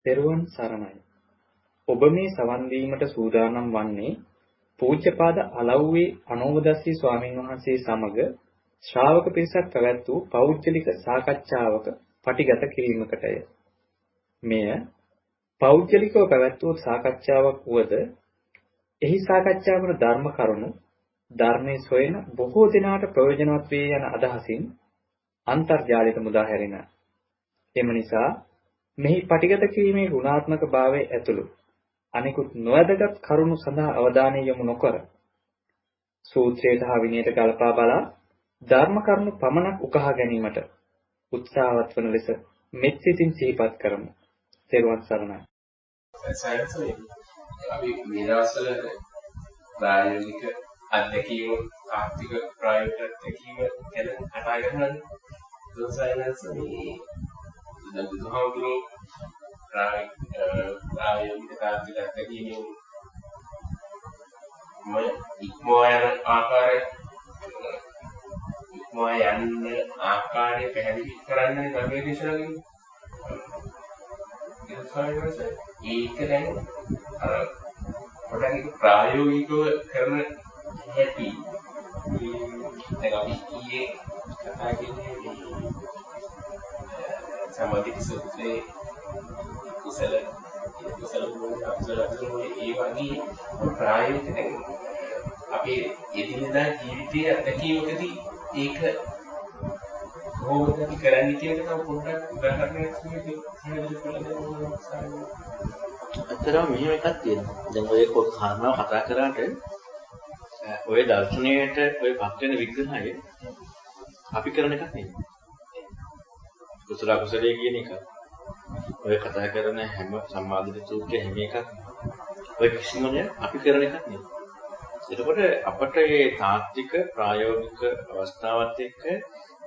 පෙරවන් සරණයි. ඔබ මේ සවන් දීමට සූදානම් වන්නේ පූජ්‍යපාද අලව්වේ අනෝමදස්සී ස්වාමීන් වහන්සේ සමග ශ්‍රාවක පිරිසක් පැවැත් වූ පෞද්ගලික සාකච්ඡාවක පටිගත කිරීමකටය. මෙය පෞද්ගලිකව පැවැත් වූ සාකච්ඡාවක් වුවද එහි සාකච්ඡා වන ධර්ම කරුණු ධර්මයේ සොයන බොහෝ දෙනාට ප්‍රයෝජනවත් වේ යන අදහසින් අන්තර්ජාලයට මුදා හැරෙන. එම නිසා මෙහි පටිගත කිරීමේ ගුණාත්මක භාවයේ ඇතුළු අනිකුත් නොවැදගත් කරුණු සඳහා අවධානය යොමු නොකර සූත්‍රයට හා විනයට ගලපා බලා ධර්ම කරුණු පමණක් උකහා ගැනීමට උත්සාහවත් වන ලෙස මෙත් සිතින් සිහිපත් කරමු. තෙරුවන් සරණයි. අපි මේ දවස්වල ප්‍රායෝගික අත්දැකීම් ආර්ථික ප්‍රායෝගික අත්දැකීම් ගැන කතා කරනවා. දොසයිනස් මේ බුදුහාමුදුරුවෝ ප්‍රායෝගික ආර්ථික අත්දැකීම් ඉක්මවා යන ආකාරය පැහැදිලි කරන්නේ ධර්මයේ දේශනාවකින්. ඒක දැන් පොඩ්ඩක් ප්‍රායෝගිකව කරන හැටි දැන් අපි ඊයේ කතා කරන්නේ සමාධි සූත්‍රයේ කුසල අකුසල ඒ වගේ ප්‍රායෝගික දැන් අපේ එදිනෙදා ජීවිතයේ අත්දැකීමකදී ඒක කොහොමද අපි කරන්නේ කියන එක පොඩ්ඩක් උදාහරණයක් අතරම මෙහෙම එකක් තියෙනවා. දැන් ඔය කාරණාව කතා කරාට ඔය දර්ශනයේට ඔය පත් වෙන විග්‍රහය අපි කරන එකක් නෙමෙයි. කුසල අකුසලයේ කියන එක. ඔය කතා කරන හැම සම්මාදිත සූත්‍රයේ හැම එකක් ඔය කිසිම දෙයක් අපි කරන එකක් නෙමෙයි. එතකොට අපට මේ තාත්වික ප්‍රායෝගික අවස්ථාවත් එක්ක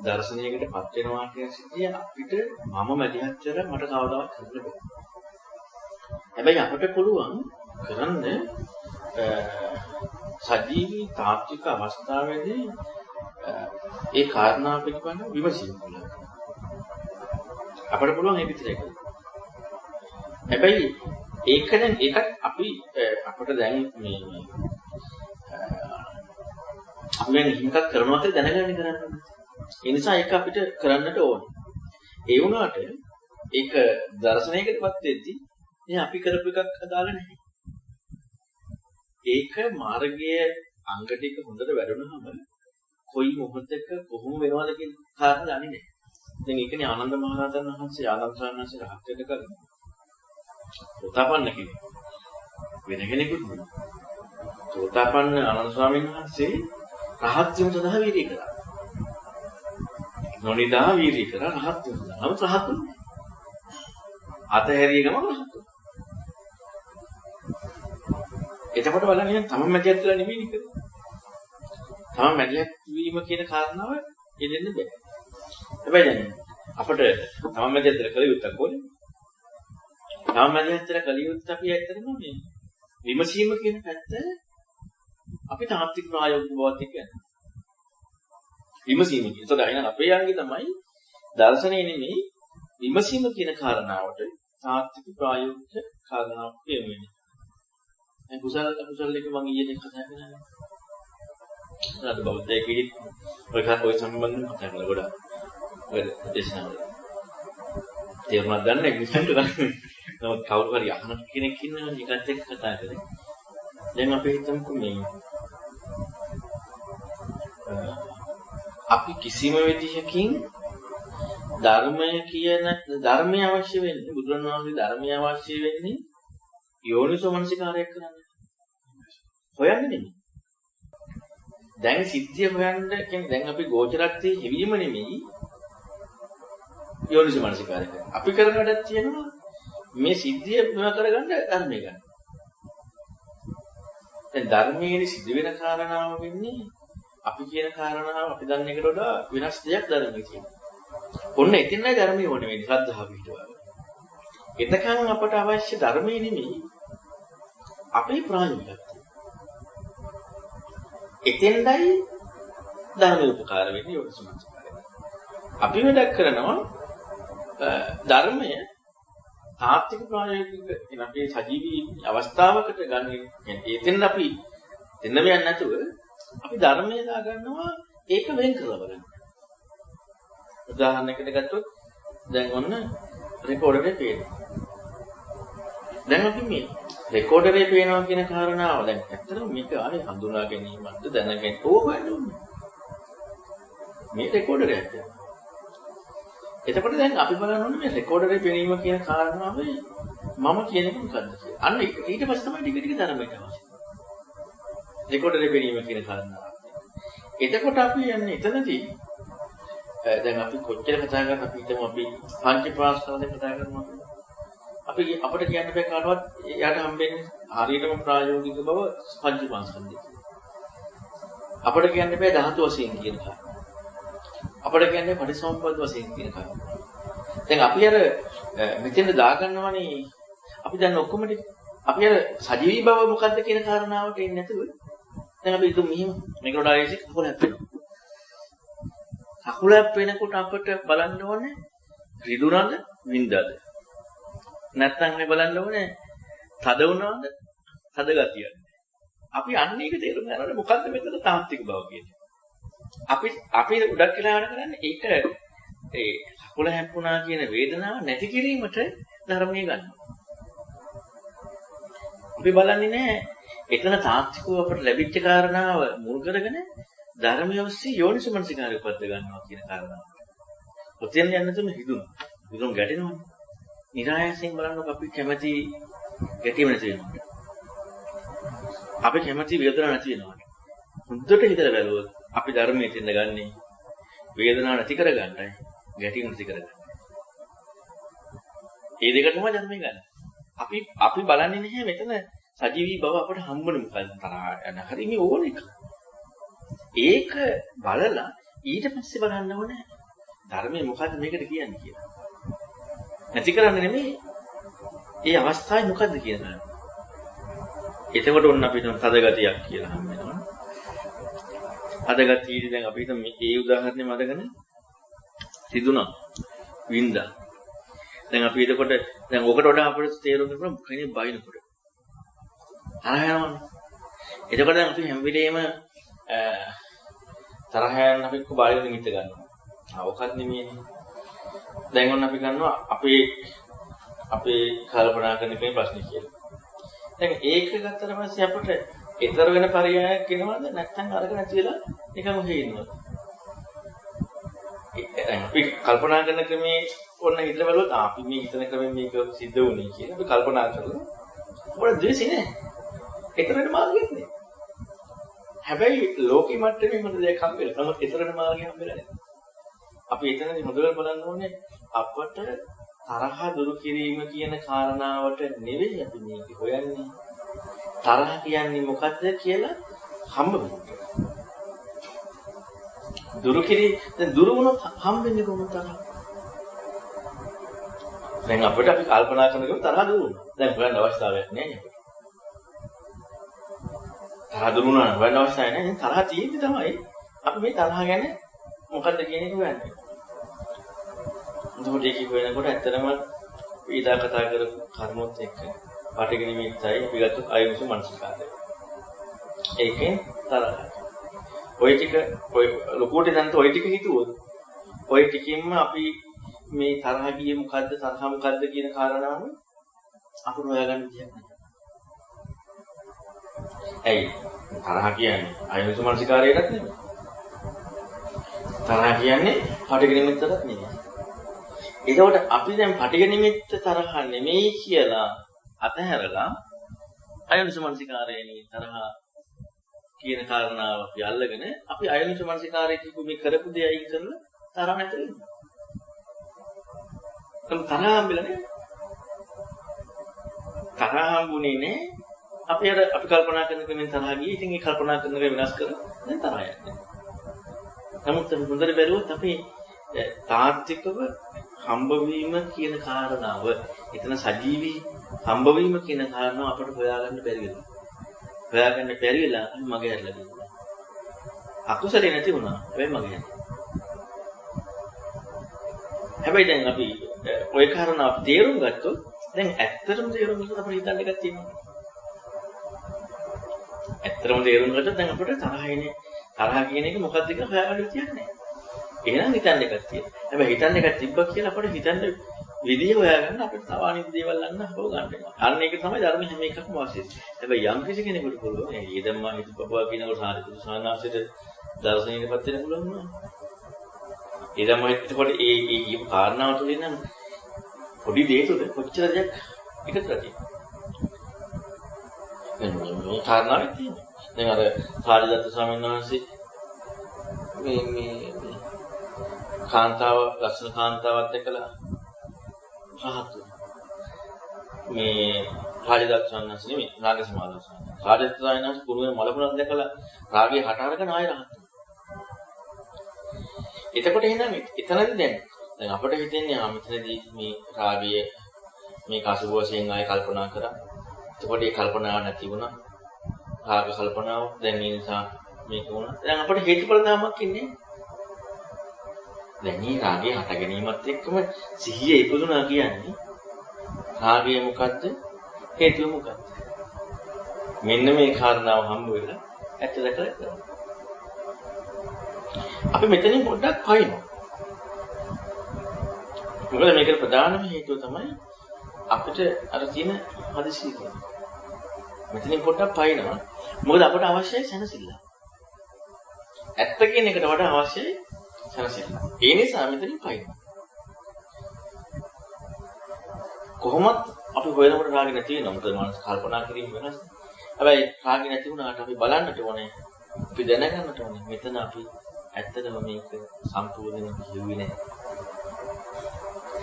දර්ශනයකට පත් වෙනවා කියන සිද්ධිය අපිට මම මැදිහත් කරලා මට කවදාවත් කරන්න බෑ. හැබැයි අපිට පුළුවන් කරන්න සජීවී තාත්වික අවස්ථාවේදී ඒ කාරණා පිළිබඳ විමසීම කළා. අපිට පුළුවන් ඒ විතරයි කරන්න. හැබැයි ඒක දැන් ඒකත් අපි අපිට දැන් මේ අපි වෙන හිමකක් කරනවා කියලා දැනගන්න කරන්නේ. ඒ නිසා ඒක අපිට කරන්නට ඕනේ. ඒ වුණාට ඒක දර්ශනයකටපත් වෙද්දී මේ අපි කරපු එකක් අදාළ නැහැ. ඒක මාර්ගයේ අංග ටික හොඳට වැඩුණාම කොයි මොහොතක කොහොම වෙනවද කියන කාරණා දන්නේ නැහැ. දැන් ඒකනේ ආනන්ද මහරහතන් වහන්සේ ආනන්ද සාමණේර රහත් වෙන්න කලින් සෝතාපන්න කෙනෙක්. වෙන කෙනෙකුත් නෙවෙයි. සෝතාපන්න ආනන්ද ස්වාමීන් වහන්සේ රහත් වීම සඳහා වීර්යය කළා. නොනිදා වීර්යය කරා රහත් වුණා. නමුත් රහත් වුණේ. අතහැරිය ගමන් රහත් වුණා. එතකොට බලන්න තමන් මැදිහත් වෙලා නෙමෙයි නේද? තමන් මැදිහත් වීම කියන කාරණාව යෙදෙන්න බෑ. හැබැයි දැන් අපිට තමන් මැදිහත් වෙලා කළ යුත්තක් ඕනේ. තමන් මැදිහත් වෙලා කළ යුත්තක් අපි ඇත්තටම මේ විමසීම කියන පැත්ත අපි තාත්වික ප්‍රායෝගික බවත් එක්ක යනවා. විමසීම කියන. ඒතකොට අයින අපේ යන්නේ තමයි දර්ශනය නෙමෙයි විමසීම කියන කාරණාවට තාත්වික ප්‍රායෝගික කාරණාවක් වෙන්නේ. දැන් කුසල අකුසල එක මම ඊයේ කතා කරා. අද බෞද්ධයෙක් විදිහට ඔය සම්බන්ධව කතා කරලා ගොඩාක් ඔය දේශනාවල. තේරුණාද දන්නේ කිසිමකට නැහැ. නමුත් කවුරු හරි අහන කෙනෙක් ඉන්නවා ඒකත් එක්ක කතා කරේ. දැන් අපි හිතමුකෝ මේ අපි කිසිම විදිහකින් ධර්මය අවශ්‍ය වෙන්නේ බුදුරණවහන්සේ ධර්මය අවශ්‍ය වෙන්නේ යෝනිසෝ මනසිකාරයක් කරන්න. හොයන්නේ නෙමෙයි. දැන් සිද්ධිය හොයන්න කියන්නේ දැන් අපි ගෝචරත්වයේ හිවීම නෙමෙයි යෝනිසෝ මනසිකාරය කරන්නේ. අපි කරන වැඩක් තියෙනවා මේ සිද්ධිය මෙව කරගන්න ධර්මය ගන්න. දැන් ධර්මයේ සිද්ධ වෙන කාරණාව වෙන්නේ අපි කියන කාරණාව අපි දන්න එකට වඩා වෙනස් දෙයක් ධර්මයේ තියෙනවා. ඔන්න එතනයි ධර්මයේ ඕනේ වෙන්නේ ශ්‍රද්ධාව පිටවල. එතකන් අපට අවශ්‍ය ධර්මයේ නෙමෙයි අපේ ප්‍රායෝගිකත්වය. එතෙන්දයි ධර්මයේ උපකාර වෙන්නේ යෝනිසමනසිකාරය. අපි වැඩක් කරනවා ධර්මය තාත්වික ප්‍රායෝගික අපේ සජීවී අවස්ථාවකට ගන්න එතෙන් අපි දෙන්නම යන්නේ නැතුව අපි ධර්මයේ දා ගන්නවා ඒක වෙන් කරලා බලන්න. උදාහරණයකට ගත්තොත් දැන් ඔන්න රෙකෝඩරේ පේනවා. දැන් අපි මේ රෙකෝඩරේ පේනවා කියන කාරණාව දැන් ඇත්තටම මේක ආනේ හඳුනා ගැනීමක්ද දැනගෙන ඕකවන්නේ. මේ රෙකෝඩරයක්. එතකොට දැන් අපි බලන්න ඕනේ මේ රෙකෝඩරේ පේනීම කියන කාරණාවේ මම කියන එක මොකද්ද කියලා. අන්න ඊට පස්සේ තමයි ටික ටික ධර්මයට අවශ්‍ය. රෙකෝඩරේ පේනීම කියන කාරණාව. එතකොට අපි යන්නේ එතනදී දැන් අපි කොච්චර කතා කරත් අපි හිතමු අපි පංච ප්‍රාස්කරණ කතා කරනවා. අපි අපිට කියන්න බෑ කාටවත් එයාට හම්බෙන්නේ හරියටම ප්‍රායෝගික බව පංච ප්‍රාස්කරණ දෙක. අපිට කියන්න බෑ ධාතු වශයෙන් කියන කාරණා. අපිට කියන්නේ පරිසම්පද වශයෙන් කියන කාරණා. දැන් අපි අර මෙතෙන්ද දාගන්නවනේ අපි දැන් ඔක්කොම අපි අර සජීවී බව මොකද්ද කියන කාරණාවට එන්නේ නැතුව දැන් අපි හිතමු මෙහෙම මේකෝඩාරේසි කකුලක් වෙනවා. කකුලක් වෙනකොට අපිට බලන්න ඕනේ රිදුනද වින්දද. නැත්නම් මේ බලන්න ඕනේ තද වුණාද තද ගතියද. අපි අන්න ඒක තේරුම් ගන්නකොට මොකද්ද මෙතන තාත්වික බව කියන්නේ. අපි උඩක් කියලා වැඩ කරන්නේ ඒක ඒ කකුල හැප්පුණා කියන වේදනාව නැති කිරීමට ධර්මයේ ගන්නවා. අපි බලන්නේ නැහැ එතන තාත්විකව අපට ලැබිච්ච කාරණාව මුල් කරගෙන ධර්මයේ ඔස්සේ යෝනිසමනසිකාරය උපද්ද ගන්නවා කියන කාරණාව. ඔතෙන් යන්න තුන හිදුණු ගැටෙනවනේ. නිරායසයෙන් බලනකොට අපි කැමැති ගැටීම නැති වෙනවා. අපි කැමැති වේදනාවක් නැති වෙනවා. හොඳට හිතලා බැලුවොත් අපි ධර්මයේ තින්න ගන්නේ වේදනාව නැති කරගන්නයි ගැටීම නැති කරගන්න. මේ දෙක තමයි ධර්මයේ ගන්න. අපි බලන්නේ නැහැ මෙතන සජීවී බව අපට හම්බුනේ මොකක්ද තරහ යන හරි මේ ඕන එක. ඒක බලලා ඊට පස්සේ බලන්න ඕනේ ධර්මයේ මොකද්ද මේකට කියන්නේ කියලා. නැති කරන්නේ නෙමෙයි. ඒ අවස්ථාවේ මොකද්ද කියලා. එතකොට ඔන්න අපිට තද ගතියක් කියලා හම් වෙනවා. තද ගතියදී දැන් අපි හිතමු මේ උදාහරණෙම අරගෙන සිදුනා වින්දා. දැන් අපි එතකොට දැන් ඔකට වඩා අපිට තේරුම් ගන්න කෙනෙක් බයිනකොට. තරහ යනවනේ. එතකොට දැන් අපි හැම වෙලේම තරහ යන අපි බාහිර නිමිත්ත ගන්නවා. අවකත් නෙමෙයිනේ. දැන් ඔන්න අපි ගන්නවා අපේ කල්පනා කරන එකේ ප්‍රශ්නේ කියලා. දැන් ඒක ගත්තට පස්සේ අපිට ඊතර වෙන පරියායක් එනවද නැත්නම් අරගෙන තියලා නිකන් ඔහේ ඉන්නවද? අපි කල්පනා කරන ක්‍රමේ ඔන්න හිතලා බලුවොත් අපි මේ හිතන ක්‍රමෙන් මේක සිද්ධ වුණේ කියලා අපි කල්පනා කරලා අපේ ද්වේෂේ නෑ. ඊතර වෙන මාර්ගයක් නෑ. හැබැයි ලෝකෙ මට්ටමේ මොන දෙයක් හම්බෙලා නමුත් ඊතර වෙන මාර්ගයක් හම්බෙලා නෑ. අපි එතනදී හොඳට බලන්න ඕනේ අපට තරහ දුරු කිරීම කියන කාරණාවට නෙවෙයි අපි මේක හොයන්නේ. තරහ කියන්නේ මොකද්ද කියලා හම්බ වෙනවා. දුරු කිරි දැන් දුරු වුණොත් හම්බෙන්නේ කොහොමද තරහ? දැන් අපිට අපි කල්පනා කරනකොට තරහ දුරු වුණා. දැන් හොයන්න අවස්ථාවක් නෑ අපිට. තරහ දුරු වුණා නම් හොයන්න අවස්ථාවක් නෑ. දැන් තරහ තියෙද්දි තමයි අපි මේ තරහ ගැන මොකද්ද කියන එක හොයන්නේ. එතකොට ඒක වෙනකොට ඇත්තටම ඊදා කතා කරපු කර්මොත් එක්ක පාටික නිමිත්තයි අපි ගත්ත අයෝනිසු මනසිකාරය. ඒකෙන් තරහ. ඔය ටික ඔය ලොකුට දැන් ඔය ටික හිතුවොත් ඔය ටිකින්ම අපි මේ තරහ ගියේ මොකද්ද තරහ මොකද්ද කියන කාරණාව අපිට හොයාගන්න දෙයක් නෑ. ඇයි තරහ කියන්නේ අයෝනිසු මනසිකාරයටත් නෙමෙයි. තරහ කියන්නේ පාටික නිමිත්තටත් නෙමෙයි. එතකොට අපි දැන් පටිඝ නිමිත්ත තරහ නෙමෙයි කියලා අතහැරලා අයෝනිසෝ මනසිකාරයේදී තරහ කියන කාරණාව අපි අල්ලගෙන අපි අයෝනිසෝ මනසිකාරයේ කිව්ව මේ කරපු දේ අයින් කරලා තරහ නැති වෙනවා.咁තරහ හම්බෙන්නේ තරහ හම්බුනේ නේ අපි කල්පනා කරන කෙනෙක් තරහ ගියේ. ඉතින් ඒ කල්පනා කරන එක වෙනස් කරලා දැන් තරහ යන්නේ. නමුත් හොඳට බැලුවොත් අපි තාත්විකව හම්බවීම කියන කාරණාව එතන සජීවී හම්බවීම කියන කාරණාව අපට හොයාගන්න බැරි වෙනවා. හොයාගන්න බැරි වෙලා අපි මගේ හැරලා ගියා. අකුසලේ නැති වුණා. හැබැයි මගේ හැරලා. හැබැයි දැන් අපි ওই කාරණාව තේරුම් ගත්තොත් දැන් ඇත්තටම තේරුම් ගත්තොත් අපිට හිතන්න එකක් තියෙනවා. ඇත්තටම තේරුම් ගත්තොත් දැන් අපිට තරහ කියන එක මොකක්ද කියලා හොයාගන්න තියන්නේ නැහැ. එහෙනම් හිතන්න එකක් තියෙනවා. හැබැයි හිතන්න එකක් තිබ්බා කියලා අපිට හිතන්න විදිය හොයාගන්න අපිට තව අනිත් දේවල් අන්න හොව ගන්න වෙනවා. අන්න ඒක තමයි ධර්ම හැම එකක්ම වාසිය. හැබැයි යම් කිසි කෙනෙකුට පුළුවන් මේ ඊදම්මා හිතපුවා කියනකොට සාරිපුත්‍ර සානාසිට දර්ශනයකපත් වෙන්න පුළුවන් නෝ. ඊදම්මා හිතකොට ඒ කියපු කාරණාව තුළින් නම් පොඩි දේ තුළ කොච්චර දෙයක් එකතු කරතියි. දැන් මේ කාරණාවක් තියෙනවා. දැන් අර සාරිදත්ත ස්වාමීන් වහන්සේ මේ කාන්තාව ලක්ෂණ කාන්තාවත් එක්කලා රහත් මේ රාජදත්ත ස්වාමීන් වහන්සේ නෙමෙයි රාග සමාධි ස්වාමීන් වහන්සේ. රාජදත්ත ස්වාමීන් වහන්සේ කුරුමේ මලකුණක් දැකලා රාගය හට අරගෙන ආයෙ රහත් වුණා. එතකොට එහෙනම් එතනදී දැන් අපිට හිතෙන්නේ මෙතනදී මේ රාගය මේ කසුබ වශයෙන් ආයෙ කල්පනා කරා. එතකොට ඒ කල්පනාව නැති වුණා. රාග කල්පනාව දැන් ඒ නිසා මේක වුණා. දැන් අපිට හේතුඵල ධර්මයක් ඉන්නේ. දැන් මේ රාගය හට ගැනීමත් එක්කම සිහිය ඉපදුනා කියන්නේ රාගය මොකද්ද? හේතුව මොකද්ද? මෙන්න මේ කාරණාව හම්බ වෙලා ඇත්ත දැකලා ඉන්නවා. අපි මෙතනින් පොඩ්ඩක් පයින්නවා. මොකද මේකට ප්‍රධානම හේතුව තමයි අපිට අර තියෙන හදිසිය කියන්නේ. මෙතනින් පොඩ්ඩක් පයින්නවා. මොකද අපට අවශ්‍යයි සැනසෙල්ල. ඇත්ත කියන එකට වඩා අවශ්‍යයි සැනසෙල්ල. ඒ නිසා මෙතනින් පයින්නවා. කොහොමත් අපි හොයනකොට රාගය නැති වෙනවා. මොකද මනස කල්පනා කිරීම වෙනස්. හැබැයි රාගය නැති වුණාට අපි බලන්නට ඕනේ. අපි දැනගන්නට ඕනේ. මෙතන අපි ඇත්තටම මේක සම්පූර්ණයෙන් කිව්වේ නැහැ.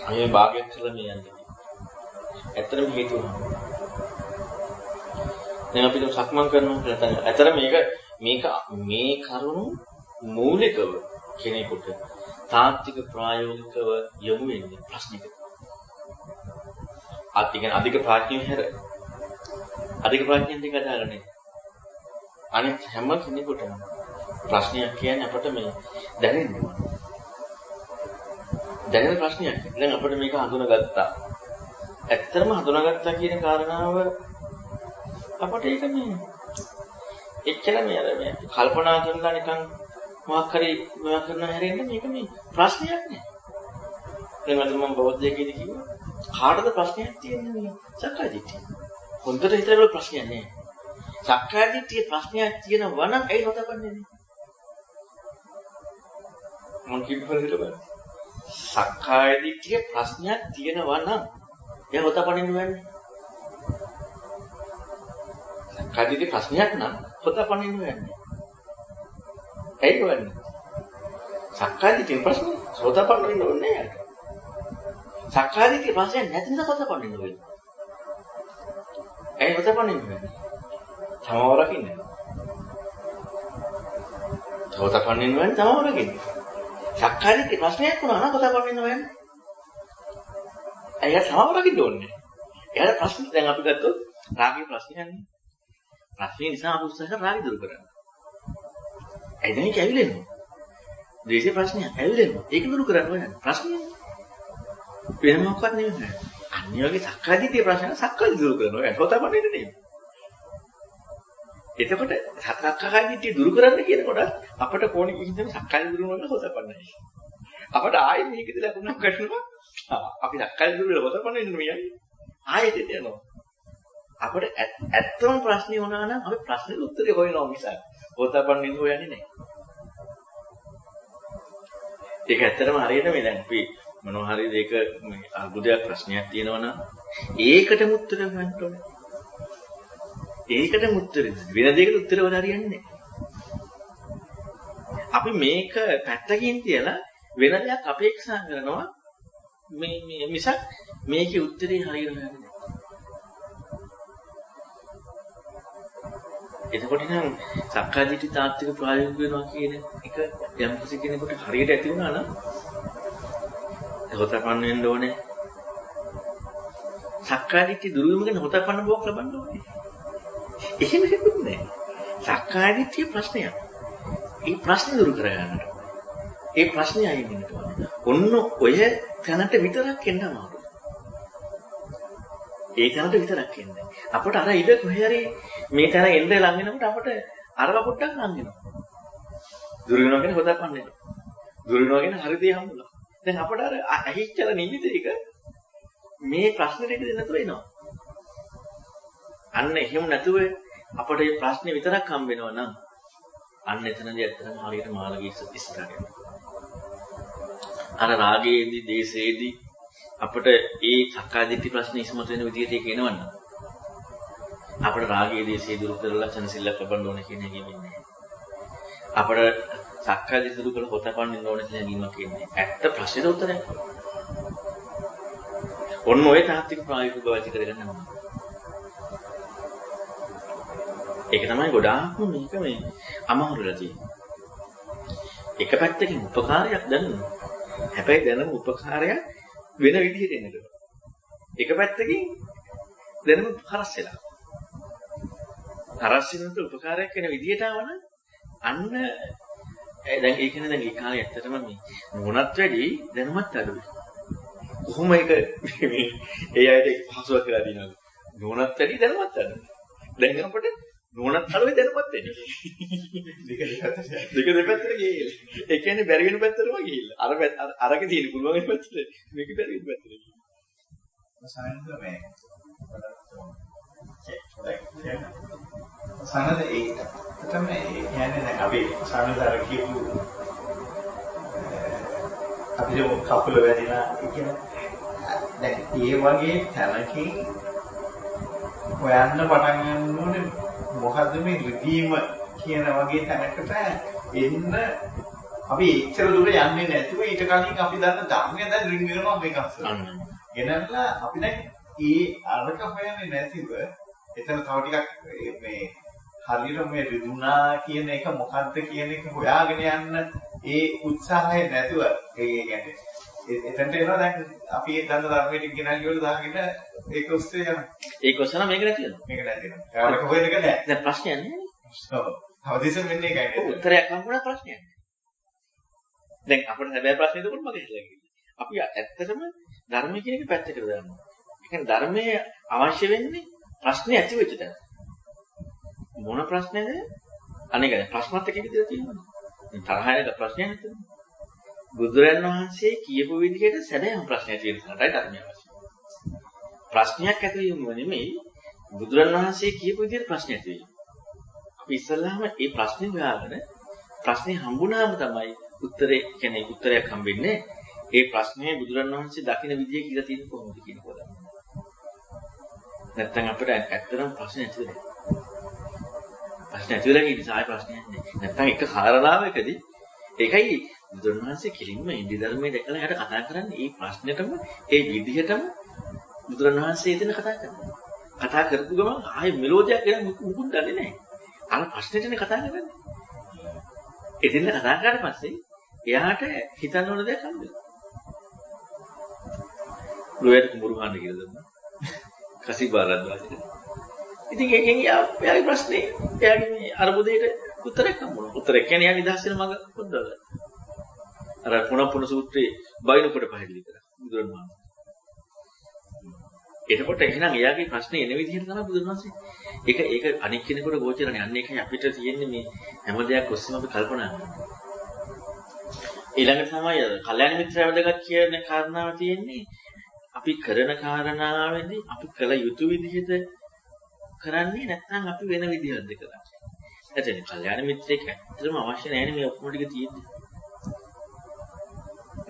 අය භාගයක් කියලා මේ යන්නේ. ඇත්තටම හේතුව. දැන් අපි සක්මන් කරනවා කියලා තමයි. ඇත්තට මේ කරුණු මූලිකව කෙනෙකුට තාත්වික ප්‍රායෝගිකව යොමු වෙන්නේ ප්‍රශ්නිකට. අධික ප්‍රඥාව හැර අධික ප්‍රඥාවෙන් දෙක අදාළනේ. අනිත් හැම කෙනෙකුටම ප්‍රශ්නයක් කියන්නේ අපිට මේ දැනෙන්න ඕන. දැනෙන ප්‍රශ්නයක්. දැන් අපිට මේක හඳුනාගත්තා. ඇත්තටම හඳුනාගත්තා කියන කාරණාව අපිට ඒක මේ එච්චර මේ අර මේ කල්පනා කරලා නිකන් මොකක් හරි මොකක් කරන හැරෙන්න මේක මේ ප්‍රශ්නයක් නෑ. දැන් මම බෞද්ධයෙක්ගෙදි කිව්වා කාටද ප්‍රශ්නයක් තියෙන්නේ මේ සක්කාය දිට්ඨිය. හොඳට හිතලා ප්‍රශ්නයක් නෑ. සක්කාය දිට්ඨිය ප්‍රශ්නයක් තියෙනවා නම් ඇයි නොතපන්නේ නේ? මම කිව්වා බලන්න. සක්කාය දිට්ඨිය ප්‍රශ්නයක් තියෙනවා නම් එයා නොතපන්නේ නෑනේ. සක්කාය දිට්ඨිය ප්‍රශ්නයක් නම් නොතපන්නේ නෑනේ. ඇයි වෙන්නේ? සක්කාය දිට්ඨිය ප්‍රශ්නේ නොතපන්නේ නෑ. සක්කාය දිට්ඨිය ප්‍රශ්නයක් නැති නිසා නොතපන්නේ නෑ. ඇයි නොතපන්නේ නෑ? තමවරකින්නේ. නොතපන්නේ නෑ තමවරකින්නේ. සක්කාය දිට්ඨිය ප්‍රශ්නයක් වුණා නම් නොතපන්නේ නෑ. ඇයි තමවරකින්න ඕනේ? එයාට ප්‍රශ්න දැන් අපි ගත්තොත් රාගයේ ප්‍රශ්නයන්නේ. ප්‍රශ්නේ නිසා අපි උත්සාහ කරලා රාගය දුරු කරන්න. ඇයි දැන් ඒක ඇවිලෙන්නේ? ද්වේෂේ ප්‍රශ්නයක් ඇවිලෙන්නේ. ඒක දුරු කරන්න ඕනේ. ප්‍රශ්නේ වෙන මොකක්වත් නෙමෙයි. අනිවාර්යයෙන් සක්කාය දිට්ඨිය ප්‍රශ්න සක්කාය දුරු කරනවා. ඒක හොතපන්නේ නෙමෙයි. එතකොට සක්කාය දිට්ඨිය දුරු කරන්න කියනකොට අපිට කොහොනේ කිසිම සක්කාය දුරු වෙනවා හොතපන්නේ. අපිට ආයෙත් මේකද ලකුණක් ගන්නවා. අපි සක්කාය දුරු වෙලා හොතපන්නේ නෙමෙයි. ආයෙත් එතනවා. අපිට ඇත්තම ප්‍රශ්නේ වුණා නම් අපි ප්‍රශ්නෙට උත්තරේ හොයනවා මිසක් හොතපන්නේ හොයන්නේ නැහැ. ඒක ඇත්තටම හරියට මේ දැන් අපි මොනවා හරි දෙයක මේ අර්බුදයක් ප්‍රශ්නයක් තියෙනවා නම් ඒකටම උත්තර හොයන්න ඕනේ. ඒකටම උත්තරේ වෙන දෙයකට උත්තර වල හරියන්නේ නැහැ. අපි මේක පැත්තකින් තියලා වෙන දෙයක් අපේක්ෂා කරනවා මේ මිසක් මේකේ උත්තරේ හරියට හොයන්නේ නැහැ. එතකොට නම් සක්කාය දිට්ඨි තාත්වික ප්‍රායෝගික වෙනවා කියන එක යම් කිසි කෙනෙකුට හරියට ඇති වුණා නම් හොතපන්න වෙන්න ඕනේ. සක්කාය දිට්ඨි දුරු වීම ගැන හොතපන්න බවක් ලබන්න ඕනේ. එහෙම හිතුන්නේ නැහැ. සක්කාය දිට්ඨිය ප්‍රශ්නයක්. ඒ ප්‍රශ්නේ දුරු කරගන්නට. ඒ ප්‍රශ්නේ අයින් වෙන්න ඕනේ. ඔන්න ඔය තැනට විතරක් එන්න අමාරුයි. ඒ තැනට විතරක් එන්නේ. අපට අර ඉඩ කොහේ හරි මේ තැන එන්න ලඟ වෙනකොට අපට අරව පොඩ්ඩක් ලඟ වෙනවා. දුර වෙනවා කියන්නේ හොදක් වන්නේ. දුර වෙනවා කියන්නේ හරිදී හම්බුණා. දැන් අපට අර ඇහිච්චල නිමිති එක මේ ප්‍රශ්නෙට ඉඳ නැතුව එනවා. අන්න එහෙම නැතුව අපට මේ ප්‍රශ්නේ විතරක් හම්බ වෙනවා නම් අන්න එතනදී ඇත්තටම හරියට මාළගේ ඉස්සරහට යනවා. අර රාගයේදී දේශයේදී අපට ඒ සක්කායදිට්ඨි ප්‍රශ්නේ ඉස්මතු වෙන විදිහට ඒක එනවනම් අපට රාගයේ දේශය දුරු කරලා චන්සිල්ලක් ලබන්න ඕන කියන එක වෙන්නේ. අපට සක්කායදිට්ඨි දුරු කරලා හොතපන්න ඕන කියන ගීමක් කියන්නේ. ඇත්ත ප්‍රශ්නෙට උත්තරයක්. ඔන්න ඔය තාත්වික ප්‍රායෝගික බව ඇති කරගන්න ඕන. ඒක තමයි ගොඩාක්ම මේක මේ අමාරුලා තියෙන්නේ. එක පැත්තකින් උපකාරයක් දැනෙනවා. හැබැයි දැනෙන උපකාරයක් වෙන විදිහට එනවා. එක පැත්තකින් දැනෙන හරස් වෙලා. හරස් වෙනට උපකාරයක් වෙන විදිහට ආවන අන්න දැන් ඒ කියන්නේ දැන් ඒ කාලේ ඇත්තටම මේ නුවණත් වැඩි දැනුමත් අඩුයි. කොහොම ඒක මේ ඒ අයට පහසුවක් කියලා දිනනවා. නුවණත් වැඩි දැනුමත් අඩුයි. දැන් අපිට නුවණත් අඩුයි දැනුමත් වැඩි. දෙක දෙපැත්තට ගිහිල්ලා. ඒ කියන්නේ බැරි වෙන පැත්තටම ගිහිල්ලා. අරක තියෙන පුළුවන් වෙන පැත්තට මේක බැරි වෙන පැත්තට ගිහිල්ලා. සානද මේ සානද ඒ තමයි කියන්නේ අපි සානද අර කියපු අපිට කකුල වැදිනා කියන දැන් ඒ වගේ තැනකින් හොයන්න පටන් ගන්න ඕනේ මොකද්ද මේ රිදීම කියන වගේ තැනකට එන්න අපි එච්චර දුර යන්නේ නැතුව ඊට කලින් අපි දන්න ධර්මය දැන් රින් වෙනවා මේක අස්සන්න. එනල්ලා අපි දැන් ඒ අරක හොයන්නේ නැතිව එතන තව ටිකක් මේ හරියට මේ රිදුනා කියන එක මොකද්ද කියන එක හොයාගෙන යන්න ඒ උත්සාහය නැතුව ඒ කියන්නේ එතනට එනවා දැන් අපි දන්න ධර්මයට ගෙනල්ලි වල දාගෙන ඒක ඔස්සේ යනවා. ඒක ඔස්සේ නම් මේක නැති වෙනවා. මේක නැති වෙනවා. ඒක හොයන එක නෑ. දැන් ප්‍රශ්නයක් නෑ. ඔව්. අවදීසෙන් වෙන්නේ ඒකයි. උත්තරයක් හම්බුණා ප්‍රශ්නයක්. දැන් අපිට හැබැයි ප්‍රශ්නේ දෙකට මගේ හිතලා ගිහින්. අපි ඇත්තටම ධර්මය කියන එක පැත්තකට දානවා. ඒ කියන්නේ ධර්මයේ අවශ්‍ය වෙන්නේ ප්‍රශ්නේ ඇති වෙච්ච තැන. මොන ප්‍රශ්නේද? අනේක ප්‍රශ්නත් එක විදිහට තියෙනවා. තරහයක ප්‍රශ්නයක් නැතුව. බුදුරන් වහන්සේ කියපු විදිහට සැබෑම ප්‍රශ්නයක් තියෙන තැනටයි ධර්මය අවශ්‍ය. ප්‍රශ්නයක් ඇති වීම නෙමෙයි බුදුරන් වහන්සේ කියපු විදිහට ප්‍රශ්නයක් තියෙන්නේ. අපි ඉස්සල්ලාම මේ ප්‍රශ්නේ හොයාගෙන ප්‍රශ්නේ හම්බුනාම තමයි උත්තරේ කියන්නේ උත්තරයක් හම්බෙන්නේ. ඒ ප්‍රශ්නේ බුදුරන් වහන්සේ දකින විදිය කියලා තියෙන කොහොමද කියන එක බලන්න. නැත්තම් අපිට ඇත්තටම ප්‍රශ්න ඇති වෙන්නේ. ප්‍රශ්න ඇති වෙලා ඉන්නේ සාය ප්‍රශ්නයක් නෑ. නැත්තම් එක කාරණාවකදී ඒකයි බුදුරන් වහන්සේ කිලින්ම ඉන්දිය ධර්මයේ දැකලා යට කතා කරන්නේ මේ ප්‍රශ්නෙටම ඒ විදිහටම බුදුරන් වහන්සේ එතන කතා කරනවා. කතා කරපු ගමන් ආයේ මෙලෝඩියක් ගැන මුකුත් දන්නේ නෑ. අර ප්‍රශ්නෙටනේ කතා කරන්නේ. එතෙන් කතා කරාට පස්සේ එයාට හිතන්න ඕන දෙයක් හම්බෙනවා. ලෝයර් කුඹුරු ගන්න කියලා දුන්නා. කසිබාරද්ද වාසිට. ඉතින් ඒකෙන් එයාගේ ප්‍රශ්නේ එයාගේ මේ අරමුදේට උත්තරයක් හම්බුණා. උත්තරයක් කියන්නේ එයා නිදහස් වෙන මඟ පොඩ්ඩක්. අර පුණ සූත්‍රයේ බයිනකොට පැහැදිලි කරා බුදුරණවහන්සේ. එතකොට එහෙනම් එයාගේ ප්‍රශ්නේ එන විදිහට තමයි බුදුරණවහන්සේ. ඒක අනික් කෙනෙකුට ගෝචරණේ. අන්න ඒකයි අපිට තියෙන්නේ මේ හැම දෙයක් ඔස්සේම අපි කල්පනා කරනවා. ඊළඟට තමයි කල්යාණ මිත්‍රය වැදගත් කියන කාරණාව තියෙන්නේ අපි කරන කාරණාවෙදී අපි කළ යුතු විදිහට කරන්නේ නැත්නම් අපි වෙන විදිහක්ද කරන්නේ. එතන කල්යාණ මිත්‍රයෙක් ඇත්තටම අවශ්‍ය නැහැ නේ මේ ඔක්කොම ටික තියෙන්නේ.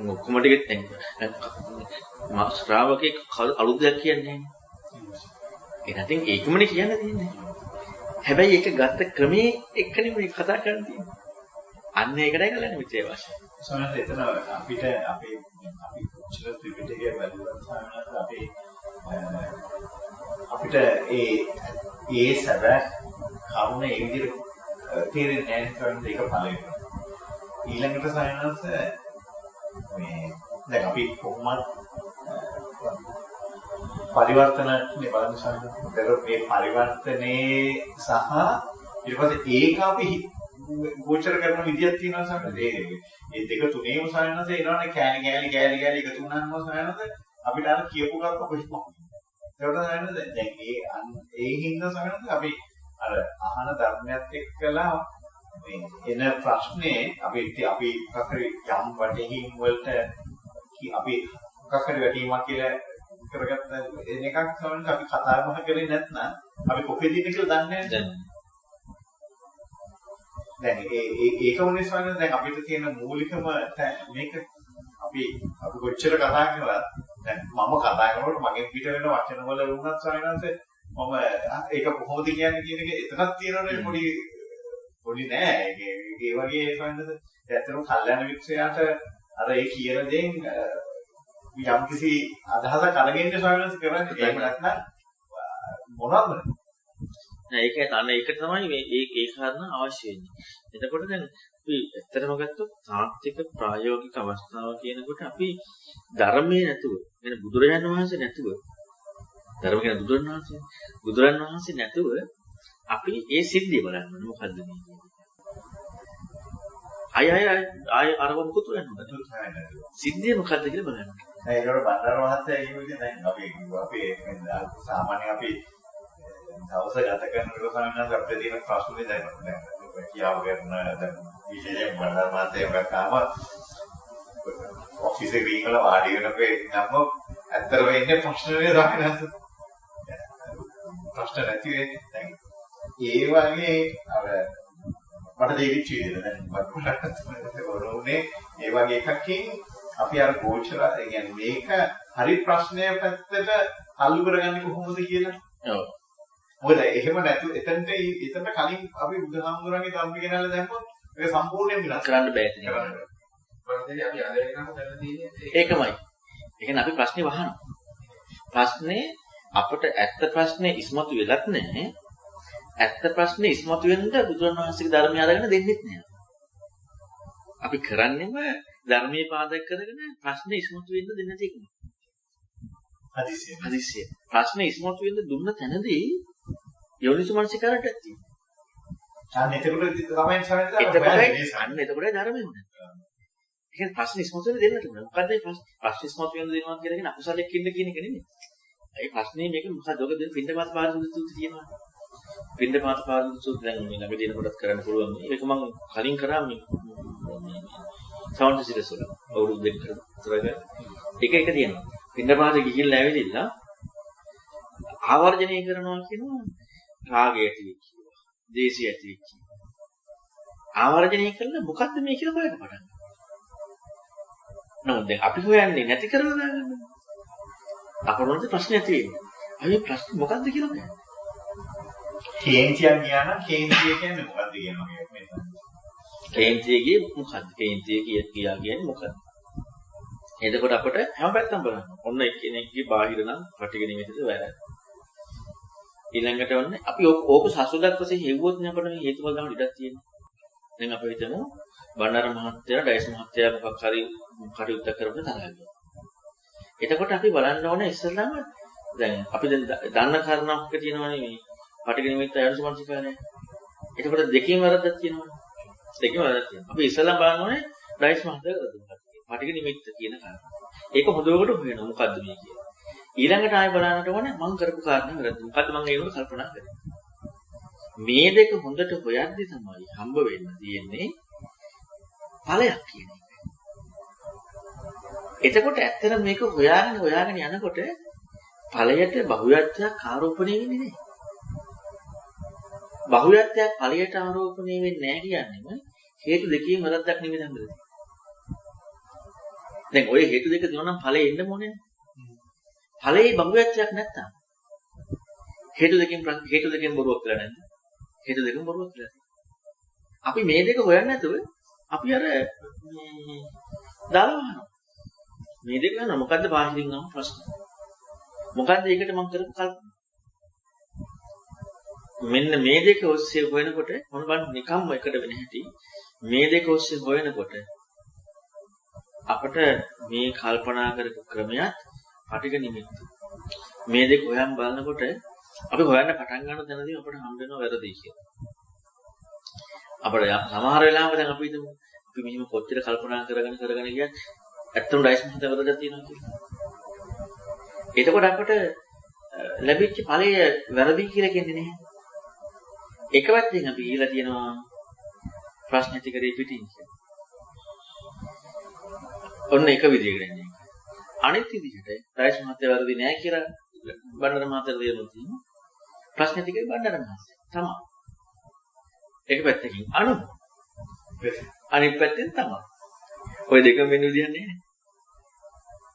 ඔක්කොම ටික තියෙන්නේ. ශ්‍රාවකෙක් අලුත් දෙයක් කියන්නේ නැහැ. ඒ නැතිනම් ඒකමනේ කියන්න තියෙන්නේ. හැබැයි ඒක ගත්ත ක්‍රමේ එක්කනේ මේ කතා කරන්න තියෙන්නේ. අන්න ඒකටයි කල්යාණ මිත්‍රය අවශ්‍යයි. සමහරවිට එතන අපිට අපි උච්චතර ත්‍රිපිටකයේ වැදගත් සාමාන්‍යයෙන් අපිට ඒ සැබෑ කරුණ ඒ විදිහට තේරෙන්නේ නැහැ කියන එක පළවෙනි. ඊළඟට සාමාන්‍යයෙන් මේ දැන් අපි කොහොමද පරිවර්තනනේ බලන්න සාමාන්‍යයෙන් මේ පරිවර්තනයේ සහ ඊට පස්සේ ඒක අපි ගෝචර කරන විදියක් තියෙනවා සාමාන්‍යයෙන්. ඒ දෙක තුනේම සාමාන්‍යයෙන් එනවනේ කෑලි එකතු වුණාම සාමාන්‍යයෙන් අපිට අර කියපු කල්ප කොහෙත්ම ඒකට දැන් ඒ හින්දා සමහරවිට අපි අර අහන ධර්මයක් එක්කලා මේ එන ප්‍රශ්නේ අපි මොකක් හරි යම් වටහින් වලට අපි මොකක් හරි වැටීමක් කියලා කරගත්ත එන එකක් සමහරවිට අපි කතා බහ කරේ නැත්නම් අපි කොහෙද ඉන්නේ කියලා දන්නේ නැහැ. දැන් ඒක වුණේ සමහරවිට දැන් අපිට තියෙන මූලිකම මේක අපි කොච්චර කතා කරලා දැන් මම කතා කරනකොට මගෙන් පිට වෙන වචන වල වුණත් සමහරවිට මම ඒක කොහොමද කියන්නේ කියන එක එතනක් තියෙනවනේ පොඩි නෑ ඒ වගේ සමහරවිට ඇත්තටම කල්යනා මිත්‍රයාට අර ඒ කියන දේෙන් යම් කිසි අදහසක් අරගෙන සමහරවිට කරන්නේ එහෙම නැත්නම් මොනවද නෑ ඒක අන්න ඒක තමයි මේ ඒ කාරණා අවශ්‍ය වෙන්නේ. එතකොට දැන් අපි ඇත්තටම ගත්තොත් තාත්වික ප්‍රායෝගික අවස්ථාව කියනකොට අපි ධර්මයේ නැතුව වෙන බුදුරජාණන් වහන්සේ නැතුව ධර්ම කියන බුදුරජාණන් වහන්සේ නැතුව අපි ඒ සිද්ධිය බලන්න ඕනේ මොකද්ද මේ කියන්නේ. අය අරව මොකද වෙන්නේ? සිද්ධිය මොකද්ද කියලා බලන්න. දැන් ඒකට බණ්ඩාර මහත්තයා කියන විදිහ දැන් අපි සාමාන්‍යයෙන් අපි දවස ගත කරනකොට සමහරවිට අපිට තියෙන ප්‍රශ්නේ දැන් කියාව ගන්න දැන් විශේෂයෙන් බණ්ඩාර මහත්තයා ගත්තාම ඔෆිස් එකේ ඉඳලා වාඩි වෙනකොට නම් ඇත්තටම ඉන්නේ ප්‍රශ්නේ දාගෙන ප්‍රශ්න නැති වෙන්නේ දැන් ඒ වගේ අර මට දෙවිච්ච විදිහට දැන් මට වරුනේ ඒ වගේ එකකින් අපි අර ගෝචර ඒ කියන්නේ මේක හරි ප්‍රශ්නය පැත්තට අල්ලු කරගන්නේ කොහොමද කියලා. ඔව්. මොකද එහෙම නැතු එතනට කලින් අපි බුදුහාමුදුරන්ගේ ධර්ම ගෙනල්ලා දැම්මොත් ඒක සම්පූර්ණයෙන් විනාශ කරන්න බෑ ඉතින්. ප්‍රශ්නේ අපි අද වෙනකම් කරලා තියෙන්නේ ඒකමයි. ඒ කියන්නේ අපි ප්‍රශ්නේ වහනවා. ප්‍රශ්නේ අපිට ඇත්ත ප්‍රශ්නේ ඉස්මතු වෙලත් නැහැ. ඇත්ත ප්‍රශ්නේ ඉස්මතු වෙන්න බුදුරණවහන්සේගේ ධර්මය අරගෙන දෙන්නෙත් නෑ. අපි කරන්නේම ධර්මයේ පාදක කරගෙන ප්‍රශ්නේ ඉස්මතු වෙන්න දෙන්න තියෙනවා. හදිසිය. ප්‍රශ්නේ ඉස්මතු වෙන්න දුන්න තැනදී යෝනිසමනසිකාරට තියෙනවා. අන්න එතකොට තමයි අන්න එතකොටයි ධර්මය උනේ. ඒ කියන්නේ ප්‍රශ්න ඉස්මතු වෙන්න දෙන්නට ඕනේ. මොකද්ද මේ ප්‍රශ්න ඉස්මතු වෙන්න දෙනවා කියලා කියන්නේ අකුසලයක් ඉන්න කියන එක නෙමෙයි. ඒ ප්‍රශ්නේ මේක මොකද? ඔක දෙන පින්දපාත පාරිසුද්ධ සූත්‍රය තියෙනවා. පින්දපාත පාරිසුද්ධ සූත්‍රය දැන් මේ ළඟ දින කොටත් කරන්න පුළුවන්. ඒක මම කලින් කරා මේ සවන්ත සිරසොල. අවුරුදු දෙකක් කරගන්න. එක තියෙනවා. පින්දපාත ගිහිල්ලා ඇවිදින්න ආවර්ජනය කරනවා කියනවා රාගය ඇති වෙච්ච. දේශය ඇති වෙච්ච. ආවර්ජනය කළා මොකද්ද මේ කියලා හොයන්න පටන් ගන්නවා. නමුත් දැන් අපි හොයන්නේ නැති කරලා දාගන්නවා. අපරොන්ට ප්‍රශ්න ඇති වෙන්නේ. අපි ප්‍රශ්න මොකද්ද කියලා හොයන්නේ. කේන්තියක් ගියා නම් කේන්තිය කියන්නේ මොකද්ද කියනවා මේ. කේන්තියගේ මොකද්ද? කේන්තිය කියන්නේ මොකද්ද? එතකොට අපිට හැම පැත්තම බලන්න. ඔන්න එක්කෙනෙක්ගේ බාහිර නම් පටිඝ නිමිතිද වැරදි. ඊළඟට ඔන්නේ අපි ඕක සසුදක් වශයෙන් හෙව්වොත් නේ අපිට මේ හේතුඵල ගන්න ඉඩක් තියෙන්නේ. දැන් අපි හිතමු බණ්ඩාර මහත්තයා ඩයස් මහත්තයා මොකක් හරි කටයුත්ත කරපු තරගයක්. එතකොට අපි බලන්න ඕනේ ඉස්සෙල්ලාම දැන් අපි දැන් දන්න කාරණාවක් තියෙනවානේ මේ පටිඝ නිමිත්ත යෝනිසමනසිකාරය. එතකොට දෙකේම වැරද්දක් තියෙනවානේ. දෙකේම වැරද්දක් තියෙනවා. අපි ඉස්සෙල්ලාම බලන්න ඕනේ ඩයස් මහත්තයා කරපු පටිඝ නිමිත්ත කියන කාරණා. ඒක හොඳට හොයනවා මොකද්ද මේ කියන්නේ. ඊළඟට ආයෙ බලන්නට ඕනේ මම කරපු කාරණා වැරද්ද. මොකද්ද මම ඒක කල්පනා කරන්නේ. මේ දෙක හොඳට හොයද්දි තමයි හම්බ වෙන්න තියෙන්නේ ඵලයක් කියන එක. එතකොට ඇත්තට මේක හොයාගෙන යනකොට ඵලයට බහුයත්වයක් ආරෝපණය වෙන්නේ නැහැ. බහුයත්වයක් ඵලයට ආරෝපණය වෙන්නේ නැහැ කියන්නේම හේතු දෙකේම වැරද්දක් නෙමෙයි හම්බෙන්නේ. දැන් ওই හේතු දෙක තියෙනවා නම් ඵලෙ එන්න ඕනේ. ඵලයේ බහුයත්වයක් නැත්තම් හේතු දෙකෙන් බොරුවක් කියලා නැද්ද? හේතු දෙකෙන් බොරුවක් කියලා. අපි මේ දෙක හොයන්නේ නැතුව අපි අර දාලා වහනවා. මේ දෙක ගන්න මොකද්ද බාහිරින් නම් ප්‍රශ්න. මොකද්ද ඒකට මම කරපු කල්පනා. මෙන්න මේ දෙක ඔස්සේ හොයනකොට මොන බලන්න නිකම්ම එකට වෙන හැටි මේ දෙක ඔස්සේ හොයනකොට අපිට මේ කල්පනා කරපු ක්‍රමයක් පටිඝ නිමිත්ත. මේ දෙක හොයන් බලනකොට අපි හොයන්න පටන් ගන්න තැනදී අපිට හම්බ වෙනවා වැරදි කියලා. අපිට සමහර වෙලාවක දැන් අපි හිතමු අපි මෙහිම කොච්චර කල්පනා කරගෙන ගියත් ඇත්තම ඩයිස් මහත වැරද්දක් තියෙනවා කියලා. එතකොට අපිට ලැබිච්ච ඵලය වැරදි කියලා කියන්නේ නැහැ. එක පැත්තෙන් අපි ඊළඟ තියෙනවා ප්‍රශ්න ටික රිපීටින් කියන. ඔන්න එක විදිහකට ඉන්නේ. අනිත් විදිහට රයිස් මහත්තයා වැරදි නෑ කියලා බණ්ඩාර මහත්තයා දෙනවා තියෙනවා. ප්‍රශ්න ටික බණ්ඩාර මහත්තයා තමයි. එක පැත්තකින් අනිත් පැත්තෙන් තමයි. ඔය දෙකම වෙන විදිහක් නෑ.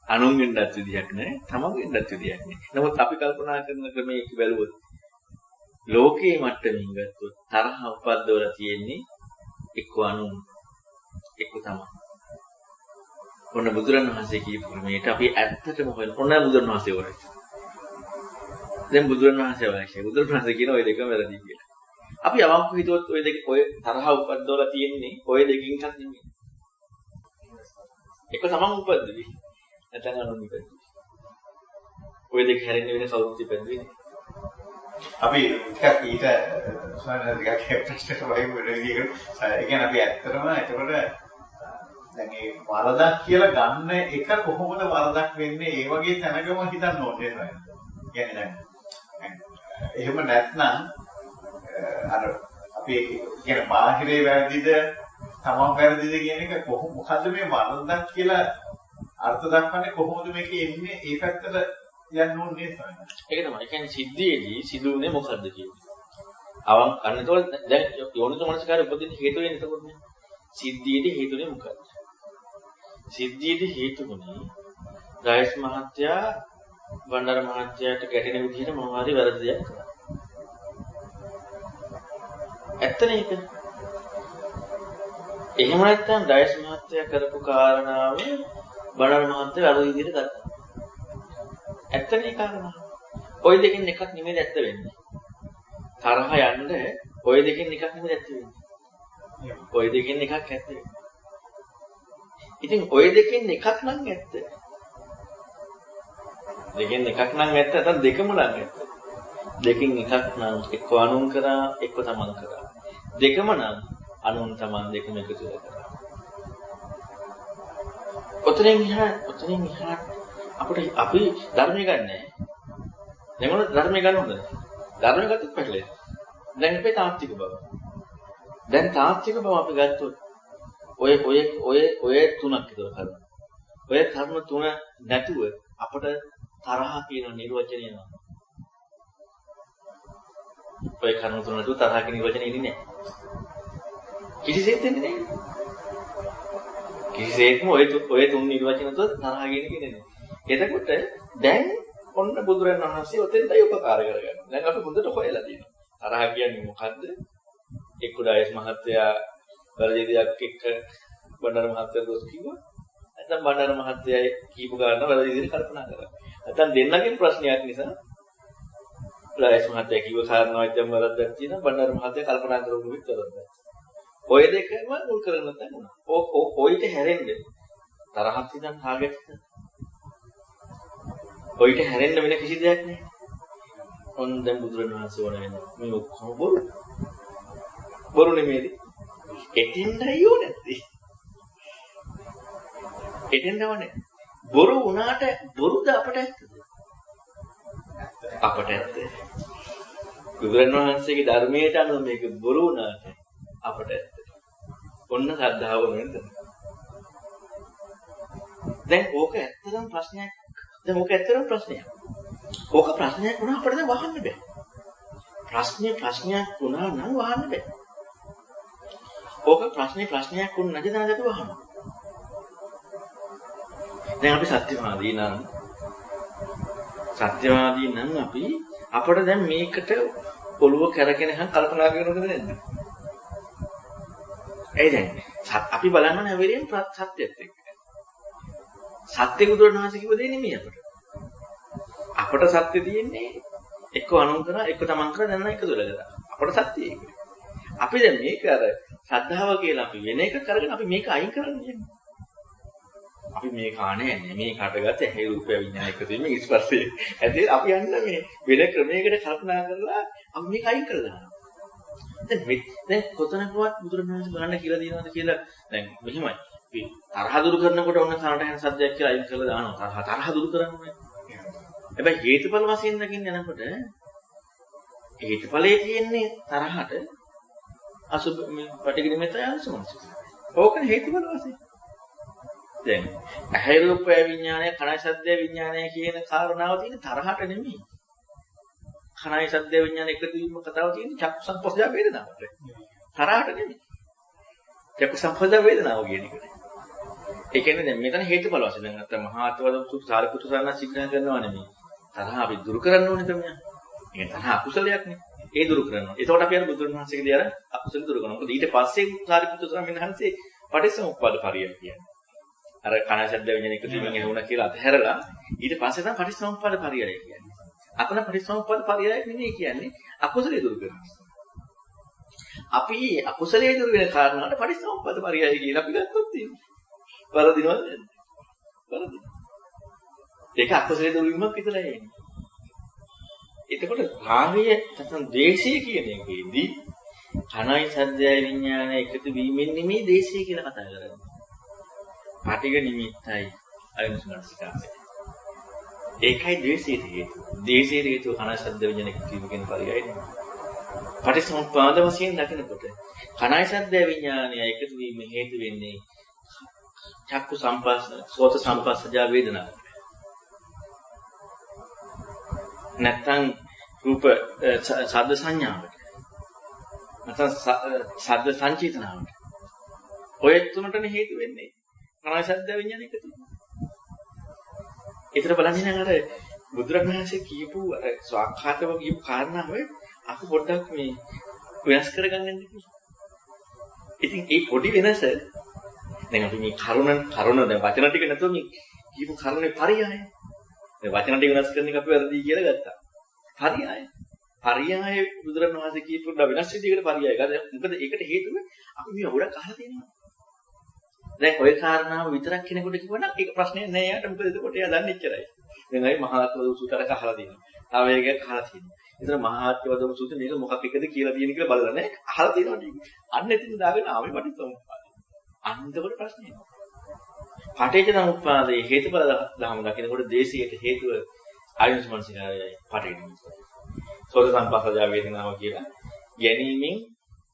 අනුන් වෙන්නත් විදිහක් නෑ, තමන් වෙන්නත් විදිහක් නෑ. නමුත් අපි කල්පනා කරන ක්‍රමයක බැලුවොත් ලෝකයේ මට්ටමින් ගත්තොත් තරහ උපද්දවලා තියෙන්නේ එක්ක අනුන් එක්ක තමයි. ඔන්න බුදුරණවහන්සේ කියපු ක්‍රමයට අපි ඇත්තටම හොයන ඔන්න බුදුරණවහන්සේ වරයි. දැන් බුදුරණවහන්සේ අවශ්‍යයි. බුදුරණවහන්සේ කියන ওই දෙකම වැරදි කියලා. අපි අවංකව හිතුවොත් ওই දෙක ඔය තරහ උපද්දවලා තියෙන්නේ ඔය දෙකින් එකක් නෙමෙයි. එක තමන් උපද්දවි. නැත්නම් අනුන් උපද්දවි. ඔය දෙක හැරෙන්න වෙන කවුරුත් ඉපදුවේ. අපි ටිකක් ඊට සාමාන්‍යයෙන් ප්‍රශ්නට වගේ වෙන විදිහකට ඒ කියන්නේ අපි ඇත්තටම එතකොට දැන් මේ වරදක් කියලා ගන්න එක කොහොමද වරදක් වෙන්නේ ඒ වගේ තැනකම හිතන්න ඕනේ නේද? කියන්නේ දැන් එහෙම නැත්නම් අර අපි කියන බාහිරේ වැරදිද තමන් වැරදිද කියන එක කොහොම මොකද්ද මේ වරදක් කියලා අර්ථ දක්වන්නේ කොහොමද මේක එන්නේ ඒ පැත්තට යන්න ඕනේ නේද? ඒක තමයි. ඒ කියන්නේ සිද්ධියේදී සිදුුනේ මොකද්ද කියන්නේ. අන්නතෝල් දැන් යෝනිසෝ මනසකාරය උපදින්න හේතු වෙන්නේ එතකොට නේ. සිද්ධියේදී හේතුනේ මොකද්ද? සිද්ධියේදී හේතුුනේ රයිස් මහත්තයා බණ්ඩාර මහත්තයාට ගැටෙන විදිහට මොනවා හරි වැරදි දෙයක් කළා. ඇත්තනේ ඒක. එහෙම නැත්නම් රයිස් මහත්තයා කරපු කාරණාව බණ්ඩාර මහත්තයා අර විදිහට ගත්තා. ඇත්තනේ කාරණා. ඔය දෙකෙන් එකක් නෙමෙයි ඇත්ත වෙන්නේ. තරහ යන්න ඔය දෙකෙන් එකක් නෙමෙයි ඇත්ත වෙන්නේ. ඔය දෙකෙන් එකක් ඇත්ත වෙන්නේ. ඉතින් ඔය දෙකෙන් එකක් නම් ඇත්ත. දෙකෙන් එකක් නම් ඇත්ත නැත්නම් දෙකම නම් ඇත්ත. දෙකෙන් එකක් නම් එක්ක අනුන් කරා එක්ක තමන් කරා. දෙකම නම් අනුන් තමන් දෙකම එකතු කරලා. ඔතනින් එහා අපිට අපි ධර්මය ගන්නෑ. දැන් මොනවද ධර්මය ගන්න හොඳද? ධර්මය ගත්තොත් පැටලෙයි. දැන් අපේ තාත්වික බව. දැන් තාත්වික බව අපි ගත්තොත් ඔය තුනක් විතර කරනවා. ඔය කර්ම තුන නැතුව අපට තරහ කියන නිර්වචනය නෑ. ඔය කර්ම තුන නැතුව තරහ කියන නිර්වචනය ඉන්නේ නෑ. කිසිසේත් එන්නේ නෑ. කිසිසේත්ම ඔය තුන් නිර්වචන තුන තරහ කියන එක නෑ. එතකොට දැන් ඔන්න බුදුරණන් වහන්සේ ඔතෙන්දයි උපකාර කරගන්න. දැන් අපි හොඳට හොයලා තියෙනවා. තරහ කියන්නේ මොකද්ද? එක්කුඩායස් මහත්තයා වැරදි දෙයක් එක්ක බණ්ඩාර මහත්තයා දොස් කිව්වා. නැත්නම් බණ්ඩාර මහත්තයා කියපු ගන්න වැරදි විදිහට කල්පනා කරා. නැත්නම් දෙන්නගේ ප්‍රශ්නයක් නිසා කුඩායස් මහත්තයා කිව්ව කාරණාවත් දැන් වැරද්දක් තියෙනවා. බණ්ඩාර මහත්තයා කල්පනා කරපු විතරද. ඔය දෙකම මුල් කරගෙන තමයි. ඔයිට හැරෙන්නේ. තරහක් ඉඳන් කාගෙත් ඔයිට හැරෙන්න වෙන කිසි දෙයක් නෑ. ඔන්න දැන් බුදුරණවහන්සේ වණ වෙනවා. මේ ඔක්කොම බොරු. බොරු නෙමෙයිද? එතෙන්දයි ඕ නැත්තේ. එතෙන්දව නෑ. බොරු වුණාට බොරුද අපට ඇත්තද? අපට ඇත්ත. බුදුරණවහන්සේගේ ධර්මයට අනුව මේක බොරු වුණාට අපට ඇත්ත. ඔන්න ශ්‍රද්ධාව වෙනද? දැන් ඕක ඇත්තටම ප්‍රශ්නයක්. දැන් ඕක ඇත්තටම ප්‍රශ්නයක්. ඕක ප්‍රශ්නයක් වුණා අපිට දැන් වහන්න බෑ. ප්‍රශ්නයක් වුණා නම් වහන්න බෑ. ඕක ප්‍රශ්නයක් වුණ නැති දැනට අපි වහන්න. දැන් අපි සත්‍යවාදී නම් අපි අපිට දැන් මේකට ඔළුව කරගෙන හන් කල්පනා කරනවද නැද්ද? ඒ දැන් අපි බලන්න හැවෙරියන් සත්‍යයත් එක්ක. සත්‍ය බුදුරණවහන්සේ කිව්ව දේ නෙමෙයි අපිට. අපට සත්‍ය තියෙන්නේ එක්ක අනුන් කරා එක්ක තමන් කරා දැන් නම් එක දුරකට. අපට සත්‍ය ඒක. අපි දැන් මේක අර ශ්‍රද්ධාව කියලා අපි වෙන එක කරගෙන අපි මේක අයින් කරන්නේ. අපි මේක ආනේ මේ කටගත ඇහි රූපය විඤ්ඤාණ එකතු වීම ස්පර්ශය. ඇදී අපි යන්න මේ වෙන ක්‍රමයකට කල්පනා කරලා අපි මේක අයින් කරලා දානවා. දැන් කොතනකවත් බුදුරණවහන්සේ බලන්න කියලා දිනවද කියලා දැන් මෙහිමයි. අපි තරහ දුරු කරනකොට ඔන්න කනට යන සද්දයක් කියලා අයින් කරලා දානවා. තරහ දුරු කරන්නේ. හැබැයි හේතුඵල වශයෙන් දකින්න යනකොට හේතුඵලයේ තියෙන්නේ තරහට අසුබ පටිගිනිමිතය අනුසමනසික. ඕකනේ හේතුඵල වශයෙන්. දැන් ඇහැ රූප විඥානය, කනයි ශබ්දය විඥානය කියන කාරණාව තියෙන තරහට නෙමෙයි. කනයි ශබ්දය විඥාන එකතු වීම කතාව තියෙන්නේ චක්කු සංපස්සජ වේදනාවට. තරහට නෙමෙයි. චක්කු සංපස්සජ වේදනාව කියන එකට. ඒ කියන්නේ දැන් මෙතන හේතුඵල වශයෙන් දැන් නැත්නම් මහා අත්වද සාරිපුත්‍ර සාරණ සිග්‍රහ කරනවා නෙමෙයි. තරහ අපි දුරු කරන්න ඕනේ තමයි. ඒ තරහ අකුසලයක් නේ. ඒ දුරු කරනවා. ඒතකොට අපි අර බුදුන් වහන්සේගේ අර අකුසල දුරු කරනවා. මොකද ඊට පස්සේ සාරිපුත්‍ර ස්වාමීන් වහන්සේ පටිච්චසමුප්පාද පරියය කියන්නේ. අර කන ශබ්ද විඤ්ඤාණ එකතු වීමෙන් එහුණා කියලා අතහැරලා ඊට පස්සේ තමයි පටිච්චසමුප්පාද පරියය කියන්නේ. අතන පටිච්චසමුප්පාද පරියයක් නෙමෙයි කියන්නේ අකුසලයේ දුරු කරනවා. අපි අකුසලයේ දුරු වෙන කාරණාවට පටිච්චසමුප්පාද පරියය කියලා අපි ගත්තොත් තියෙනවා. වරදිනවද නැද්ද? වරදින. ඒක අකුසලයේ දුරු වීමක් විතරයි එන්නේ. එතකොට රාගය නැත්නම් ද්වේෂය කියන එකේදී කනයි සද්දයයි විඥානය එකතු වීමෙන් නෙමෙයි ද්වේෂය කියලා කතා කරන්නේ. පාටික නිමිත්තයි අයුස්මනසිකාරය. ඒකයි ද්වේෂයේ හේතුව. ද්වේෂයේ හේතුව කන ශබ්ද විඥාන එකතු වීම කියන පරියයයි. පටිච්චසමුප්පාද වශයෙන් දකිනකොට කනයි සද්ද විඥානය එකතු වීම හේතු වෙන්නේ චක්කු සංපස්ස, සෝත සංපස්සජ වේදනාව. නැත්නම් රූප ශබ්ද සංඥාවට. නැත්නම් ශබ්ද සංචේතනාවට. ඔය තුනටනේ හේතු වෙන්නේ. කනයි ශබ්ද විඥාන එකතු. ඒතර බලන්නේ නම් අර බුදුරජාණන්සේ කියපු අර ස්වාක්ඛාතව කියපු කාරණාව අපි පොඩ්ඩක් මේ වෙනස් කරගන්න ඉන්නේ. ඉතින් ඒ පොඩි වෙනස දැන් අපි මේ කරුණ දැන් වචන ටික නැතුව මේ කියපු කරුණේ පරියය. දැන් වචන ටික වෙනස් කරන එක අපි වැරදි කියලා ගත්තා. පරියය. පරියය බුදුරණවහන්සේ කියපු වෙනස් විදිහකට පරියය ගත්තා. මොකද ඒකට හේතුව අපි මේ ගොඩක් අහලා තියෙනවා. දැන් ওই කාරණාව විතරක් කෙනෙකුට කිව්වනම් ඒක ප්‍රශ්නයක් නෑ යාට. මොකද එතකොට එයා දන්නේ එච්චරයි. දැන් අපි මහාත්මව සූත්‍රයක් අහලා තියෙනවා. තව එකක් අහලා තියෙනවා. ඒතර මහාත්මව සූත්‍රය මේක මොකක් එකද කියලා තියෙන කියලා බලලා නෑ අහලා තියෙනවා ටික. අන්න එතන දාගෙන ආවේ පටිච්චසමුප්පාද. අන්න එතකොට ප්‍රශ්නේ නෑ. පටිච්චසමුප්පාදයේ හේතුඵල ධර්ම දකිනකොට දේශයට හේතුව ආයුෂ්මනසිකාරයයි පටිච්චසමුප්පාදයි. සෝත සංපස්සජ වේදනාව කියලා ගැනීමෙන්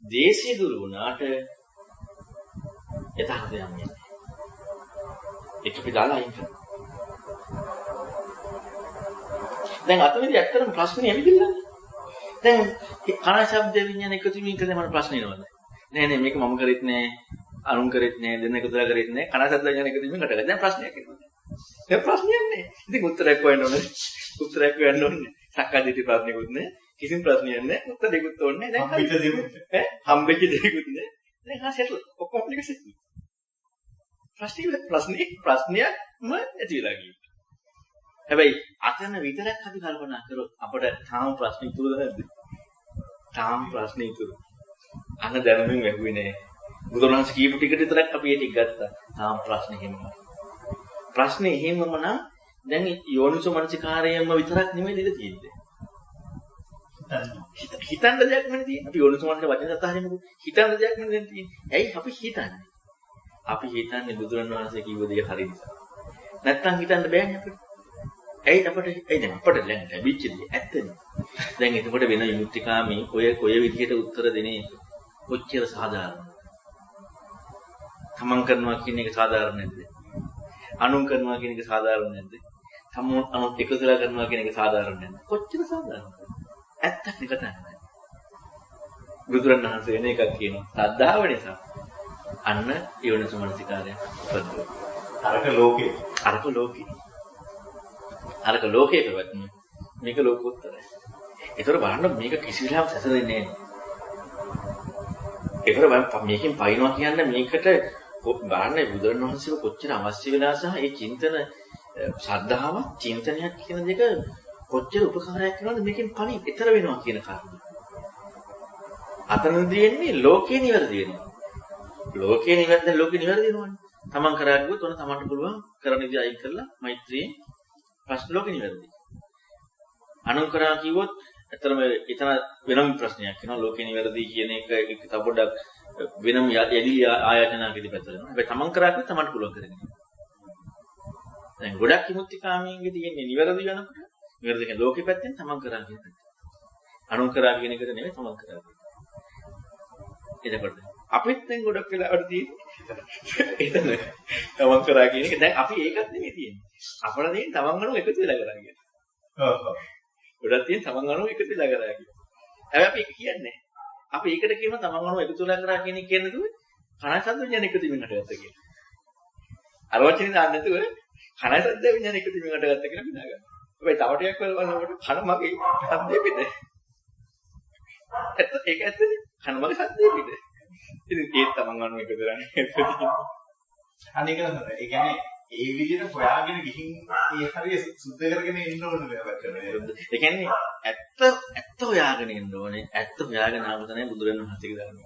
දේශය දුරු වුණාට යථාර්ථය යන්නේ. ඒක අපි දාලා අයින් කරනවා. දැන් අතනදී ඇත්තටම ප්‍රශ්නේ ඇවිදින්නේ. දැන් කන ශබ්ද විඤ්ඤාණ එකතු වීම කියලා මට ප්‍රශ්න එනවද? නෑ නෑ මේක මම කරෙත් නෑ, අනුන් කරෙත් නෑ, දෙන්න එකතුලා කරෙත් නෑ. කන ශබ්ද විඤ්ඤාණ එකතු වීම කටගන්න. දැන් ප්‍රශ්නයක් එනවා. දැන් ප්‍රශ්නයක් නෑ. ඉතින් උත්තරයක් හොයන්න ඕනේ. උත්තරයක් හොයන්න ඕනේ. සක්කාදිටි ප්‍රශ්නෙකුත් නෑ. කිසිම ප්‍රශ්නයක් නෑ. උත්තරයකුත් ඕනේ නෑ. දැන් හම්බෙච්ච දෙයක්ත් ඈ හම්බෙච්ච දෙයක්ත් නෑ. දැන් හා සෙටල්. ඔක්කොම ටික සෙටල්. ප්‍රශ්නයක්ම ඇති වෙලා ගියා. හැබැයි අතන විතරක් අපි කල්පනා කරොත් අපිට තාම ප්‍රශ්න ඉතුරුද නැද්ද? තාම ප්‍රශ්න ඉතුරු. අන්න දැනුමින් වැහුවේ නෑ. බුදුරජාණන් කියපු ටික විතරක් අපි ඒක ගත්තා. තාම ප්‍රශ්න එහෙමම. ප්‍රශ්නේ එහෙමම නම් දැන් යෝනිසෝ මනසිකාරයෙන්ම විතරක් නෙමෙයි නේද තියෙන්නේ. හිතන්න දෙයක් නෙමෙයි තියෙන්නේ. අපි යෝනිසෝ මනසික වචන සතහරිමුකෝ. හිතන්න දෙයක් නෙමෙයි තියෙන්නේ. ඇයි අපි හිතන්නේ? අපි හිතන්නේ බුදුරණවහන්සේ කිව්ව දේ හරි නිසා. නැත්තම් හිතන්න බෑනේ අපිට. ඇයි දැන් අපිට ලැබිච්ච දේ ඇත්තනේ. දැන් එතකොට වෙන විමුක්තිකාමී ඔය විදිහට උත්තර දෙන්නේ කොච්චර සාධාරණද? තමන් කරනවා කියන එක සාධාරණ නැද්ද? අනුන් කරනවා කියන එක සාධාරණ නැද්ද? අනුන් එකතුලා කරනවා කියන එක සාධාරණ නැද්ද? කොච්චර සාධාරණද? ඇත්තක් නේ කතා කරන්නේ. බුදුරණවහන්සේ වෙන එකක් කියනවා. ශ්‍රද්ධාව නිසා. අන්න යෝනිසෝ මනසිකාරය උපදිනවා. අරක ලෝකේ පැවැත්ම. මේක ලෝකෝත්තරයි. ඒතර බලන්න මේක කිසි වෙලාවක සැසඳෙන්නේ නැහැ. ඒතර මේකෙන් පයින්නවා කියන්නේ මේකට බලන්න බුදුරණවහන්සේව කොච්චර අවශ්‍ය වෙලා සහ ඒ චින්තන ශ්‍රද්ධාව චින්තනයක් කියන දෙක කොච්චර උපකාරයක් වෙනවද මේකෙන් පණි ඊතර වෙනවා කියන කාරණා. අතනදී එන්නේ ලෝකේ නිවැරදි වෙනවා. ලෝකේ නිවැරදි වෙනවනේ. තමන් කරාගුවොත් ඔන්න තමන්ට පුළුවන් කරන විදිහ අයින් කරලා මෛත්‍රියෙන් ප්‍රශ්න ලෝකේ නිවැරදි. අනුන් කරා කිව්වොත් ඇත්තටම එතන වෙනම ප්‍රශ්නයක් වෙනවා. ලෝකේ නිවැරදි කියන එක තව පොඩ්ඩක් වෙනම යදිලි ආයතනකදී පැතලෙනවා. හැබැයි තමන් කරාගුවොත් තමන්ට පුළුවන් කරගන්න. දැන් ගොඩක් විමුක්තිකාමීන්ගේ තියෙන්නේ නිවැරදි වෙනකොට නිවැරදි කියන්නේ ලෝකෙ පැත්තෙන් තමන් කරා කියන එක. අනුන් කරා කියන එකට නෙමෙයි තමන් කරා. එතකොට අපිත් දැන් ගොඩක් වෙලාවට තියෙන්නේ එතන තමන් කරා කියන එක. දැන් අපි ඒකත් නෙමෙයි තියෙන්නේ. අපල තියෙන තමන් අනුව එකතු වෙලා කරා කියන. ඔව්. ගොඩක් තියෙන තමන් අනුව එකතු වෙලා කරා කියන. හැබැයි අපි ඒක කියන්නේ. අපි ඒකට කියනවා තමන් අනුව එකතු වෙලා කරා කියන එක කියන්නේ නේද? කණයි සද්ද විඥාන එකතු වීම හටගත්ත කියලා. අර වචනේ දාන්න නැතුව කණයි සද්ද විඥාන එකතු වීම හටගත්ත කියලා හිතා ගන්න. හැබැයි තව ටිකක් වෙලා බලනකොට කන මගේ සද්දේ පිට. ඒක ඇත්තනේ. කන මගේ සද්දේ පිට. ඉතින් ඒක තමන් අනුව එකතු කරන්නේ. අනේක තමයි. ඒ කියන්නේ ඒ විදිහට හොයාගෙන ගිහින් ඒ හරිය සුද්ධ කරගෙන ඉන්න ඕනේ මේවා කරන්නේ. ඒ කියන්නේ ඇත්ත හොයාගෙන ඉන්න ඕනේ. ඇත්ත හොයාගෙන ආව තමයි බුදුරණවහන්සේගේ ධර්මය.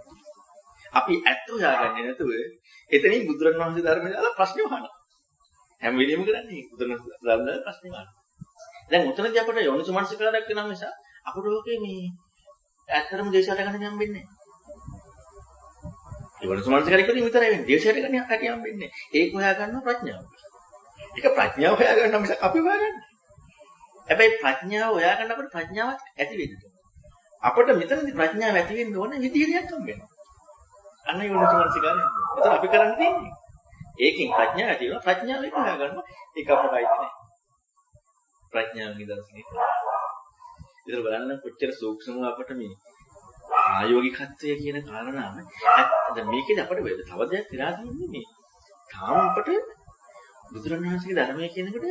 අපි ඇත්ත හොයාගන්නේ නැතුව එතනින් බුදුරණවහන්සේ ධර්මය දාලා ප්‍රශ්න අහනවා. හැම වෙලෙම කරන්නේ බුදුරණවහන්සේ දාලා ප්‍රශ්න අහනවා. දැන් උතනදී අපිට යෝනිසමනසිකාරයක් වෙනවා නිසා අපිට ඕකේ මේ ඇත්තටම දේශයට ගන්න හම්බෙන්නේ නැහැ. යෝනිසමනසිකාරය කියන්නේ විතරයි වෙන්නේ. දේශයට ගන්න හම්බෙන්නේ නැහැ. ඒක හොයා ගන්න ප්‍රඥාව. ඒක ප්‍රඥාව හොයා ගන්න මිසක් අපි හොයාගන්නේ. හැබැයි ප්‍රඥාව හොයා ගන්න අපිට ප්‍රඥාවක් ඇති වෙන්න ඕනේ. අපිට මෙතනදී ප්‍රඥාව ඇති වෙන්න ඕනේ විදිහට හම්බෙනවා. අන්න යෝනිසමනසිකාරය. ඒතර අපි කරන්න තියෙන්නේ. ඒකෙන් ප්‍රඥාව ඇති වෙනවා. ප්‍රඥාව එක හොයා ගන්නවා. ඒක අපට අයිති නැහැ. ප්‍රඥාව නිදර්ශනය. ඉතින් බලන්න කොච්චර සූක්ෂමව අපට මේ ආයෝගිකත්වය කියන කාරණාව දැන් මේකේදී අපිට වෙද තව දෙයක් තිරා තියෙන්නේ මේ තාම අපට බුදුරණවහන්සේගේ ධර්මය කියනකොට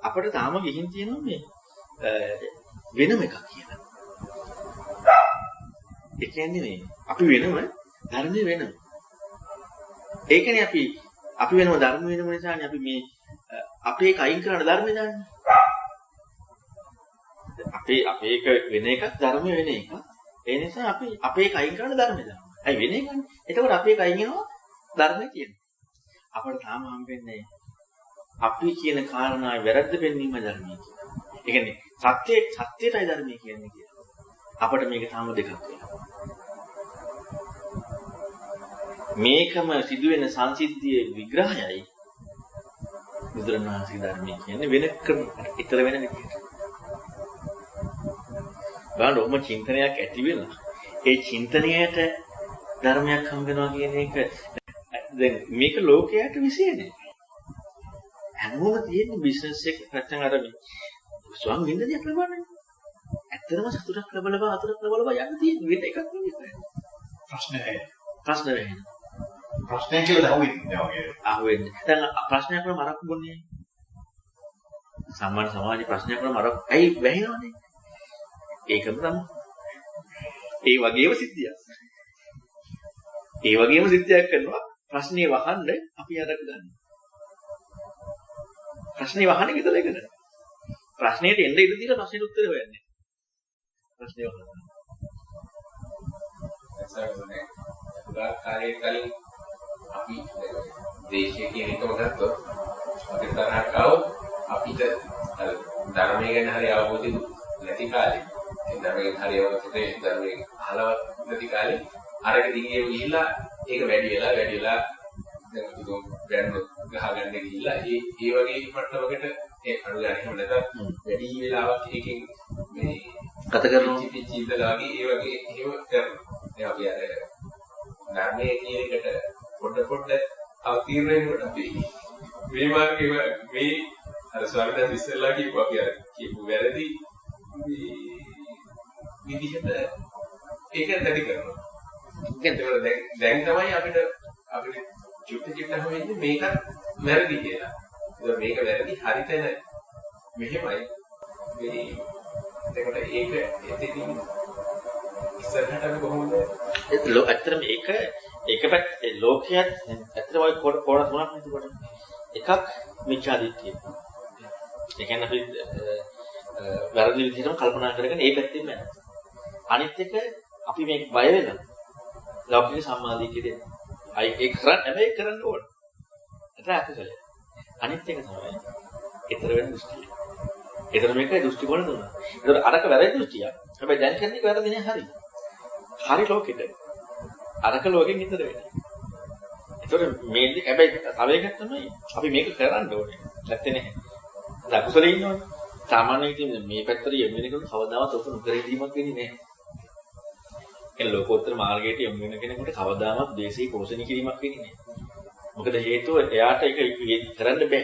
අපිට තාම ගිහින් තියෙනවා මේ වෙනම එකක් කියලා. ඒ කියන්නේ මේ අපි වෙනම ධර්මයේ වෙනම. ඒකනේ අපි වෙනම ධර්ම වෙනම නිසානේ අපි මේ අපේ කයින් කරන ධර්මය දාන්නේ. අපේ එක වෙන එකක් ධර්ම වෙන එකක්. ඒ නිසා අපි අපේ කයින් කරන ධර්මය දානවා. ඇයි වෙන එකනේ? එතකොට අපේ කයින් එනවා ධර්මය කියන්නේ. අපට තාම හම්බෙන්නේ අපි කියන කාරණාවේ වැරද්ද පෙන්වීම ධර්මය කියන්නේ. ඒ කියන්නේ සත්‍යයටයි ධර්මය කියන්නේ කියලා. අපට මේක තාම දෙකක් වෙනවා. මේකම සිදුවෙන සංසිද්ධියේ විග්‍රහයයි බුදුරණවහන්සේගේ ධර්මය කියන්නේ වෙන ක්‍රමයකට ඊතර වෙන විදිහට. බලන්න ඔහොම චින්තනයක් ඇති වෙලා ඒ චින්තනයට ධර්මයක් හම් වෙනවා කියන එක දැන් මේක ලෝකයට විශ්ේනේ. හැමෝම තියෙන බිස්නස් එක නැත්නම් අර මේ ස්වම් වින්දනයක් ලබන්නේ. ඇත්තටම සතුටක් ලබලා අතුරක් ලබලා යන්න තියෙන වෙන එකක් නෙවෙයි. ප්‍රශ්න වෙන්නේ. ප්‍රශ්නය කියලා අහුවෙන්නේ වගේ. අහුවෙන්නේ. දැන් ප්‍රශ්නයක් වල මරක් බොන්නේ. සාමාන්‍ය සමාජයේ ප්‍රශ්නයක් වල මරක් ඇයි වැහිනවනේ? ඒකම තමයි. ඒ වගේම සිද්ධියක්. ඒ වගේම සිද්ධියක් කරනවා ප්‍රශ්නේ වහන්න අපි අරක ගන්න. ප්‍රශ්නේ වහන්නේ විතරයි කරන්නේ. ප්‍රශ්නෙට එන්න ඉඩ දීලා ප්‍රශ්නෙට උත්තර හොයන්නේ. ප්‍රශ්නේ වහන්න. එසාරනේ. උදා කාලේ කලින් අපි දේශීය කියන එකම ගත්තොත් අපිට තරහක් આવොත් අපිට ධර්මය ගැන හරි අවබෝධය නැති කාලේ ධර්මයෙන් හරි අවබෝධය ධර්මයෙන් අහලවත් නැති කාලේ අරක දිගේ ගිහිල්ලා ඒක වැඩි වෙලා දැන් අපි බෑන්ඩ් ගහගන්න ගිහිල්ලා ඒ වගේ මට්ටමකට ඒ අඩු ගන්න එහෙම නැත්නම් වැඩි වෙලාවක් එකකින් මේ ගත කරනවා පිච්චි ඉඳලා වගේ ඒ වගේ එහෙම කරනවා. දැන් අපි අර ධර්මයේ කියන එකට පොඩ අවතීර්ණ වෙනකොට අපි මේ මාර්ගයේ මේ අර ස්වාමීන් ඉස්සෙල්ලා කියපු අපි අර කියපු වැරදි මේ විදිහට ඒක දැඩි කරනවා. දැන් තමයි අපිට චුට්ට හොයන්නේ මේක වැරදි කියලා. ඒක මේක වැරදි හරිතන මෙහෙමයි. මේ එතකොට ඒක එතනින් ඉස්සරහට අපි කොහොමද ඇත්තටම ඒක පැත්ත ලෝකයක් ඇත්තටම ඔය කොටස් තුනක් නේද එකක් මිච්ඡා දිට්ඨිය. ඒ කියන්නේ අපි වැරදි විදිහටම කල්පනා කරගෙන ඒ පැත්තෙන් යනවා. අනිත් එක අපි මේක බය වෙනවා. ලෞකික සම්මාදිටිය දෙන්න. ඒක හැබැයි කරන්න ඕන. ඒක අකුසලයි. අනිත් එක තමයි ඊතර වෙන දෘෂ්ටිය. ඊතර මේක දෘෂ්ටි කොන දුන්නා. ඒතර අරක වැරදි දෘෂ්ටියක්. හැබැයි දැන් කියන්නේ වැරදි නෑ හරි. හරි ලෝකෙට. අරක ලෝකෙන් ඊතර වෙන්නේ. ඒතර මේ හැබැයි තව එකක් තමයි අපි මේක කරන්න ඕනේ. නැත්තේ නැහැ. අකුසලේ ඉන්නවනේ. සාමාන්‍යයෙන් ඉතින් මේ පැත්තට යොමු වෙනකොට කවදාවත් ඔක නොකර ඉඳීමක් වෙන්නේ නැහැ. ඒ ලෝකෝත්තර මාර්ගයට යොමු වෙන කෙනෙකුට කවදාවත් දේශී පෝෂණය කිරීමක් වෙන්නේ නැහැ. මොකද හේතුව එයාට ඒක කරන්න බෑ.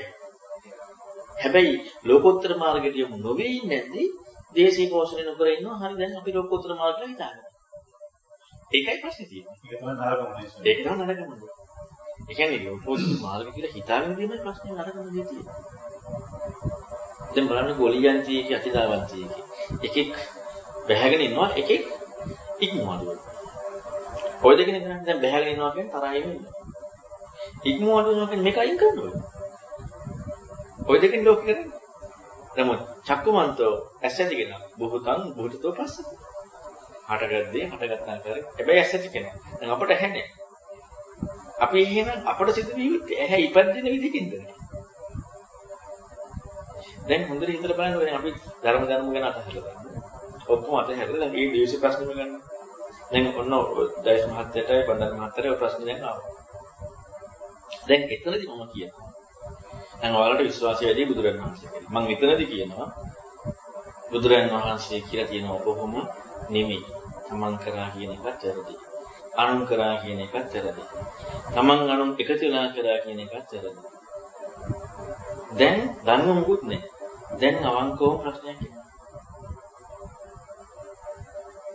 හැබැයි ලෝකෝත්තර මාර්ගයට යොමු නොවේ ඉන්නේ දේශී පෝෂණය නොකර ඉන්නවා. හරි දැන් අපි ලෝකෝත්තර මාර්ගයට හිතාගන්න. ඒකයි ප්‍රශ්නේ තියෙන්නේ. ඒක තමයි නරකම. ඒක තමයි නරකම. ඒ කියන්නේ ලෝකෝත්තර මාර්ගය කියලා හිතාගෙන ඉඳීමේ ප්‍රශ්නේ නරකම දෙය තියෙනවා. දැන් බලන්න ගොලියන්තියේ අතිදාවන්තියේ එකෙක් බැහැගෙන ඉන්නවා එකෙක් ඉක්මවනවා. ඔය දෙකනේ කරන්නේ දැන් බැහැගෙන ඉන්නවා කියන්නේ තරහින් ඉන්නවා. ඉක්මවනවා කියන්නේ මේක අයින් කරනවා. ඔය දෙකෙන් ලෝක කරන්නේ. නමුත් චක්කුමන්තෝ ඇසැතිගෙන බුහතං බුහතෝ පස්සති. හටගද්දී හටගත්තා කරේ. හැබැයි ඇසැති කෙනා. දැන් අපට ඇහැන්නේ. අපි එහෙම අපට සිද්ධ වී ඇහැ ඉපදින විදිහකින්ද? දැන් හොඳට හිතලා බලන්න ඕනේ අපි ධර්ම ගැන අතහැරලා බලන්න. ඔක්කොම අතහැරලා දැන් මේ දේශ ප්‍රශ්නෙම ගන්න. දැන් ඔන්න දයස් මහත්තයටයි බණ්ඩාර මහත්තයටයි ඔය ප්‍රශ්නේ දැන් ආවා. දැන් එතනදී මම කියනවා. දැන් ඔයාලට විශ්වාසය වැඩි බුදුරජාණන් වහන්සේ කියලා. මම එතනදී කියනවා බුදුරජාණන් වහන්සේ කියලා කියනවා කොහොම නෙමෙයි. තමන් කරා කියන එකත් වැරදි. අනුන් කරා කියන එකත් වැරදි. තමන් අනුන් එකතු වෙලා කරා කියන එකත් වැරදි. දැන් දන්නව මොකුත් නැහැ. දැන් අවංකවම ප්‍රශ්නයක් එනවා.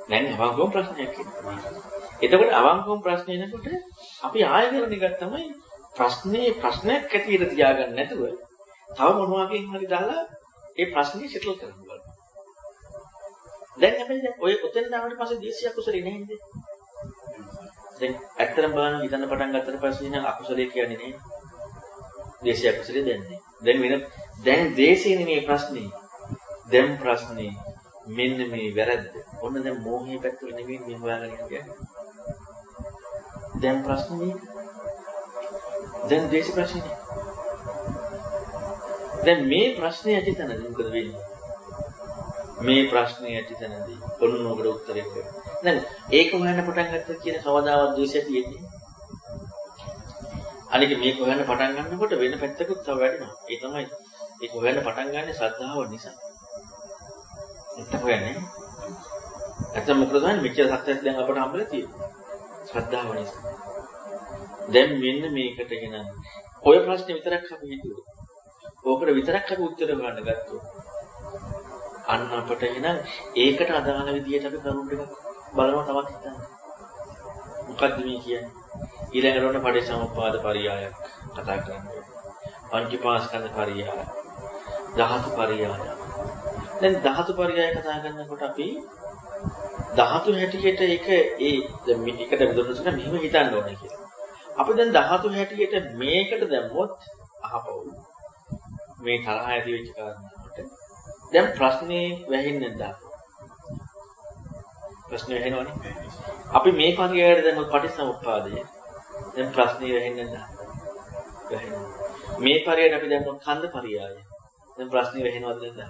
දැන් අවංකවම ප්‍රශ්නයක් එනවා. එතකොට අවංකවම ප්‍රශ්නේ එනකොට අපි ආයෙ කරන එක තමයි ප්‍රශ්නයක් ඇටියට තියාගන්න නැතුව තව මොනවාකින් හරි දාලා ඒ ප්‍රශ්නේ සෙටල් කරන්න බලන්න. දැන් හැබැයි දැන් ඔය ඔතෙන් දාවට පස්සේ දේශීය කුසලේ නැහින්ද? දැන් ඇත්තටම බලන්න හිතන්න පටන් ගත්තට පස්සේ නම් අකුසලේ කියන්නේ නේ. දේශීය කුසලේ දැන්නේ. දැන් දේශීය නෙමේ ප්‍රශ්නේ. දැන් ප්‍රශ්නේ මෙන්න මේ වැරද්ද. ඔන්න දැන් මෝහයේ පැත්තට නෙමෙයි මේ හොයාගෙන යන්නේ. දැන් ප්‍රශ්නේ දැන් දේශ ප්‍රශ්නේ. දැන් මේ ප්‍රශ්නේ ඇතිතනදී මොකද වෙන්නේ? මේ ප්‍රශ්නේ ඇතිතනදී ඔන්න ඔබට උත්තරයක් දෙන්න. දැන් ඒක හොයන්න පටන් ගත්තා කියන කවදාවත් ද්වේෂය තියෙන්නේ. අනික මේක හොයන්න පටන් ගන්නකොට වෙන පැත්තකුත් තව වැඩිනවා. ඒ තමයි ඒක හොයන්න පටන් ගන්න ශ්‍රද්ධාව නිසා. ඒක හොයන්නේ. ඇත්ත මොකද දැන් මෙච්චර සත්‍යයක් දැන් අපට හම්බෙලා තියෙනවා. ශ්‍රද්ධාව නිසා. දැන් මෙන්න මේකට ගෙන ඔය ප්‍රශ්නේ විතරක් අපි හිතුවා. ඕකට විතරක් අපි උත්තර ගන්න ගත්තොත් අන්න අපට ගෙන ඒකට අදාළ විදියට අපි කරුණු ටික බලනවා තවත් හිතන්න. මොකද්ද මේ කියන්නේ? ඊළඟට ඔන්න පටිච්චසමුප්පාද පරියායක් කතා කරන්නේ. පංචපාස්කන්ධ පරියාය. ධාතු පරියාය. දැන් ධාතු පරියාය කතා කරනකොට අපි ධාතු හැටියට ඒක දැන් මේකට බුදුරජාණන් වහන්සේ මෙහෙම හිතන්න ඕනේ කියලා. අපි දැන් ධාතු හැටියට මේකට දැම්මොත් අහපවු. මේ තරහ ඇති වෙච්ච කාරණාවට දැන් ප්‍රශ්නේ වැහෙන්නේ නැද්ද? ප්‍රශ්නේ වැහෙනවනේ. අපි මේ පරියායට දැම්මොත් පටිච්චසමුප්පාදය දැන් ප්‍රශ්නේ වැහෙන්නේ නැද්ද? වැහෙනවා. මේ පරියායට අපි දැම්මොත් ඛණ්ඩ පරියාය. දැන් ප්‍රශ්නේ වැහෙනවද නැද්ද?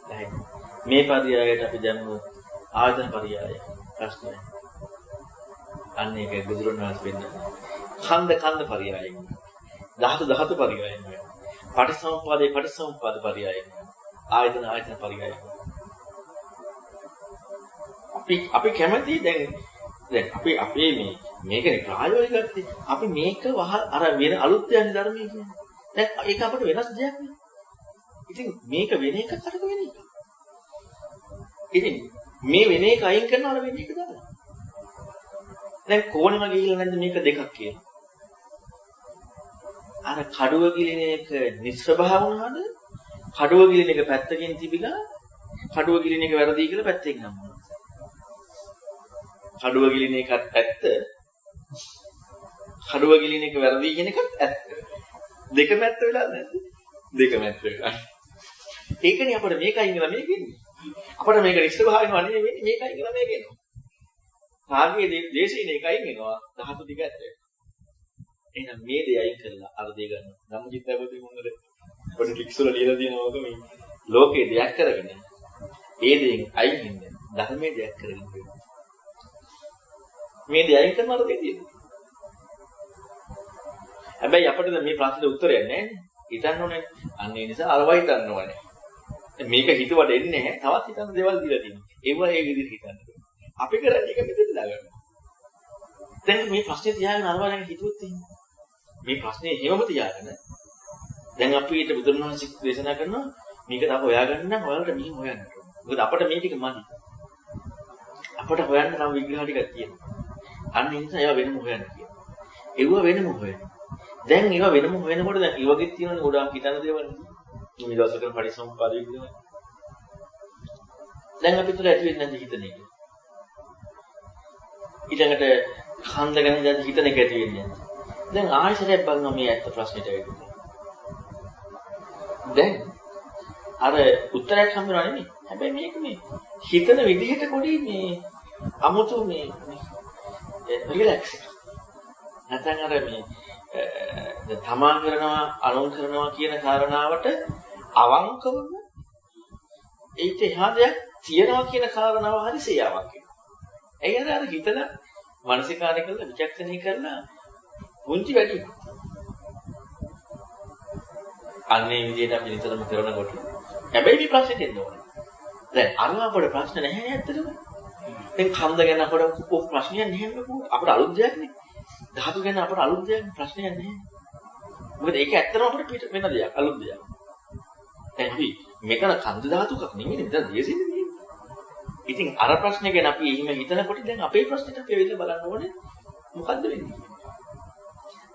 වැහෙනවා. මේ පරියායට අපි දැම්මොත් ආයතන පරියාය. ප්‍රශ්නේ. අන්න ඒක බුදුරණන් වහන්සේ වෙන්නේ. ඛණ්ඩ පරියායෙන්. ධාතු පරියායෙන්. පටිච්චසමුප්පාද පරියායෙන්. ආයතන පරියායෙන්. අපි කැමති දැන් අපි මේකනේ ප්‍රායෝගිකව අපි මේක අර වෙන අලුත් යන ධර්මයේ කියන්නේ. දැන් ඒක අපිට වෙනස් දෙයක් නේ. ඉතින් මේක වෙන එකක් අරක වෙන එක. ඉතින් මේ වෙන එක අයින් කරනවා අර වෙන එක දාලා. දැන් කොහොමද ගිහිල්ලා නැද්ද මේක දෙකක් කියලා. අර කඩුව ගිලින එක නිස්සභාව වුණාද? කඩුව ගිලින එක පැත්තකින් තිබිලා කඩුව ගිලින එක වැරදි කියලා පැත්තකින් නම්මනවා. කඩුව ගිලින එකත් ඇත්ත. කඩුව ගිලින එක වැරදි කියන එකත් ඇත්ත. දෙකම ඇත්ත වෙලා නැද්ද? දෙකම ඇත්ත වෙලා. ඒකනේ අපිට මේකයි කියලා මේක එන්නේ. අපිට මේක නිස්සභාව වෙනවා නෙමෙයි මේකයි කියලා මේක එනවා. කාර්යයේ දේශීන එකයි වෙනවා ධාතු ටික ඇත්ත වෙනවා. එහෙනම් මේ දෙය අයින් කරලා අර දෙය ගන්න. ධම්මචිත්තවදී මොනවද? පොඩි ටික්ස් වල ලියලා තියෙනවා මේ ලෝකේ දෙයක් කරගෙන ඒ දෙයින් අයින් වෙන්නේ ධර්මයේ දෙයක් කරගෙන වෙනවා. මේ දෙය අයින් කරනවා දෙය තියෙනවා. හැබැයි අපිට මේ ප්‍රශ්නෙට උත්තරයක් නැහැ නේ. හිතන්න ඕනේ. අන්න ඒ නිසා අරවයි හිතන්න ඕනේ. මේක හිතුවට එන්නේ නැහැ. තවත් හිතන දේවල් දීලා තියෙනවා. ඒවා ඒ විදිහට හිතන්න. අපි කරන්නේ ඒක මෙතෙන් දාගන්න. දැන් මේ ප්‍රශ්නේ තියාගෙන අරවගෙන හිතුවොත් එහෙනම් මේ ප්‍රශ්නේ එහෙමම තියාගෙන දැන් අපි ඊට බුදුරණවහන්සේ දේශනා කරනවා මේක තව හොයාගන්න නම් ඔයාලට මෙහෙම හොයන්න ඕනේ. මොකද අපිට මේ ටික මදි. අපිට හොයන්න නම් විග්‍රහ ටිකක් තියෙනවා. අන්න ඒ නිසා ඒවා වෙනම හොයන්න කියනවා. ඒවා වෙනම හොයන්න. දැන් ඒවා වෙනම හොයනකොට දැන් ඒ වගේ තියෙනවනේ ගොඩාක් හිතන දේවල්. මේ දවසක පරිසම්පාද විදිහම. දැන් අපි තුල ඇති වෙන්නේ නැද්ද හිතන එක? ඊළඟට ඛණ්ඩ ගැන දැන් හිතන එක ඇති වෙන්නේ නැද්ද? දැන් ආයෙසරයක් බලනවා මේ ඇත්ත ප්‍රශ්නෙට වෙන්නේ. දැන් අර උත්තරයක් හම්බුනා නෙමෙයි. හැබැයි මේක මේ හිතන විදිහට පොඩි මේ අමුතු මේ රිලැක්ස් එක. නැත්නම් අර මේ තමා කරනවා අනුන් කරනවා කියන කාරණාවට අවංකවම ඒත් එහා දෙයක් තියනවා කියන කාරණාව හරි සේයාවක් වෙනවා. ඒ අර හිතන මානසිකාරය කරලා විචක්ෂණය කරලා පුංචි වැඩි. අන්නේ විදිහට අපි නිතරම කරනකොට හැබැයි මේ ප්‍රශ්නේ දෙන්න ඕනේ. දැන් අරවපොඩ ප්‍රශ්න නැහැ ඇත්තටම. දැන් ඛණ්ඩ ගැන අපට ප්‍රශ්නයක් නැහැ නේද? අපට අලුත් දෙයක් නේ. ධාතු ගැන අපට අලුත් දෙයක් ප්‍රශ්නයක් නැහැ. මොකද ඒක ඇත්තටම අපිට වෙන දෙයක් අලුත් දෙයක්. දැන් අපි මෙතන ඛණ්ඩ ධාතුකක් නෙමෙයි මෙතන දේශෙන්නේ නෙමෙයි. ඉතින් අර ප්‍රශ්නේ ගැන අපි එහෙම හිතනකොට දැන් අපේ ප්‍රශ්නෙට අපි වෙලා බලන්න ඕනේ මොකද්ද වෙන්නේ?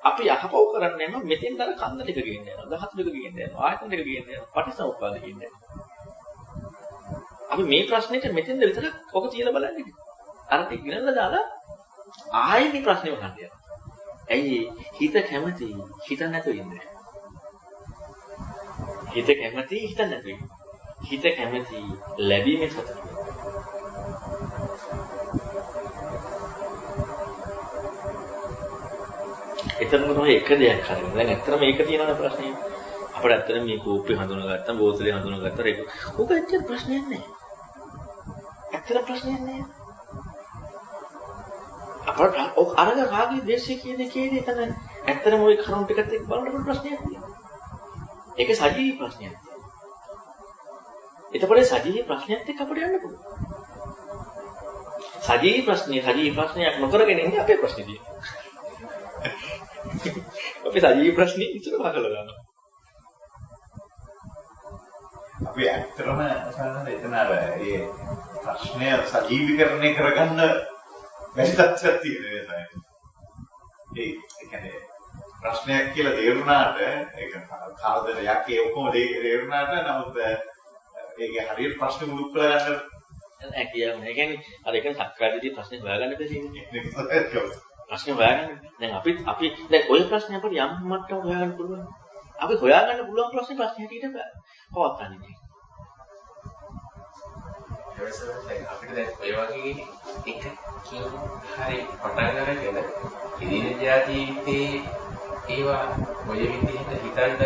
අපි අහපව කරන්නේ නම් මෙතෙන් අර ඛණ්ඩ ටික ගේන්න යනවා. ධාතු ටික ගේන්න යනවා. ආයතන ටික ගේන්න යනවා. පටිසමුප්පාද ගේන්න යනවා. අපි මේ ප්‍රශ්නෙට මෙතෙන්ද විතරක් ඔක තියලා බලන්නේ. අර ටික ගිනලා දාලා ආයෙ මේ ප්‍රශ්නේම ගන්න යනවා. ඇයි හිත කැමති හිතන්න නැතුව ඉන්නේ. හිත කැමති හිතන්න නැතුව ඉන්නේ. හිත කැමති ලැබීමේ සතුට. එතනම තමයි එක දෙයක් හරියට. දැන් ඇත්තටම මේක තියෙනවනේ ප්‍රශ්නේ. අපිට ඇත්තටම මේ කෝප්පේ හඳුනාගත්තා, බෝතලේ හඳුනාගත්තා ඒක. ඔක ඇත්තට ප්‍රශ්නයක් නෑ. ඇත්තට ප්‍රශ්නයක් නෑ. අපට ඔක අරග රාගයේ ද්වේෂයේ කියන එකේදී එතන ඇත්තටම ওই කරුණු ටිකත් එක්ක බලනකොට ප්‍රශ්නයක් නෑ. ඒක සජීවී ප්‍රශ්නයක්. එතකොට සජීවී ප්‍රශ්නයත් එක්ක අපිට යන්න පුළුවන්. සජීවී ප්‍රශ්නයක් නොකරගෙන ඉන්නේ අපේ ප්‍රශ්නේ තියෙනවා. අපි සජීවී ප්‍රශ්නේ ඉස්සර පහකලා දානවා. අපි ඇත්තටම සාමාන්‍යයෙන් එතන අර ඒ ප්‍රශ්නය සජීවීකරණය කරගන්න බැරි තත්ත්වයක් තියෙනවා නේද? ඒ කියන්නේ ප්‍රශ්නයක් කියලා තේරුණාට ඒක කාදරයක් ඒ ඔක්කොම තේරුණාට නමුත් ඒක හරියට ප්‍රශ්න මුලක් කරගන්න නෑ කියන්නේ. ඒ කියන්නේ අර ඒක සක්කායදී ප්‍රශ්නේ හොයාගන්න බැහැ. ප්‍රශ්නේ හොයාගන්න. දැන් අපි දැන් ඔය ප්‍රශ්නේ අපිට යම් මට්ටමක හොයාගන්න පුළුවන්. අපි හොයාගන්න පුළුවන් ප්‍රශ්නේ හැටියට පවත්න්නේ. අපිට දැන් ඔය වගේ එක හරි පටන් ගන්නගෙන ඉදිරියට ජීවිතේ ඒවා ඔය විදිහට හිතන්න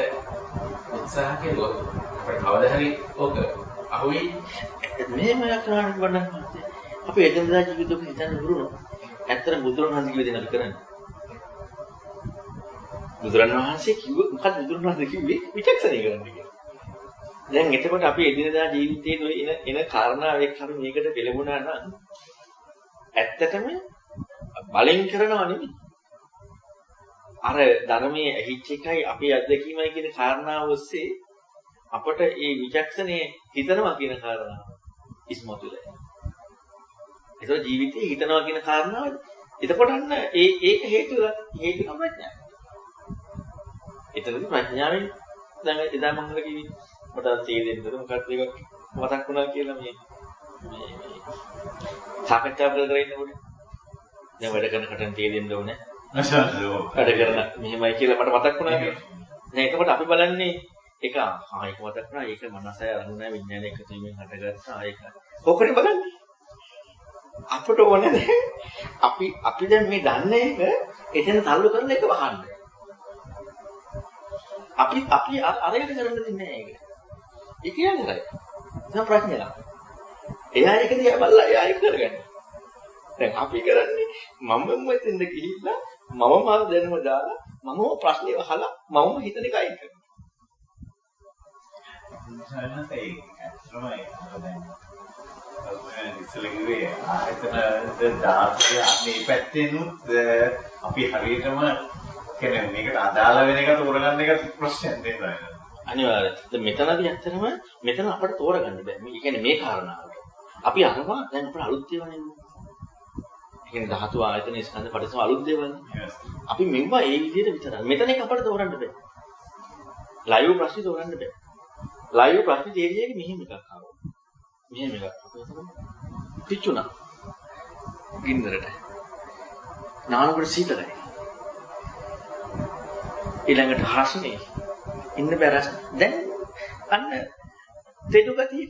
උත්සාහ කෙරුවොත් අපිට කවදා හරි ඕක අහුවෙයි. මෙහෙම කරන්න වඩා අපි එදිනදා ජීවිතේක හිතන්න වුණොත් ඇත්තට බුදුරණවහන්සේ කිව්ව දේ අපි කරන්නේ. බුදුරණවහන්සේ කිව්ව මොකක්ද බුදුරණවහන්සේ කිව්වේ විචක්ෂණය කරන්න කියලා. දැන් එතකොට අපි එදිනදා ජීවිතයේ එන කාරණාවක් හරි මේකට පෙළඹුණා නම් ඇත්තටම බලෙන් කරනව නෙමෙයි. අර ධර්මයේ ඇහිච්ච එකයි අපේ අත්දැකීමයි කියන කාරණාව ඔස්සේ අපට මේ විචක්ෂණය හිතනවා කියන කාරණාව ඉස්මතු වෙලා. ඒතකොට ජීවිතේ හිතනවා කියන කාරණාව එතකොට අන්න ඒක හේතු ප්‍රඥාව. එතනදී ප්‍රඥාවෙන් දැන් එදා මම කිව්වේ මට තේරෙන්නේ මොකක්ද ඒක මතක් වුණා කියලා මේ සාකච්ඡා කරගෙන ඉන්නකොට දැන් වැඩ කරන කටන් තේරෙන්න ඕනේ. වැඩ කරන මෙහෙමයි කියලා මට මතක් වුණා කියලා. දැන් එතකොට අපි බලන්නේ ඒක ඒක මතක් වුණා ඒක මනසයි අරමුණයි විඥානය එකතු වීමෙන් හටගත්තා ඒක. ඔකට බලන්නේ අපට ඕනේ අපි දැන් මේ දන්නේ එක එතන තල්ලු කරලා එක වහන්න. අපි අරගෙන කරන්න දෙන්නේ නැහැ ඒක. ඒ කියන්නේ හරි. දැන් ප්‍රශ්නයක්. එයා ඒක දිහා බලලා එයා ඒක කරගන්න. දැන් අපි කරන්නේ මම මෙතෙන්ද ගිහිල්ලා මම මාර දැනුම දාලා මම ප්‍රශ්නේ අහලා මම හිතන එකයි කරන්නේ. සයනස ඒ ඇත්තම ඉස්සලගේ ආයතන දාර්ශනික අන්නේ පැත්තෙනුත් අපි හරියටම කියන්නේ මේකට අදාළ වෙන එක තෝරගන්න එක ප්‍රශ්නයක් නේද? අනිවාර්යයෙන්. මෙතනදී ඇත්තටම මෙතන අපිට තෝරගන්න බෑ. මේ කියන්නේ මේ කාරණාවට. අපි අරවා දැන් අපිට අලුත් දේවල් නෙමෙයි. ඒ කියන්නේ ධාතු ආයතන ස්කන්ධ පරිසම අලුත් දේවල් නේ. අපි මෙවුවා ඒ විදිහට විතරයි. මෙතන එක අපිට තෝරන්න බෑ. ලයිව් ප්‍රශ්නේ තෝරන්න බෑ. ලයිව් ප්‍රශ්නේ තේරියගේ මෙහෙම එකක් ආවා. මෙහෙම එකක්. අපි හිතමු පිච්චුණා. ගින්දරට. නානකට සීතලයි. ඊළඟට හාස්නේ ඉන්න බැරස් දැන් අන්න තේජෝගතිය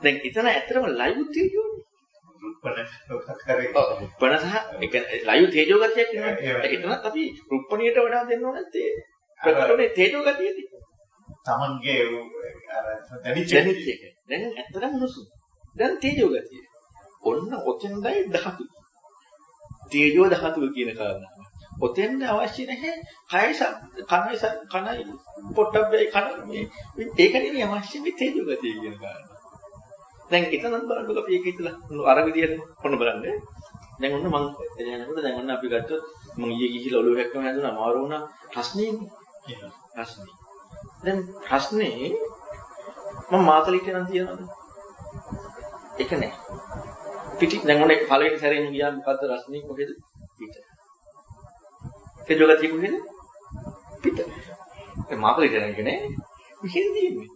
දැන් එතන ඇත්තටම ලයිව් තේජෝනේ රුප්පණ සහ ඒ කියන්නේ ලයිව් තේජෝගතියක් කියනවා ඒකනත් අපි රුප්පණියට වඩා දෙන්න ඕන නැත්තේ ප්‍රකටනේ තේජෝගතියදී තමන්ගේ අර දැනිච්ච එක දැන් ඇත්තටම නුසු දැන් තේජෝගතිය ඔන්න ඔතෙන්දයි ධාතු තේජෝ ධාතුව කියන කාරණාව ඔතෙන්ද අවශ්‍ය නැහැ කනයි පොට්ටබ්බේ කන මේ ඒක නෙමෙයි අවශ්‍ය මේ තේජෝගතිය කියන කාරණා. දැන් එතනත් බලන්නකො අපි ඒක හිතලා අර විදියට කොන්න බලන්න. දැන් ඔන්න මම එනකොට දැන් ඔන්න අපි ගත්තොත් මම ඊයේ ගිහිල්ලා ඔළුව හැක්කම හැදුනා අමාරු වුණා රස්නේනේ. රස්නේ. දැන් රස්නේ මම මාතලිට නම් තියනවාද? ඒක නෑ. පිටි දැන් ඔන්න පළවෙනි සැරේම ගියා මොකද්ද රස්නේ කොහෙද? පිට. තේජෝගතිය කොහෙද? පිට. ඒ මාතලිට නම් කියන්නේ මෙහෙන් තියෙන්නේ.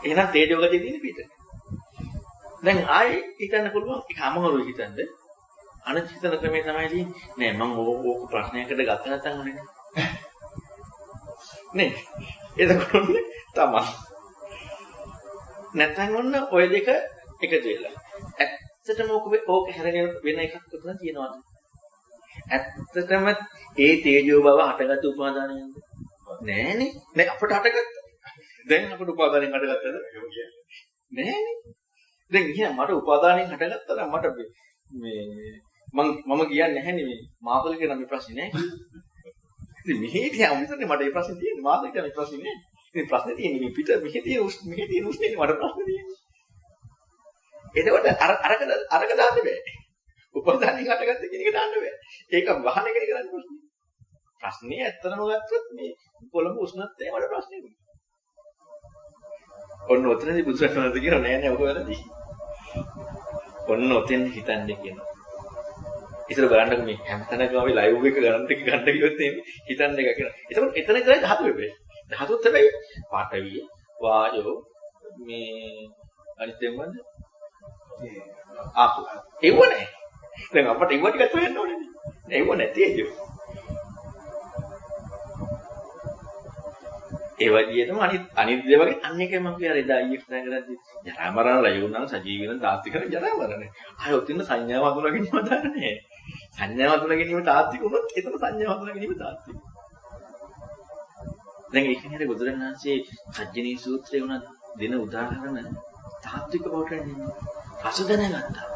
එහෙනම් තේජෝගතිය තියෙන්නේ පිට. දැන් ආයේ හිතන්න පුළුවන් ඒක අමහරුයි හිතන්න. අනිත් හිතන ක්‍රමය තමයි තියෙන්නේ. නෑ මම ඕක ප්‍රශ්නයකට ගත්ත නැත්නම් ඕනේ නේ. එතකොට තමයි. නැත්නම් ඔන්න ඔය දෙක එකතු වෙලා. ඇත්තටම ඕක හැරගෙන වෙන එකක් උතන තියෙනවද? ඇත්තටම ඒ තේජෝ බව හටගත්තු උපාදානයක්ද? නෑනේ. නෑ අපට හටගත්තා. දැන් අපට උපාදානයෙන් හටගත්තද? නෑනේ. දැන් ඉතින් මට උපාදානයෙන් හටගත්තා නම් මට මේ මම කියන්නේ නැහැනේ මේ මාතල කියන මේ ප්‍රශ්නේ නෑ. ඉතින් මෙහෙට යමු ඉතින් මට මේ ප්‍රශ්නේ තියෙන්නේ මාතල කියන මේ ප්‍රශ්නේ නෑ. ඉතින් ප්‍රශ්නේ තියෙන්නේ මේ පිට මෙහෙ තියෙන උස්නේ මට ප්‍රශ්නේ තියෙන්නේ. එතකොට අරක දාන්න බෑ. උපාදානයෙන් හටගත්ත කියන එක දාන්න බෑ. ඒක වහන එක කරන්න ප්‍රශ්නේ. ප්‍රශ්නේ ඇත්තටම ගත්තොත් මේ කොළඹ උෂ්ණත්වය වල ප්‍රශ්නේ නෙමෙයි. ඔන්න ඔතනදී බුදුරජාණන් කියනවා නෑ නෑ ඔක වැරදි. ඔන්න ඔතෙන් හිතන්නේ කියනවා. ඉතින් බලන්නකො මේ හැමතැනකම අපි ලයිව් එක ගන්න කිව්වොත් හිතන්න එක කියනවා. එතකොට එතන ඉතරයි ධාතු වෙන්නේ. ධාතුත් හැබැයි පාඨවිය, වායෝ මේ අනිත් ඒවා මොකද? ආපෝ. ඒව නෑ. දැන් අපට ඒව ටිකක් හොයන්න ඕනේ නේ. ඒව නැති ඒජෝ. ඒ වගේම අනිත් දේ වගේ අන්න එකයි මම කියලා එදා ඊයේ කතා කරද්දී ජරා මරණ ලයුණන් සජීවීන තාත්වික ජරා මරණ. ආය ඔතින් සංඥාව හඳුනා ගැනීම දාන්නේ. සංඥාව හඳුනා ගැනීම තාත්වික වුණොත් එතන සංඥාව හඳුනා ගැනීම තාත්වික. දැන් ඒක නේද බුදුරණාහි සජ්ජනී සූත්‍රයේ උන දෙන උදාහරණ තාත්වික බවට නෙමෙයි. රස දැනගත්තා.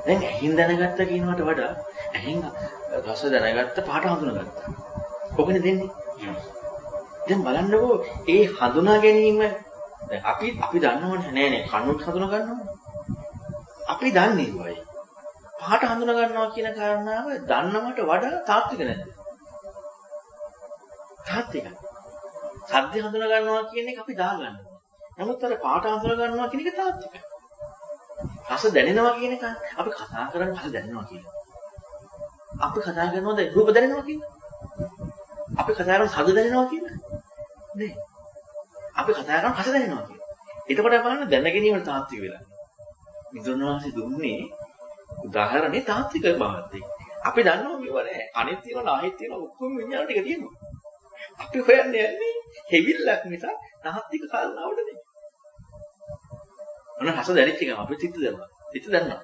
දැන් ඇහින් දැනගත්ත කියනකට වඩා ඇහින් රස දැනගත්ත පාට හඳුනාගත්තා. ඔකනේ දෙන්නේ. දැන් බලන්නකෝ ඒ හඳුනා ගැනීම දැන් අපි දන්නවනේ නෑ කනුත් හඳුනා ගන්නවනේ. අපි දන්නේ වයි. පාට හඳුනා ගන්නවා කියන කාරණාව දන්නවට වඩා තාත්වික නැද්ද? තාත්විකයි. සද්ද හඳුනා ගන්නවා කියන එක අපි දාගන්නවා. නමුත් අර පාට හඳුනා ගන්නවා කියන එක තාත්විකයි. රස දැනෙනවා කියන එක අපි කතා කරන්නේ රස දැනෙනවා කියන. අපි කතා කරනවද රූප දැනෙනවා කියන? අපි කතා කරන ශබ්ද දැනෙනවා කියන? නේ. අපි කතා කරන රස දැනෙනවා කියන. එතකොට බලන්න දැන ගැනීම තාත්වික වෙලා. මිදුණවාසි දුන්නේ උදාහරණේ තාත්වික බවත්. අපි දන්නවා මේව නෑ. අනිත් තියෙනවා නාහිත් තියෙනවා ඔක්කොම විඤ්ඤාණ ටික තියෙනවා. අපි හොයන්නේ යන්නේ හෙවිල්ලක් නිසා තාත්වික කාරණාවට නෙමෙයි. මොන රස දැනෙච්ච ගම අපි තිත්ත දැනුණා. තිත්ත දැනුණා.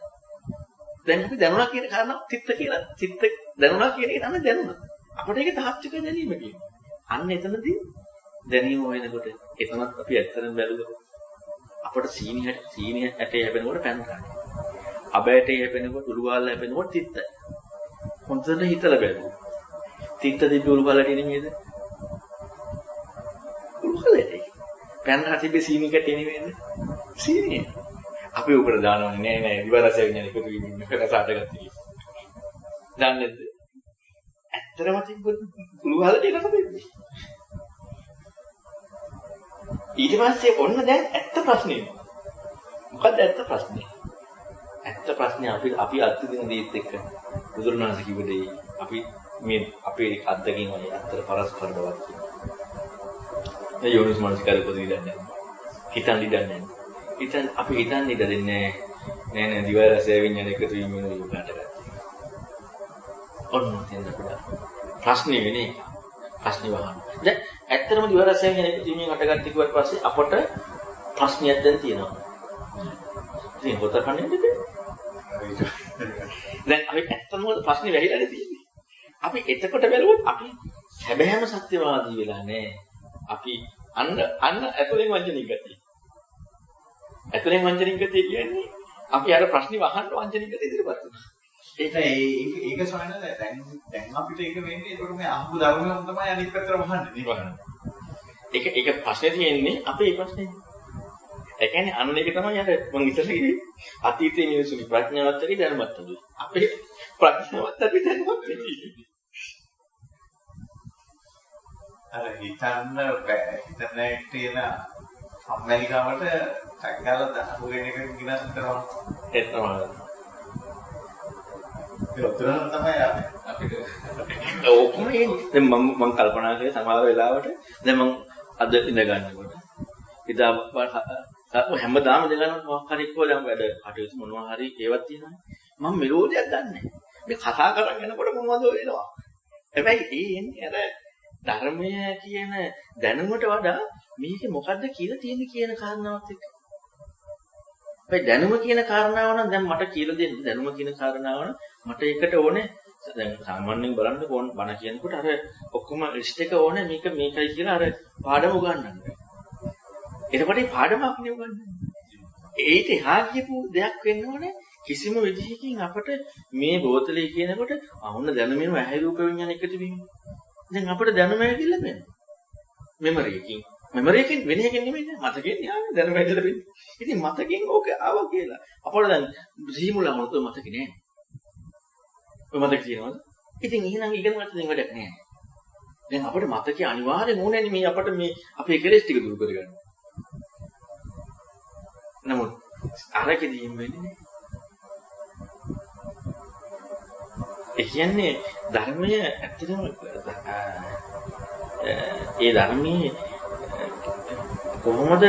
දැන් අපි දැනුණා කියන කාරණා තිත්ත කියලා. තිත්ත දැනුණා කියන එක තමයි දැනුණා. අපිට ඒක තාත්වික දැනීම කියන්නේ. අන්න එතනදී දැනීම වෙනකොට එතනත් අපි ඇත්තටම බැලුවොත් අපට සීනි ඇටේ හැපෙනකොට පැන් ගන්නවා. අබ ඇටේ හැපෙනකොට උළුවාල් හැපෙනකොට තිත්තයි. හොඳට හිතලා බැලුවොත්. තිත්ත දිබ්බ උළුවාලට නෙමෙයිද? පැනලා තිබ්බේ සීනි කැටේ නෙවෙයිද? සීනි. අපි උකට දානවනේ නෑ විවරසය විඥාන එකතු වීම රසාට ගත්තේ. දන්නේ නැද්ද? ඇත්තටම තිබ්බොත් පුළු වලට එනකද තිබ්බේ. ඊට පස්සේ ඔන්න දැන් ඇත්ත ප්‍රශ්නේ. මොකද්ද ඇත්ත ප්‍රශ්නේ? ඇත්ත ප්‍රශ්නේ අපි අත්දින දේත් එක්ක බුදුරණාහි කිව්ව දේ අපි මේ අපේ අත්දකින් වල අතර පරස්පර බවක් තියෙනවා. ඒ යෝනිස් මානසිකාරය පොදිදන්නේ නැහැ. හිතන් ඉඳන්නේ නැහැ. අපි හිතන්නේ ඉඳ දෙන්නේ නෑ දිව රසය විඤ්ඤාණ එකතු වීම වෙන යුගකට ගත්තා. ඔන්න තෙන්න පුඩා. ප්‍රශ්නේ වෙන්නේ ප්‍රශ්නේ වහන්න. දැන් ඇත්තටම දිව රසය විඤ්ඤාණ එකතු වීමෙන් හටගත්ත කිව්වට පස්සේ අපට ප්‍රශ්නයක් දැන් තියෙනවා. ඉතින් පොත කන්නේ නැද්ද? දැන් අපි ඇත්තටම ප්‍රශ්නේ වැහිලානේ තියෙන්නේ. අපි එතකොට බැලුවොත් අපි හැබෑම සත්‍යවාදී වෙලා නෑ. අපි අන්න ඇතුලෙන් වංචනික ගතිය. ඇතුලෙන් වංචනික ගතිය කියන්නේ අපි අර ප්‍රශ්නේ වහන්න වංචනික ගතිය ඉදිරියපත් වෙනවා. ඒක සොයන දැන් අපිට ඒක වෙන්නේ ඒකට මේ අහපු ධර්මයෙන් තමයි අනිත් පැත්තට වහන්නේ. ඒක ප්‍රශ්නේ තියෙන්නේ අපේ මේ ප්‍රශ්නේ. ඒ කියන්නේ අන්න එක තමයි අර මම ඉතල කිව්වේ අතීතයේ මිනිසුන්ගේ ප්‍රඥාවත් එක්ක දැනුමත් අඩුයි. අපේ ප්‍රඥාවත් අපි දැනුමත් තියෙන්නේ. අර හිතන්න තියෙන අම්මැලිකමට ටැග්ගාලා දාපු වෙන එක ගිනස් කරනවා. ඒ තමයි. ඒක උතරන තමයි අපිට ඔක්කොම එන්නේ. දැන් මම කල්පනා කරේ සමහර වෙලාවට දැන් මම අද ඉඳ ගන්නකොට ඉතින් හැමදාම ඉඳ ගන්නකොට මොකක් හරි එක්කෝ දැන් වැඩ අටවිස මොනවා හරි ඒවත් තියෙනවා. මම මෙලෝඩියක් ගන්නෑ. මේ කතා කරගෙන යනකොට මොනවද වෙනවා. හැබැයි ඒ එන්නේ අර ධර්මය කියන දැනුමට වඩා මේකේ මොකද්ද කියලා තියෙන්නේ කියන කාරණාවත් එක්ක. හැබැයි දැනුම කියන කාරණාව නම් දැන් මට කියලා දෙන්න දැනුම කියන කාරණාව නම් මට ඒකට ඕනේ දැන් සාමාන්‍යයෙන් බලන්න ඕන බණ කියනකොට අර ඔක්කොම ලිස්ට් එක ඕනේ මේකයි කියලා අර පාඩම උගන්වන්න. එතකොට මේ පාඩමක් නේ උගන්වන්නේ. ඒිට එහා කියපු දෙයක් වෙන්න ඕනේ කිසිම විදිහකින් අපට මේ බෝතලේ කියනකොට වුණ දැනුමෙන් ඇහැ රූප විඤ්ඤාණ එකතු වීම. දැන් අපිට දැනුම ඇවිල්ලා වෙනවා. මෙමරි එකකින් වෙන එකකින් නෙමෙයි නේද? මතකෙන් යාම දැනුම ඇවිල්ලා වෙන්නේ. ඉතින් මතකෙන් ඕක ආවා කියලා. අපට දැන් සීමුලා මොකද මතකේ නෑ. ඔය මතක තියෙනවද? ඉතින් එහෙනම් ඉගෙන ගන්න දෙයක් වැඩක් නෑ. දැන් අපිට මතකේ අනිවාර්යම ඕනේ මේ අපිට මේ අපේ කෙලෙස් ටික දුරු කරගන්න. නමුත් අරකෙදීම වෙන්නේ නෑ. ඒ කියන්නේ ධර්මය ඇත්තටම ඒ ධර්මයේ කොහොමද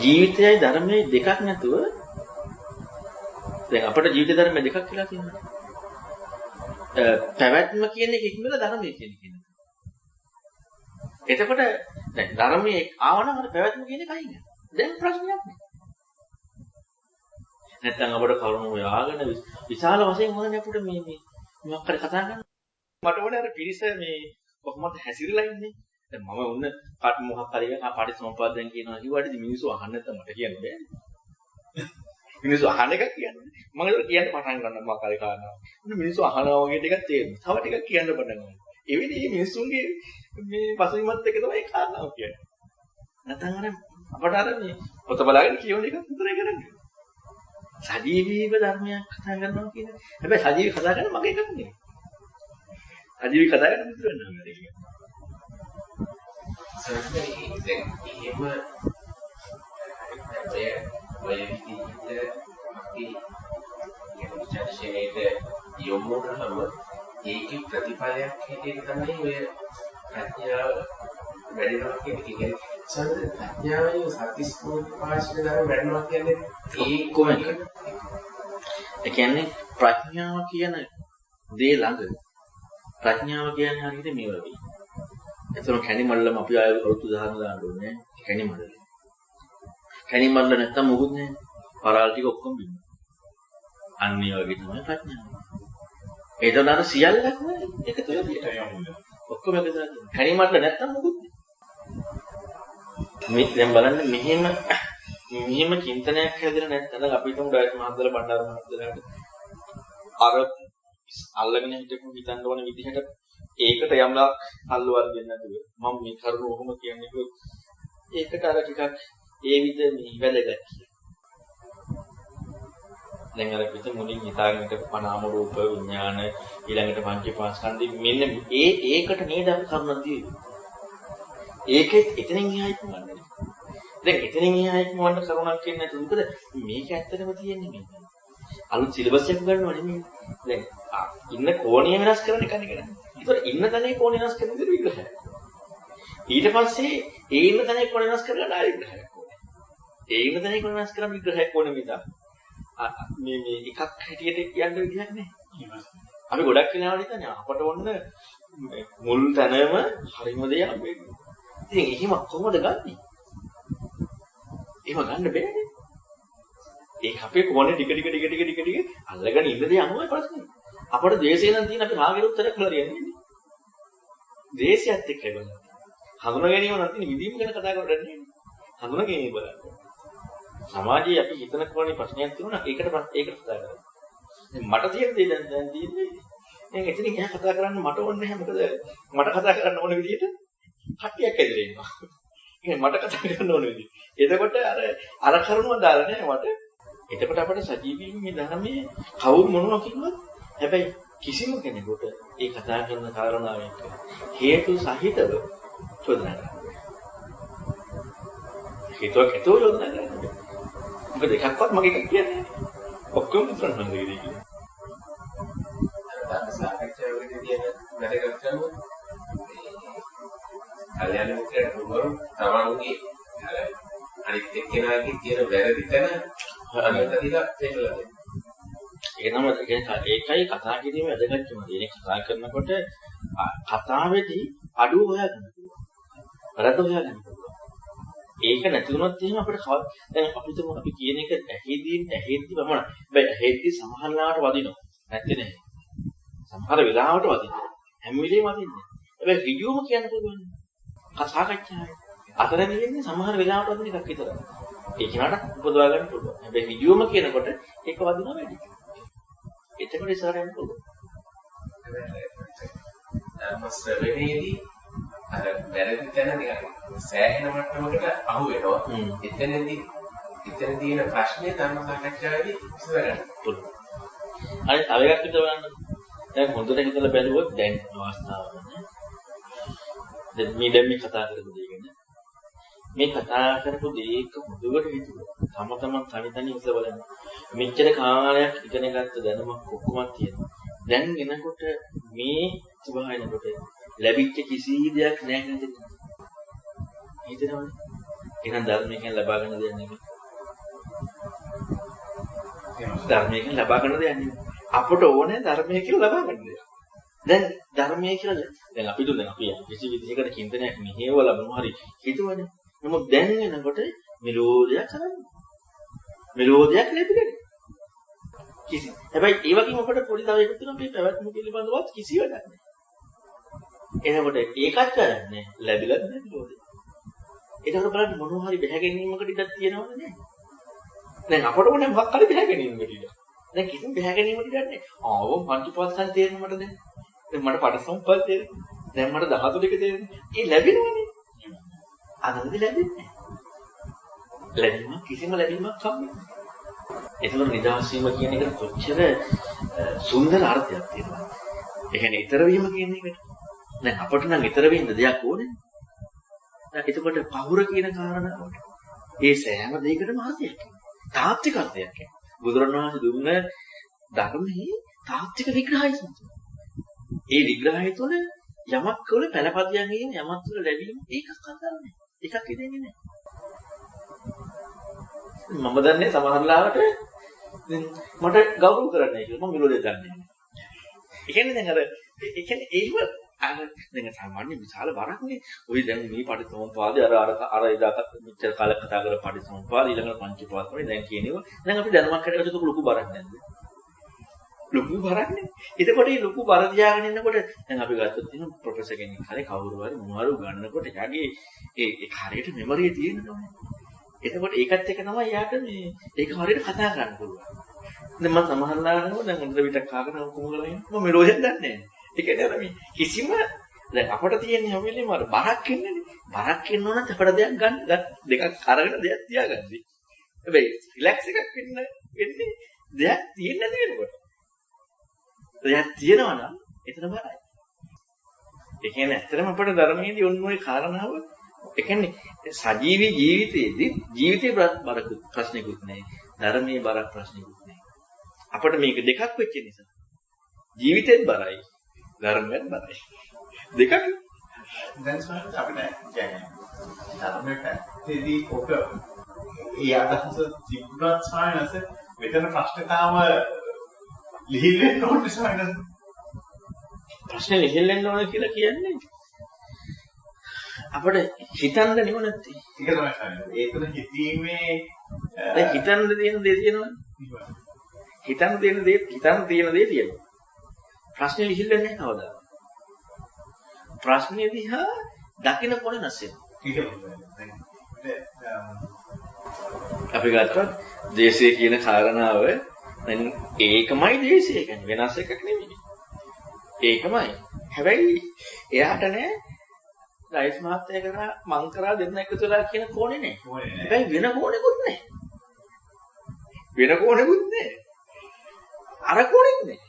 ජීවිතයයි ධර්මයේ දෙකක් නැතුව දැන් අපේ ජීවිත ධර්ම දෙකක් කියලා තියෙනවා. පැවැත්ම කියන එක ඉක්මනට ධර්මයේ කියන එක. එතකොට දැන් ධර්මයේ ආවනම් අර පැවැත්ම කියන එක අයින්. දැන් ප්‍රශ්නයක් නෑ. නැත්තම් අපේ කරුණු හොයාගෙන විශාල වශයෙන් හොයන්නේ අපිට මේ මොකක් හරි කතා කරන්න. මට ඕනේ අර පිරිස මේ කොහොමද හැසිරලා ඉන්නේ. දැන් මම උන්න මොකක් හරි පටිච්චසමුප්පාදයෙන් කියනවා කිව්වට මිනිස්සු අහන්න නැත්නම් මට කියන්න බෑනේ. මිනිස්සු අහන එක කියන්නේ. මම ඒක කියන්න පටන් ගන්නවා මොකක් හරි කාරණාවක්. උන්න මිනිස්සු අහනවා වගේ ටිකක් තේරෙනවා. තව ටිකක් කියන්න පටන් ගන්නවා. ඒ වෙලේ මේ මිනිස්සුන්ගේ මේ පසුබිමත් එක තමයි කාරණාව කියන්නේ. නැත්නම් අපට අර මේ පොත බලාගෙන කියවන එක විතරයි කරන්නේ. සජීවීව ධර්මයක් කතා කරනවා කියන්නේ. හැබැයි සජීවී කතා කරන මගේ එකක් නෙවෙයි. සජීවී කතා කරන විතර නෙවෙයි කියන්නේ. සර්වදී දැන් එහෙම ඔය විදිහට අපි කියන චර්චනයේට යොමු වුණාම ඒකේ ප්‍රතිඵලයක් හැටියට තමයි ඔය ප්‍රඥාව වැඩිනවා කියන්නේ. ප්‍රඥාවේ සතිස්පෝපාශන ධර්ම වැඩිනවා කියන්නේ ඒ කොහොමද? ඒ කියන්නේ ප්‍රඥාව කියන දේ ළඟ ප්‍රඥාව කියන්නේ හරියට මේ වගේ. එතන කැණිමල්ලම අපි ආය වෘතු දහන දාන්න ඕනේ. කැණිමල්ල. කැණිමල්ල නැත්තම් මොකුත් නැහැ. පරාල ටික ඔක්කොම බින්න. අන්න ඒ වගේ තමයි ප්‍රඥාව. ඒතන අර සියල්ලක්ම එකතු වෙලා තියෙනවා. ඔක්කොම එකතු වෙලා තියෙනවා. කැණිමල්ල නැත්තම් මොකුත් නැහැ. මේ දැන් බලන්න මෙහෙම චින්තනයක් හැදෙලා නැත්නම් අපි හිතමු ඩයට් මහත්තයල බණ්ඩාර මහත්තයලාට අර අල්ලගෙන හිටපු හිතන්න ඕන විදිහට ඒකට යම්ලා අල්ලුවක් දෙන්න නැතුව මම මේ කරුණ ඔහොම කියන්නේ ඒකට අර ටිකක් ඒ විදිහ මේ වැදගත්. දැන් අර පිට මුලින් හිතාගෙන ඉත පනාම රූප විඥාන ඊළඟට පංචපාස්කන්ධි මෙන්න ඒකට නේද අපි කරුණක් දීන්නේ. ඒකෙත් එතනින් එහාට මොනවද? දැන් එතනින් එහාට මොනවද කරුණක් කියන්නේ නැතුව මොකද මේක ඇත්තටම තියෙන්නේ මේක. අලුත් සිලබස් එකක් ගන්නවා නෙමෙයි. දැන් ඉන්න කෝණය වෙනස් කරන එක නෙකනේ. ඒතකොට ඉන්න තැනේ කෝණය වෙනස් කරන විදිහ විග්‍රහයක්. ඊට පස්සේ ඒ ඉන්න තැනේ කෝණය වෙනස් කරලා ආයෙ විග්‍රහයක් ඕනේ. ඒ ඉන්න තැනේ කෝණය වෙනස් කරන විග්‍රහයක් ඕනේ මිස මේ එකක් හැටියට කියන්න විදිහක් නැහැ. අපි ගොඩක් වෙලාවට හිතන්නේ අපට ඕන මුල් තැනම හරිම දෙයක් වෙන්නේ. ඉතින් එහෙම කොහොමද ගන්නෙ? එහෙම ගන්න බෑනේ. ඒක අපේ කොහොනේ ටික අල්ලගෙන ඉන්න දේ අනුවයි ප්‍රශ්නේ. අපට ද්වේෂය නම් තියෙන අපි රාගෙට උත්තරයක් හොයලා යන්නේ. ද්වේෂයත් එක්ක බලන්න. හඳුනා ගැනීම නම් තියෙන විදීම ගැන කතා කරන්නේ නැහැ. හඳුනා ගැනීම බලන්න. සමාජයේ අපි හිතන කොහොනේ ප්‍රශ්නයක් තිබුණා ඒකට කතා කරා. දැන් මට තියෙන දේ දැන් තියෙන්නේ දැන් එතනින් එහා කතා කරන්න මට ඕනේ නැහැ මොකද මට කතා කරන්න ඕන විදිහට කට්ටියක් ඇදලා ඉන්නවා. ඒ මට කතා කරන්න ඕන විදිහ. එතකොට අර කරුණුව දාලා නැහැ මට. එතකොට අපිට සජීවීව මේ ධර්මයේ කවුරු මොනවා කිව්වත් හැබැයි කිසිම කෙනෙකුට ඒ කතා කරන කාරණාව එක්ක හේතු සහිතව චෝදනා කරන්න. හේතුවක් ඇතුව චෝදනා කරන්න. මොකද එකක්වත් මගේ එකක් කියන්නේ නැහැ. ඔක්කොම විතරක් නම් දෙන්නේ කියන්නේ. අර සාකච්ඡාවේදී තියෙන වැඩගත්කම කල්‍යාණ මිත්‍රයෙක් වුණොත් තමන්ගේ අනිත් එක්කෙනාගේ තියෙන වැරදි තැන අනිත්‍යදිලා පෙන්නලා දෙන්න. ඒකයි කතා කිරීම වැදගත්කම. ඒ කතා කරනකොට කතාවේදී අඩුව හොයාගන්න පුළුවන්. වැරද්ද හොයාගන්න පුළුවන්. ඒක නැති වුණොත් එහෙම අපිට දැන් අපි කියන එක ඇහිදී වමන. හැබැයි ඇහිදී සමහරලාට වදිනවා. නැත්තේ නෑ. සමහර වෙලාවට වදිනවා. හැම වෙලේම වදින්නේ. හැබැයි ඍජුවම කියන්න පුළුවන්. කතාකච්ඡාවේ අතරදී වෙන්නේ සමහර වෙලාවට වදින එකක් විතරයි. ඒ කෙනාට උපදවා ගන්න පුළුවන්. හැබැයි ඍජුවම කියනකොට ඒක වදිනවා වැඩි. එතකොට ඉස්සරහ යන්න පුළුවන්. ශ්‍රවණයේදී අර වැරදි තැන නිකන් සෑහෙන මට්ටමකට අහු වෙනවා. එතනදී තියෙන ප්‍රශ්නේ ධර්ම සාකච්ඡාවේදී ඉස්සර ගන්න පුළුවන්. අනිත් තව එකක් විතර බලන්න. දැන් හොඳට හිතලා බැලුවොත් දැන් අවස්ථාවක දැන් මේ කතා කරපු දේ ගැන මේ කතා කරපු දේක මුදුවට හිතුවා. තම තනි ඉස්සර බලන්න. මෙච්චර කාලයක් ඉගෙන ගත්ත දැනුමක් ඔක්කොම තියෙනවා. දැන් එනකොට මේ සුභායනකොට ලැබිච්ච කිසි දෙයක් නැහැ නේද? හිතනවනේ. එහෙනම් ධර්මයෙන් ලබා ගන්න දෙයක් නෙමෙයි. ධර්මයෙන් ලබා ගන්න දෙයක් නෙමෙයි. අපට ඕනේ ධර්මයෙන් කියලා ලබා ගන්න දෙයක්. දැන් ධර්මයේ කියලා දැන් අපි කිසි විදිහකට චින්තනයක් මෙහෙවලා මොනවා හරි හිතුවනේ. නමුත් දැන් එනකොට මෙලෝදියක් කරන්නේ. මෙලෝදියක් ලැබෙන්නේ. හැබැයි ඒ වගේම අපට පොඩි තව එකක් තියෙනවා මේ පැවැත්ම පිළිබඳවත් කිසි වැඩක් නැහැ. එනකොට ඒකත් කරන්නේ ලැබිලා නැහැ මෙලෝදිය. ඒකට බලන්න මොනවා හරි බැහැ ගැනීමකට ඉඩක් තියෙනවද නැහැ. දැන් අපට ඕනේ මොකක් හරි බැහැ ගැනීමකට ඉඩ. දැන් කිසිම බැහැ ගැනීමකට ඉඩක් නැහැ. ආවම පංචපාස්කන්ධ තේරෙන්නේ මට දැන්. දැන් මට පටිසමුප්පාද තේරෙන්නේ. දැන් මට ධාතු දෙක තේරෙන්නේ. ඒ ලැබෙනවනේ. අනන්ත ලැබෙන්නේ නැහැ. ලැබීම කිසිම ලැබීමක් සම්බන්ධ. ඒතකොට නිදහස් වීම කියන එකට කොච්චර සුන්දර අර්ථයක් තියෙනවද? ඒ කියන්නේ ඊතර වීම කියන එකට. දැන් අපට නම් ඊතර වෙන්න දෙයක් ඕනේ. දැන් එතකොට පහුර කියන කාරණාවට ඒ සෑම දෙයකටම අර්ථයක්. තාත්වික අර්ථයක්. බුදුරණවහන්සේ දුන්න ධර්මයේ තාත්වික විග්‍රහය සම්පූර්ණ. ඒ විග්‍රහය තුළ යමක් වල පළපදියන් කියන යමක් තුළ ලැබීම ඒකක් අදාළයි. එකක් ඉදෙන්නේ නැහැ. මම දන්නේ සමහරලාවට මට ගෞරව කරන්නයි කියලා මම විරෝධය දන්නේ නැහැ. ඒ කියන්නේ දැන් ඒ කියන්නේ ඒව දැන් සාමාන්‍ය විශාල බරක්නේ. ඔය දැන් මේ පටිච්චසමුප්පාදේ අර එදා මෙච්චර කාලයක් කතා කරලා පටිච්චසමුප්පාද ඊළඟට පංචපාස්කන්ධය දැන් කියනවා. දැන් අපි දැනුමක් හැටියට ඒක ලොකු බරක් නැද්ද? ලොකු බරක්නේ. එතකොට මේ ලොකු බර තියාගෙන ඉන්නකොට දැන් අපි ගත්තොත් එහෙනම් ප්‍රොෆෙසර් කෙනෙක් හරි කවුරු හරි මොනවාරි උගන්වනකොට එයාගේ ඒ හරියට මෙමරිය තියෙනවනේ. එතකොට ඒකත් එක තමයි යාට මේ ඒක හරියට කතා කරන්න පුළුවන්. දැන් මම සමහරවල්ලාම දැන් හොඳ විතක් කාගෙන කොහොමද ඉන්නේ මම මෙලෝදියක් දන්නේ නැහැ. ඒ කියන්නේ අර මේ කිසිම දැන් අපිට තියෙන්නේ හැම වෙලේම අර බරක් ඉන්නනේ. බරක් ඉන්න ඕන නම් අපිට දෙයක් ගන්න දෙකක් අරගෙන දෙයක් තියාගන්න. හැබැයි රිලැක්ස් එකක් වෙන්නේ දෙයක් තියෙන්නේ නැති වෙනකොට. දෙයක් තියෙනවා නම් එතන බරයි. ඒ කියන්නේ ඇත්තටම අපිට ධර්මයේදී ඔන්න ඔය කාරණාව ඒ කියන්නේ සජීවී ජීවිතයේදී ජීවිතේ බරකුත් ප්‍රශ්නකුත් නැහැ. ධර්මයේ බරක් ප්‍රශ්නකුත් නැහැ. අපිට මේක දෙකක් වෙච්ච නිසා ජීවිතේත් බරයි ධර්මයේත් බරයි. දෙකක් දැන් සමහරවිට අපිට කියන්නේ ධර්මයේ පැත්තේදී ඔක ඒ අදහස තිබුණත් සායනස මෙතන ප්‍රශ්නතාව ලිහිල්ලෙන්න ඕනේ සායනස. ප්‍රශ්නේ ලිහිල්ලෙන්න ඕනේ කියලා කියන්නේ අපිට හිතන්න නෙව නැත්තේ. ඒක තමයි සායනස. ඒතන හිතීමේ දැන් හිතන්න තියෙන දේ තියෙනවනේ. හිතන්න තියෙන දේ තියෙනවා. ප්‍රශ්නේ ලිහිල්ලන්නේ කවදාද? ප්‍රශ්නේ දිහා දකින්න කොන නැසෙන. අපි ගත්තොත් දේශය කියන කාරණාව දැන් ඒකමයි දේශය කියන්නේ වෙනස් එකක් නෙමෙයි. ඒකමයි. හැබැයි එයාට නෑ රයිස් මහත්තයා කරා මං කරා දෙන්න එකතු වෙලා කියන කෝණේ නෑ. හැබැයි වෙන කෝණෙකුත් නෑ. අර කෝණෙත් නෑ.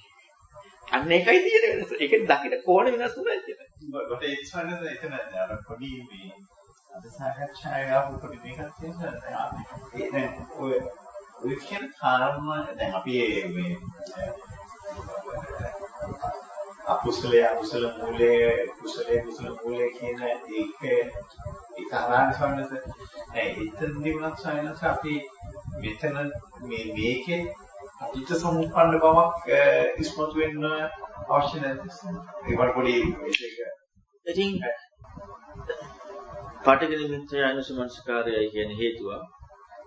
අන්න ඒකයි තියෙන වෙනස. ඒකෙන් දකින්න කෝණේ වෙනස් වුණා කියලා. කොට ඒ ස්වරද එතන අර පොඩි මේ අද සාකච්ඡාවේ ආපු පොඩි මේකක් තියෙනවා. ඒ දැන් ඔය කියන කාරණා දැන් අපි මේ අකුසලයේ අකුසල මූලයේ කුසලයේ කුසල මූලයේ කියන ඒක ආරාධ සම්නස එතනදී වුණත් සයනස අපි මෙතන මේකේ අනිත් සමුප්පන්න බවක් ඉස්මතු වෙන්න අවශ්‍ය නැහැ. ඒකට පොඩි මේක ඉතින් පාඨක නිමිත්ත යනසමංස්කාරයයි කියන්නේ හේතුව.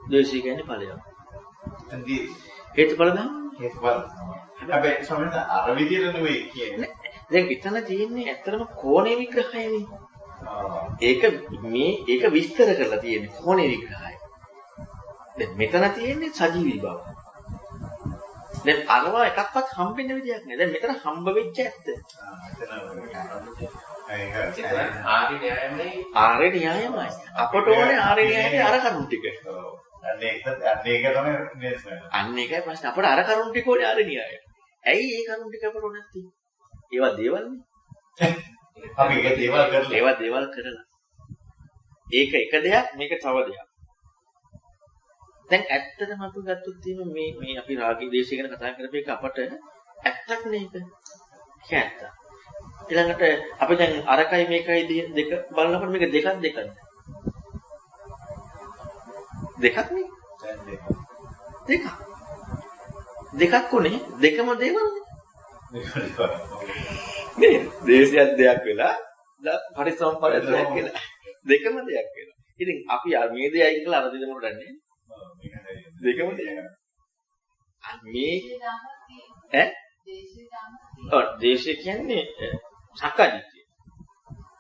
ද්වේෂය කියන්නේ ඵලයක්. එතනදී හේතුඵල ධර්ම. හේතුඵල. හැබැයි සමහරවිට අර විදියට නෙවෙයි කියන්නේ. දැන් එතන තියෙන්නේ ඇත්තටම කෝණේ විග්‍රහයනේ. ඒක විස්තර කරලා තියෙන්නේ කෝණේ විග්‍රහය. දැන් මෙතන තියෙන්නේ සජීවී බව. දැන් අරවා එකක්වත් හම්බෙන්න විදියක් නෑ. දැන් මෙතන හම්බ වෙච්ච ඇත්ත. ආර්ය න්‍යායමයි. අපට ඕනේ ආර්ය න්‍යායයේ අර කරුණු ටික. අන්න ඒක තමයි නේද? අන්න ඒකයි ප්‍රශ්නේ. අපට අර කරුණු ටික ඕනේ ආර්ය න්‍යායය. ඇයි ඒ කරුණු ටික අපට ඕනේ නැත්තේ? ඒවා දේවල්නේ. අපි ඒක දේවල් කරලා. ඒක එක දෙයක් මේක තව දෙයක්. දැන් ඇත්තටම අපි ගත්තොත් මේ අපි රාගී දේශය ගැන කතා කරපු එක අපට ඇත්තක් නේද? ඇත්ත. ඊළඟට අපි දැන් අරකයි මේකයි දෙක බලනකොට මේක දෙකක්. දෙකක් නේ? දෙකක් උනේ දෙකම දේවල්නේ. නේ දේශයක් දෙයක් වෙලා පරිසම්පාදයක් දෙයක් කියලා. දෙකම දෙයක් වෙනවා. ඉතින් අපි මේ දෙයයි කියලා අර දෙදෙනෙකුට දන්නේ දෙකම දෙයක්. මේ දේශය කියන්නේ සක්කාදිට්ඨිය.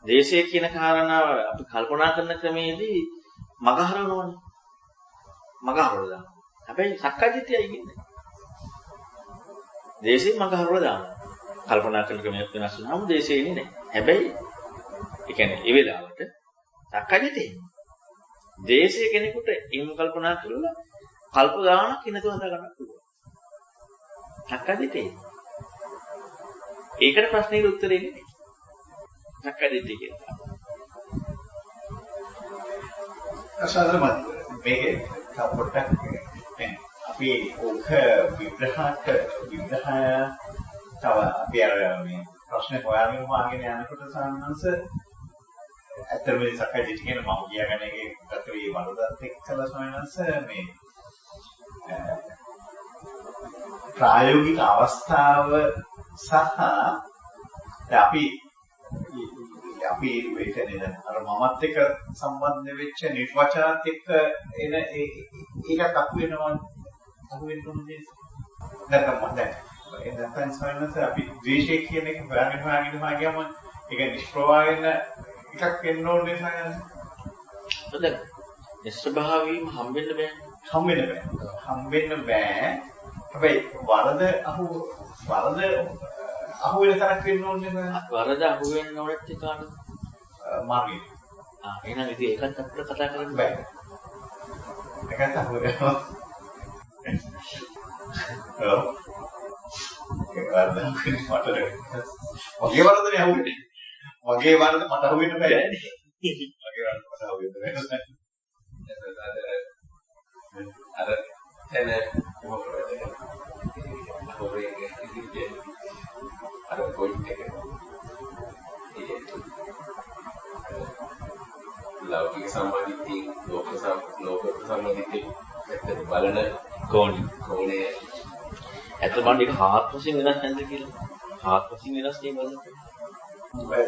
දේශය කියන කාරණාව අපි කල්පනා කරන ක්‍රමයේදී මගහරවනවනේ. මගහරවලා දානවා. හැබැයි සක්කාදිට්ඨියයි කියන්නේ. දේශේ මගහරවලා දානවා. කල්පනා කරන ක්‍රමයක් වෙනස් වුණාම දේශය ඉන්නේ නැහැ. හැබැයි ඒ කියන්නේ ඒ වෙලාවට සක්කාදිට්ඨිය. දේශය කෙනෙකුට එහෙම කල්පනා කරලා කල්ප ගානක් ඉන්නතුව හදා ගන්න පුළුවන්. සක්කාදිට්ඨිය. ඒකට ප්‍රශ්නෙට උත්තරේ නෙමෙයි. සක්කාදිට්ඨිය කියන්නේ. අසාධාරණ මේකේ පොඩ්ඩක් අපි ඔක විග්‍රහය තව අපි අර මේ ප්‍රශ්නේ හොයාගෙන යනකොට සාමාන්‍යස ඇත්තම මේ සක්කාදිට්ඨිය කියන මම කියගෙන එකේ ගතේ වලදත් එක්කලා සාමාන්‍යස මේ ප්‍රායෝගික අවස්ථාව සහ අපි වෙන්නේ දැන් අර මමත් එක්ක සම්බන්ධ වෙච්ච නිර්වචනත් එක්ක එන ඒකත් අහු වෙනවා අහු වෙන්න ඕනේ නැත්නම් දැන් සමහරවිට අපි ද්වේෂය කියන එක හොයාගෙන ගියාම ඒක නිෂ්ප්‍රවාහ වෙන එකක් වෙන්න ඕනේ සමහරවිට. හොඳයි. නිස්සභාවීම හම්බෙන්න බෑ. හැබැයි වරද අහු වෙන තරක් වෙන්න ඕනේ නේද? වරද අහු වෙන්න ඕනෙත් කාටද? මාර්ගය. එහෙනම් ඉතින් ඒකත් අපිට කතා කරන්න බෑ. ඒකත් අහු වෙනවා. ඔව්. ඒක වරද මට මගේ වරදනේ අහු වෙන්නේ. මගේ වරද මට අහු වෙන්න බෑ. මගේ වරද මට අහු වෙන්න බෑ. අර එන මොකද අර පොයින්ට් එක ලෞකික සම්මාදිට්ඨිය ලෝක සම්මාදිට්ඨිය බලන කෝණේ ඇත්ත බලන්න ඒක හාත්පසින් වෙනස් නැද්ද කියලා. හාත්පසින් වෙනස් නේ බලන්න.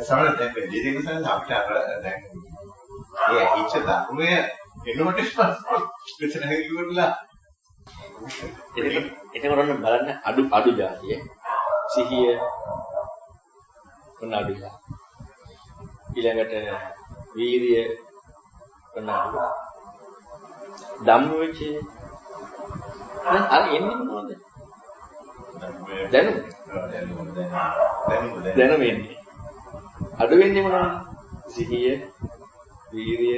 සමහර දැන් දෙදෙනෙක් නිසා අපිට අර දැන් ඒ හිච්ච ධර්මයේ එනකොට මෙතන හිරුවලා එතකොට බලන්න අඩු જાතිය සිහිය කොනඩුලා ඊළඟට වීර්ය කොනඩුලා ධම්මවිචේ දැන් අර එන්නේ මොනවද දැනුම එන්නේ අඩු වෙන්නේ මොනවද සිහිය වීර්ය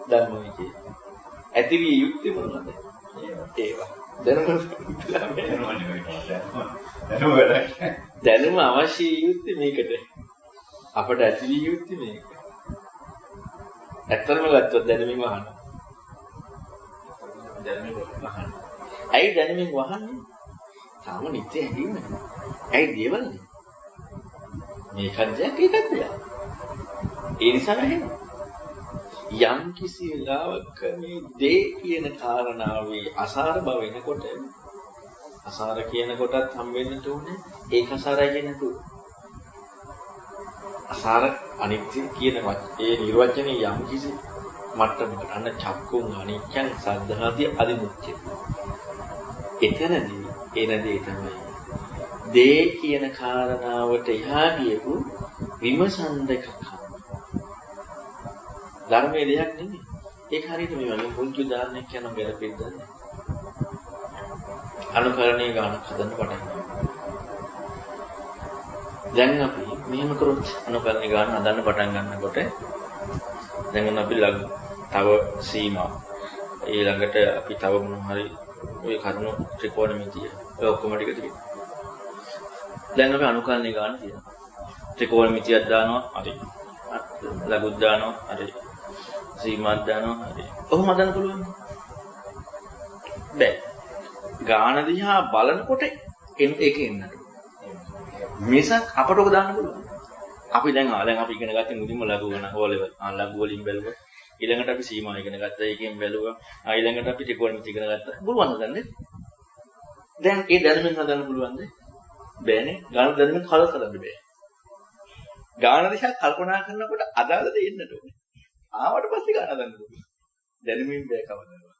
ධම්මවිචේ ඇති විය යුක්ති මොනවද ඒවා දැනුම අවශ්‍ය යුක්ති මේකට අපට ඇති විය යුක්ති මේක ඇත්තම ගත්තොත් දැනුමින් වහන්න ඇයි දැනුමින් වහන්නේ තාම නිත්‍ය හැදීම ඇයි දේවල්නේ මේකත් දෙයක් ඒකත් දෙයක් ඒ නිසා නැහැ යම් කිසි වෙලාවක මේ දේ කියන කාරණාවේ අසාර බව වෙනකොට අසාර කියන කොටත් හම් වෙන්නට උනේ ඒක අසාරයි කියන තු අසාර අනිත්‍ය කියන ඒ නිර්වචනයේ යම් කිසි මට්ටමකට අන්න චක්කුන් අනිත්‍යං සද්ධාතිය අදිමුච්චය එතනදී එන දේ තමයි දේ කියන කාරණාවට එහා ගියපු විමසන් දෙකක් ධර්මයේ දෙයක් නෙමෙයි. ඒක හරියට මේ වගේ පුංචි උදාහරණයක් කියන බෙරපෙද්දද. අනුකරණීය ගානක් හදන්න පටන් ගන්නවා. දැන් අපි මෙහෙම කරොත් අනුකරණීය ගාන හදන්න පටන් ගන්නකොට දැන් අපි තව සීමා ඊළඟට අපි තව මොන හරි ඔය කරුණු ත්‍රිකෝණමිතිය ඔය ඔක්කොම ටික තියෙනවා. දැන් අපි අනුකරණීය ගාන තියෙනවා. ත්‍රිකෝණමිතියක් දානවා හරි. ලඝුත් දානවා හරි. සීමාත් දානවා හරි. කොහොමද හදන්න පුළුවන්? බෑ. ගාන දිහා බලනකොට ඒක එන්නට. මිසක් අපට ඔක දාන්න පුළුවන්. අපි දැන් අපි ඉගෙන ගත්තේ මුලින්ම ලඝු ගණන් O level. ලඝු වලින් බැලුවා. ඊළඟට අපි සීමා ඉගෙන ගත්තා. ඒකෙන් බැලුවා. ඊළඟට අපි ත්‍රිකෝණමිති ඉගෙන ගත්තා. පුළුවන් නේද? දැන් ඒ දැනුමින් හදන්න පුළුවන්ද? බෑනේ. ගාන දැනුමින් කල කරන්න බෑ. ගාන දිහා කල්පනා කරනකොට අදාළ දේ එන්නට ඕනේ. ආවට පස්සේ ගාන හදන්න පුළුවන්. දැනුමින් බෑ කවදාවත්.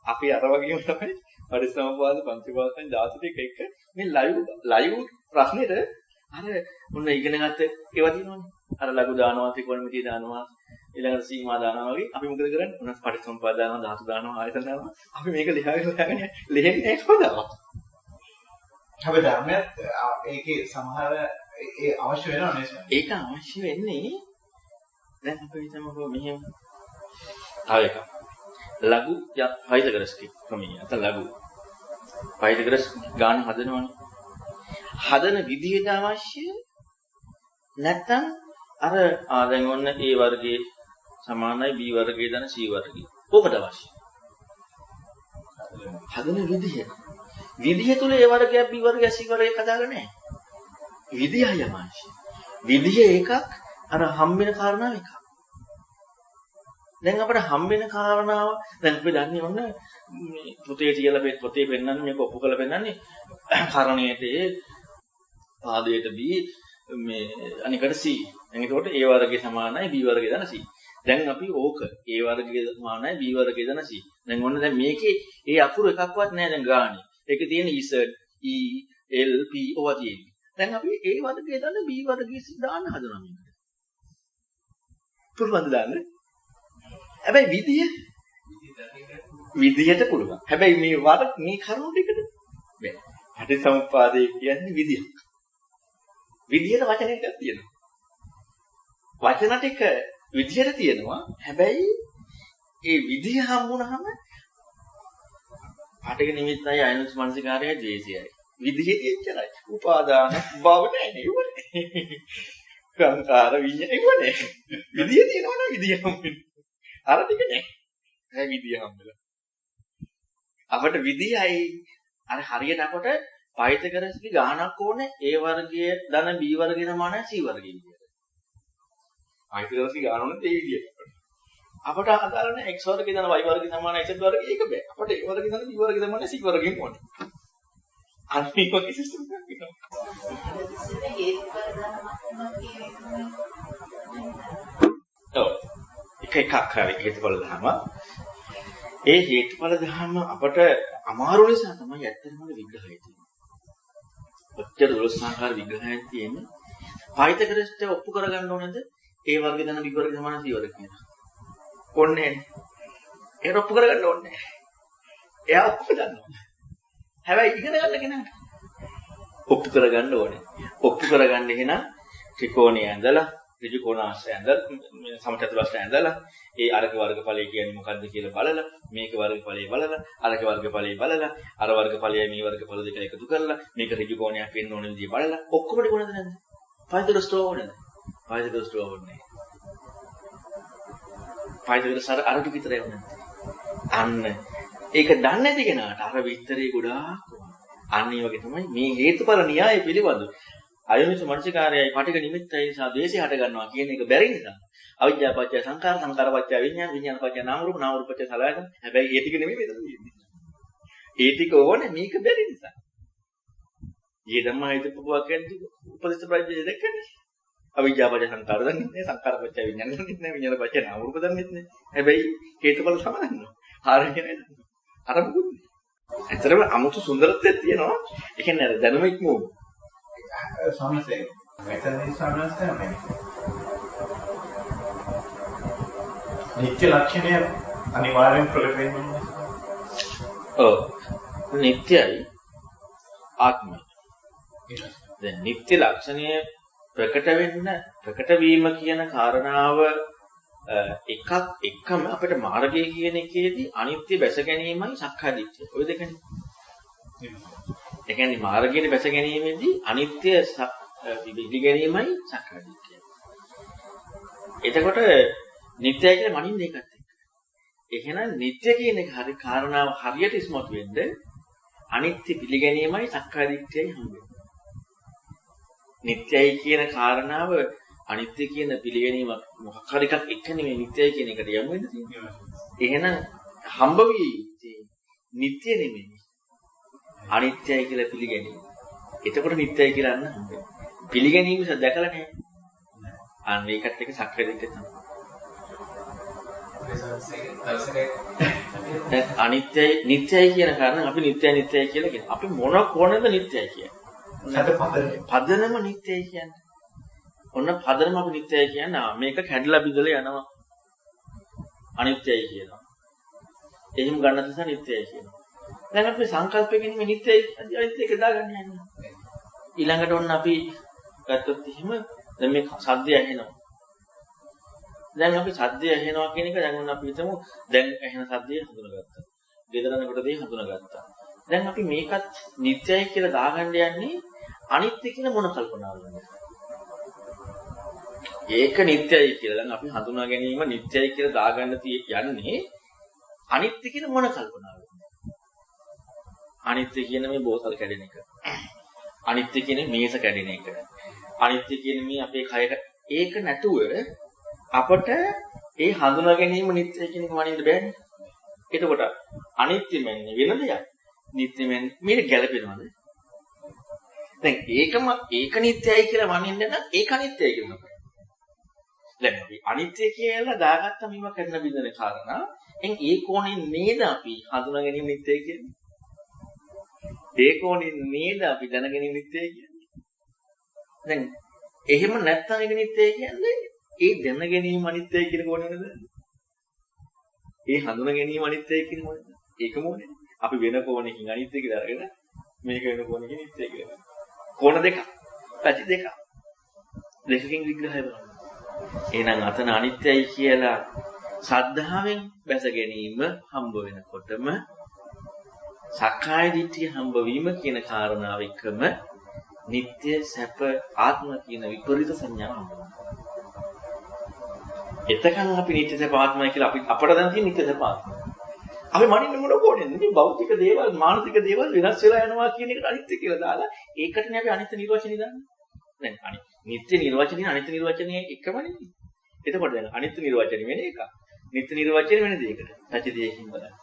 අපි අර වගේම තමයි පරිසම්පාද පංචපාදයන් 16 එක මේ ලයිව් ප්‍රශ්නෙට අර මොන ඉගෙන ගත්ත ඒවා තියෙනවනේ. අර ලඝු දානවා, ත්‍රිකෝණමිතිය දානවා, ඊළඟට සීමා දානවා වගේ අපි මොකද කරන්නේ? මොනස් පරිසම්පාද දානවා, ධාතු දානවා, ආයතන දානවා. අපි මේක ලියාගෙන ලියන්නේ කොහොමද? හැබැයි ධර්මයත් ඒකේ සමහර ඒ අවශ්‍ය වෙනව නේද? ඒක අවශ්‍ය වෙන්නේ දැන් අපි හිතමුකෝ මෙහෙම තව එකක්. ලඝු පයිතගරස් ක්‍රමය. අත ලඝු පයිතගරස් ගාන හදනවනේ. හදන විදිහට අවශ්‍ය නැත්නම් අර දැන් ඔන්න A වර්ගයේ සමානයි B වර්ගයේ දන C වර්ගයේ. කොකට අවශ්‍ය? හදන විදිහ. විදිහ තුල A වර්ගයක් B වර්ගයක් C වර්ගයක් හදාගන්න නැහැ. විදිහයි අවශ්‍ය. විදිහ එකක් අර හම්බෙන කාරණාව එකක්. දැන් අපිට හම්බෙන කාරණාව දැන් අපි දන්නේ ඔන්න මේ පොතේ කියලා පොතේ පෙන්නන්නේ මේක ඔප්පු කරලා පෙන්නන්නේ කරණයට A පාදයට B මේ අනිකට C. දැන් ඒකට A වර්ගයේ සමානයි B වර්ගයේ දන C. දැන් අපි ඕක A වර්ගයේ සමානයි B වර්ගයේ දන C. දැන් ඔන්න දැන් මේකේ ඒ අකුරු එකක්වත් නැහැ දැන් ගානේ. ඒකේ තියෙන Z E L P ඕවා තියෙන්නේ. දැන් අපි A වර්ගයේ දන B වර්ගයේ දාන්න හදනවා මේකට. පුළුවන් දාන්න. හැබැයි විදියට පුළුවන්. හැබැයි මේ කරුණු ටිකට බෑ. පටිසමුප්පාදේ කියන්නේ විදියක්. විදියට වචන ටිකක් තියෙනවා. වචන ටික විදියට තියෙනවා. හැබැයි ඒ විදිය හම්බුනහම පාටික නිමිත්තයි අයනුස් මනසිකාරයයි ද්වේෂයයි. විදිහේ එච්චරයි. උපාදාන භව නැහැ නේ. සංකාර විඤ්ඤාණ ඉවනේ. විදිය තියෙනවනේ විදිය හම්බෙන්නේ. අර ටික නෑ. ඒ විදිය හම්බෙලා. අපට විදියයි අර හරියට අපට පයිතගරස්ගේ ගානක් ඕනේ A වර්ගයේ ධන B වර්ගයේ සමානයි C වර්ගයේ විදියට. පයිතගරස්ගේ ගාන ඕනේ ඒ විදියට. අපට අදාළ නැහැ x වර්ගයේ ධන y වර්ගයේ සමානයි z වර්ගයේ ඒක බෑ. අපට A වර්ගයේ ධන B වර්ගයේ සමානයි C වර්ගයෙන් ඕනේ. අනිත් වගේ සිස්ටම් එකක් වෙනවා. ඔව්. එකක් හරි හේතුඵල ධර්ම. ඒ හේතුඵල ධර්ම අපට අමාරු නිසා තමයි ඇත්තටම විග්‍රහය තියෙන්නේ. ඔච්චර දොළොස්ාකාර විග්‍රහයක් තියෙන්නේ. පයිතගරස්ට ඔප්පු කරගන්න ඕනේද? A වර්ගයේ ධන B වර්ගයේ සමාන C වර්ගය කියලා. ඕනේ නැහැ. ඒක ඔප්පු කරගන්න ඕනේ නැහැ. එයා ඔප්පු කරගන්නවා. හැබැයි ඉගෙන ගන්න කෙනාට ඔප්පු කරගන්න ඕනේ. ඔප්පු කරගන්න එහෙනම් ත්‍රිකෝණය ඇඳලා, ඍජු කෝණාශ්‍රය ඇඳලා, සමචතුරාශ්‍රය ඇඳලා, ඒ අරක වර්ගඵලය කියන්නේ මොකද්ද කියලා බලලා, මේක වර්ගඵලය බලලා, අරක වර්ගඵලය බලලා, අර වර්ගඵලයයි මේ වර්ගඵල දෙක එකතු කරලා, මේක ඍජු කෝණයක් වෙන්න ඕන විදිහ බලලා, ඔක්කොම ටික ඕනද නැද්ද? පයිතගොරස් ඕනද? පයිතගොරස් ඕනේ. පයිතගොරස් අර ටික විතරයි ඕනේ. අන්න ඒක දන්නේ නැති කෙනාට අර විස්තරේ ගොඩාක් අන්න ඒ වගේ තමයි මේ හේතුඵල න්‍යාය පිළිබඳව අයෝනිස මනසිකාරයයි පටික නිමිත්තයි සහ ද්වේෂය හට ගන්නවා කියන එක බැරි නිසා අවිජ්ජා පත්‍ය සංඛාර සංඛාර පත්‍ය විඥාන විඥාන පත්‍ය නාම රූප නාම රූප පත්‍ය සලආයතන හැබැයි ඒ ටික නෙමෙයි මෙතන තියෙන්නේ. ඒ ටික ඕනේ මේක බැරි නිසා. ඊ ධම්මා හිතපුවා කියන්නේ උපදිත ප්‍රඥය දෙකනේ. අවිජ්ජා පත්‍ය සංඛාර දන්නේ නැහැ සංඛාර පත්‍ය විඥාන දන්නේ නැහැ විඥාන පත්‍ය නාම රූප දන්නේ නැහැ. හැබැයි හේතුඵල සමානයි. හරියනේ නේද? අර මොකද? ඇත්තටම අමුතු සුන්දරත්වයක් තියෙනවා. ඒ කියන්නේ අර දැනුම ඉක්මවුම. සමසේ මෙතනදී සමස්තය මේ නිත්‍ය ලක්ෂණය අනිවාර්යෙන් ප්‍රකට වෙනවා. ඔව්. නිත්‍යයි ආත්මයි. දැන් නිත්‍ය ලක්ෂණය ප්‍රකට වීම කියන කාරණාව එකම අපිට මාර්ගය කියන එකේදී අනිත්‍ය බැස ගැනීමයි සක්කාය දිට්ඨිය. ඔය දෙකනේ. ඒ කියන්නේ මාර්ගයේ බැස ගැනීමේදී අනිත්‍ය විදි ගැනීමයි සක්කාය දිට්ඨිය. එතකොට නිත්‍යයි කියන්නේ මනින්න එකත් එක්ක. එහෙනම් නිත්‍ය කියන එක හරි කාරණාව හරියට ඉස්මතු වෙන්න අනිත්‍ය පිළිගැනීමයි සක්කාය දිට්ඨියයි හම්බෙන්නේ. නිත්‍යයි කියන කාරණාව අනිත්‍ය කියන පිළිගැනීම මොකක් හරි එකක් එක්ක නෙමෙයි නිට්ටයයි කියන එකට යමු වෙන්න තියෙනවා. එහෙනම් හම්බ වී නිට්ටය නෙමෙයි. අනිත්‍යයි කියලා පිළිගැනීම. එතකොට නිට්ටයයි කියලා අන්න හම්බෙන්නේ. පිළිගැනීම දැකලා නැහැ. අන්න ඒකත් එක්ක සක්‍රිය දෙක තමයි. අනිත්‍යයි නිට්ටයයි කියන කාරණා අපි නිට්ටයයි කියලා කියනවා. අපි මොන කොනද නිට්ටයයි කියන්නේ? පදනම නිට්ටයයි කියන්නේ. ඔන්න පදනම අපි නිට්ටයයි කියන්නේ මේක කැඩලා බිඳලා යනවා අනිත්‍යයි කියනවා. එහෙම ගන්න නිසා නිට්ටයයි කියනවා. දැන් අපි සංකල්පයෙන් මේ නිට්ටයයි අනිත්‍ය එක දාගන්න යන්නේ. ඊළඟට ඔන්න අපි ගත්තොත් එහෙම දැන් මේ සද්දය ඇහෙනවා. දැන් අපි සද්දය ඇහෙනවා කියන එක දැන් ඔන්න අපි හිතමු දැන් ඇහෙන සද්දය හඳුනාගත්තා. දෙදරනකොට දේ හඳුනාගත්තා. දැන් අපි මේකත් නිට්ටයයි කියලා දාගන්න යන්නේ අනිත්‍ය කියන මොන කල්පනාවලද? ඒක නිට්ටයයි කියලා. දැන් අපි හඳුනා ගැනීම නිට්ටයයි කියලා දාගන්න යන්නේ අනිත්‍ය කියන මොන කල්පනාවද? අනිත්‍ය කියන මේ බෝතල් කැඩෙන එක. අනිත්‍ය කියන මේස කැඩෙන එක. අනිත්‍ය කියන මේ අපේ කයක ඒක නැතුව අපට ඒ හඳුනා ගැනීම නිට්ටයයි කියන එක මනින්න බෑනේ. එතකොට අනිත්‍ය මෙන්නේ වෙන දෙයක්. නිට්ටය මෙන්නේ මේක ගැළපෙනවද? දැන් ඒක නිට්ටයයි කියලා මනින්න නම් ඒක අනිත්‍යයි කියනවා. දැන් අපි අනිත්‍ය කියලා දාගත්ත මේව කරන බින්දන කාරණා එන් ඒ කෝණයෙන් නේද අපි හඳුනා ගැනීම නිත්‍යයි කියන්නේ. ඒ කෝණයෙන් නේද අපි දැන ගැනීම නිත්‍යයි කියන්නේ. දැන් එහෙම නැත්නම් ඒක නිත්‍යයි කියන්නේ ඒ දැන ගැනීම අනිත්‍යයි කියන කෝණය නේද? ඒ හඳුනා ගැනීම අනිත්‍යයි කියන කෝණය. ඒකම ඕනේ. අපි වෙන කෝණයකින් අනිත්‍ය කියලා අරගෙන මේක වෙන කෝණයකින් නිත්‍යයි කියලා. කෝණ දෙක. පැති දෙක. දෙකකින් විග්‍රහය බලන්න. එහෙනම් අතන අනිත්‍යයි කියලා සද්ධාවෙන් බැස ගැනීම හම්බ වෙනකොටම සක්කාය දිට්ඨිය හම්බ වීම කියන කාරණාව එක්කම නিত্য සැප ආත්ම කියන විපරිත සංඥාව හම්බ වෙනවා. එතකන් අපි නিত্য සැප ආත්මයි කියලා අපට දැන් තියෙන නিত্য සැප ආත්ම. අපි මනින්න මොන කොටෙන්ද? මේ භෞතික දේවල් මානසික දේවල් වෙනස් වෙලා යනවා කියන එකට අනිත්‍ය කියලා දාලා ඒකටනේ අපි අනිත්‍ය නිර්වචනය දාන්නේ. දැන් නিত্য නිර්වචනය අනිත්‍ය නිර්වචනය එකම නෙමෙයි. එතකොට දැන් අනිත්‍ය නිර්වචනය වෙන එක. නিত্য නිර්වචනය වෙන දෙයකට. සත්‍යදීකින් බලන්න.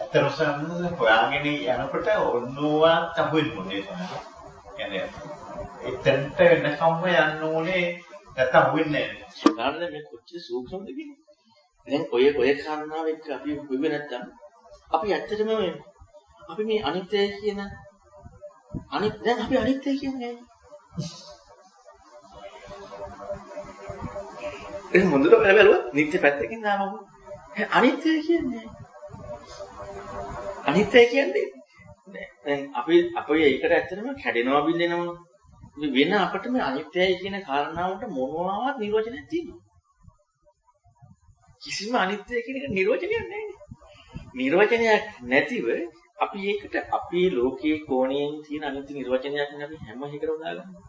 අතරසන්න හොයාගෙන යනකොට ඔන්නෝවත් අහුවෙන්න ඕනේ තමයි. කියන්නේ එතනට වෙනකම්ම යන්න ඕනේ නැත්නම් අහුවෙන්නේ නැහැ. ගන්න මේ කොච්චර සූක්ෂමද කියන්නේ. දැන් ඔය කාරණාව එක්ක අපි වෙන්නේ නැත්තම් අපි ඇත්තටම අපි මේ අනිත්‍යය කියන දැන් අපි අනිත්‍යය කියන්නේ ඒක මොඳුර බලුවා නිත්‍ය පැත්තකින් නාමම අනිත්‍යය කියන්නේ දැන් අපි ඒකට ඇත්තටම කැඩෙනවා බින්දෙනවා වෙන අපිට මේ අනිත්‍යය කියන කාරණාවට මොනවාවත් නිර්වචනයක් තියෙනවා. කිසිම අනිත්‍ය කියන එක නිර්වචනයක් නැහැ. නිර්වචනයක් නැතිව අපි ඒකට අපේ ලෝකයේ කෝණයෙන් තියෙන අනිත්‍ය නිර්වචනයක් නේ අපි හැම එකකටම දාගන්නේ.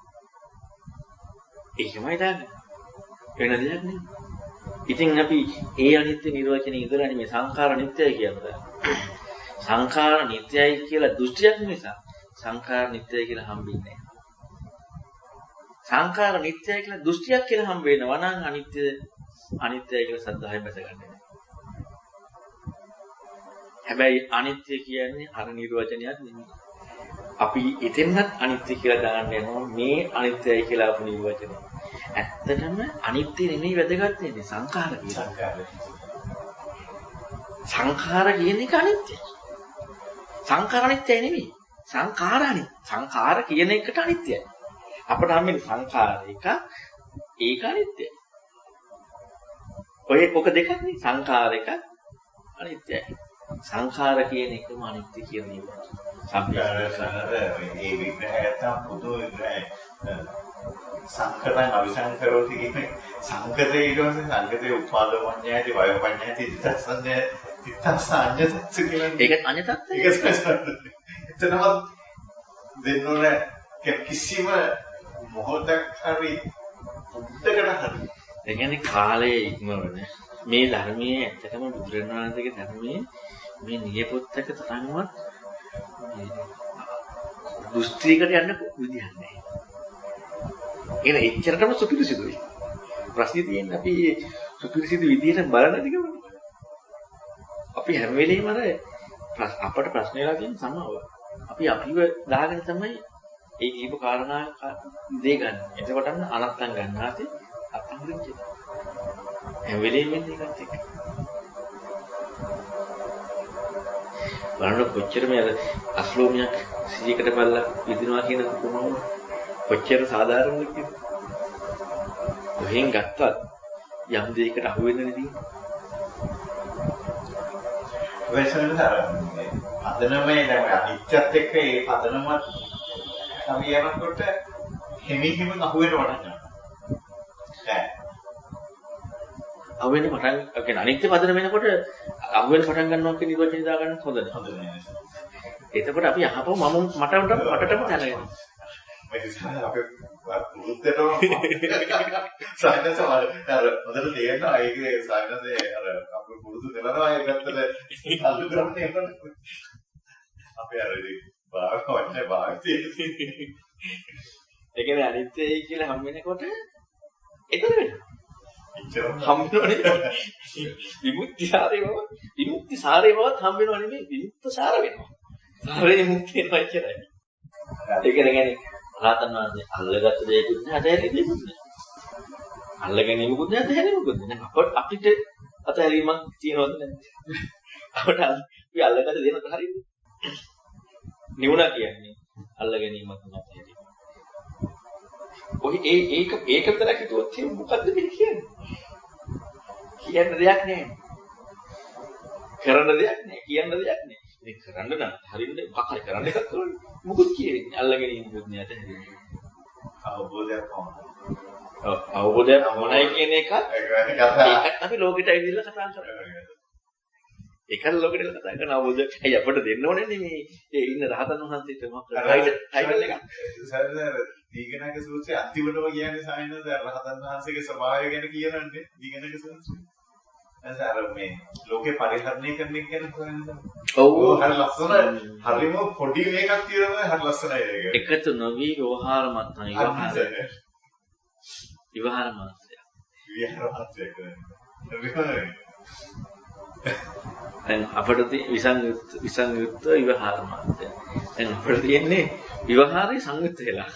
ඒකමයි දාන්නේ. වෙන දෙයක් නෙමෙයි. ඉතින් අපි ඒ අනිත්‍ය නිර්වචනය ඉදලානේ මේ සංඛාර නිට්ටයයි කියන්නේ. සංඛාර නිට්ටයයි කියලා දෘෂ්ටියක් නිසා සංඛාර නිට්ටයයි කියලා හම්බෙන්නේ නැහැ. සංඛාර නිට්ටයයි කියලා දෘෂ්ටියක් කියලා හම්බ වෙනවා නම් අනිත්‍යයි කියලා සද්ධායෙන් බැස ගන්න නැහැ. හැබැයි අනිත්‍ය කියන්නේ අර නිර්වචනයක් නෙමෙයි. අපි එතෙන්වත් අනිත්‍ය කියලා දාන්න යනවා මේ අනිත්‍යයි කියලා අපු නිර්වචනය. ඇත්තටම අනිත්‍ය නෙමෙයි වැදගත් වෙන්නේ සංඛාර කියලා. සංඛාර කියන එක අනිත්‍යයි. සංඛාර අනිත්‍යයි නෙමෙයි. සංඛාර කියන එකට අනිත්‍යයි. අපට හම්බෙන්නේ සංඛාර එක ඒක අනිත්‍යයි. ඔක දෙකක් නේ සංඛාර එක අනිත්‍යයි. සංඛාර කියන එකම අනිත්‍ය කියන එක. මේ විග්‍රහය තමයි පොදු විග්‍රහය. සංකතං අවිසංකරෝති කියන්නේ සංකතේ ඊළඟ සංකතේ උපාදවඤ්ඤාති වයෝපඤ්ඤාති තිත්තස්සඤ්ඤතත්ස කියන්නේ. ඒක අඤ්ඤතත්ස. එතනම දෙන්න ඕන කිසිම මොහොතක් හරි උද්දකට හරි. ඒ කියන්නේ කාලයේ ඉක්මවන මේ ධර්මයේ ඇත්තටම බුදුරණවහන්සේගේ ධර්මයේ මේ නියපොත්තක තරම්වත් දුස්ත්‍රිකට යන්න විදිහක් නැහැ. ඒක එච්චරටම සුපිරිසිදුයි. ප්‍රශ්නේ තියෙන්නේ අපි සුපිරිසිදු විදිහට බලන්නද කියමු. අපි හැම වෙලෙම අපට ප්‍රශ්න වෙලා තියෙන සමාව. අපිව දාගෙන තමයි ඒ කීප කාරණා දෙය ගන්න. එතකොට අනත්තම් ගන්නාසේ අත්හරින්න කියනවා. හැම වෙලෙම මේකත් එක්ක. බලන්න කොච්චර මේ අස්ලෝමියක් 100කට බලලා විදිනවා කියන උපමාව කොච්චර සාධාරණද කියලා. කොහෙන් ගත්තත් යම් දෙයකට අහු වෙන්නේ නැති. වෙසෙන්ද පදනමේ දැන් අනිත්‍යත් එක්ක ඒ පදනම අපි යනකොට හිමිහිම අහු වෙනවට නෑ. අහු වෙන පටන් කියන්නේ අනිත්‍ය පදනම වෙනකොට අහු වෙන පටන් ගන්නවා කියන නිර්වචනය දාගන්න හොඳ නෑ. එතකොට අපි අහපුව මටටම දැනගන්න. මේ ඉස්සරහ අපි පුරුද්දටම සායනස වල අර හොඳට තේරෙනවා ඒකේ සායනසේ අර අපි පුරුදු කරනවා ඒ පැත්තට අලු කරන්නේ නේද අපි අර ඉතින් භාවිතය ඒ කියන්නේ අනිත්‍යයි කියලා හම් වෙනකොට එතන වෙනවා හම් වෙනවනේ විමුක්ති සාරේ බවත් හම් වෙනව නෙමෙයි විමුක්ත සාර වෙනවා සාරේ මුක්ති වෙනවා කියලායි ඒ කියන්නේ රාතන් වහන්සේ අල්ලගත්ත දෙයක්වත් නෑ අතහැරීමකුත් නෑ. අල්ලගැනීමකුත් නෑ අතහැරීමකුත් නෑ. අපිට අතහැරීමක් තියනවද නැද්ද? අපිට අපි අල්ලගත්ත දේ නතර හරියන්නේ. නිවුණා කියන්නේ අල්ලගැනීමක් නැතහැරීම. ඔය ඒක විතරක් හිතුවොත් මොකද්ද මේ කියන්නේ? කියන්න දෙයක් නෑ. කරන්න දෙයක් නෑ. කියන්න දෙයක් නෑ. මේ කරන්න නම් හරින්න මොකක් හරි කරන්න එකක් කරන්නේ. මොකුත් කියන්නේ අල්ලගෙන ඉන්නුත් නෑ ඇතහැරෙන්නේ. අවබෝධයක් වුණා. ඔව් අවබෝධයක් මොනයි කියන එකත් ඒකත් අපි ලෝකෙට ඇවිල්ලා කතා කරන්නේ. ඒකත් ලෝකෙට කතා කරන අවබෝධයක්. ඇයි අපිට දෙන්න ඕනේ මේ ඉන්න රහතන් වහන්සේට මොකක්ද ටයිටල් එක. සර් දීගණක සූත්‍රයේ අන්තිමටම කියන්නේ සායනද රහතන් වහන්සේගේ ස්වභාවය ගැන කියනන්නේ දීගණක සූත්‍රය. අර මේ ලෝකේ පරිහරණය කරන එක ගැන කියන්නේ. ඔව් හරි ලස්සන හරිම පොඩි මේකක් තියෙනවා හරි ලස්සනයි ඒක. එකතු නොවි ව්‍යවහාර මත විවහාර මාත්‍රය. දැන් අපිට විසංයුක්ත විවහාර මාත්‍රය. දැන් අපිට තියෙන්නේ විවහාරේ සංයුක්ත වෙලා.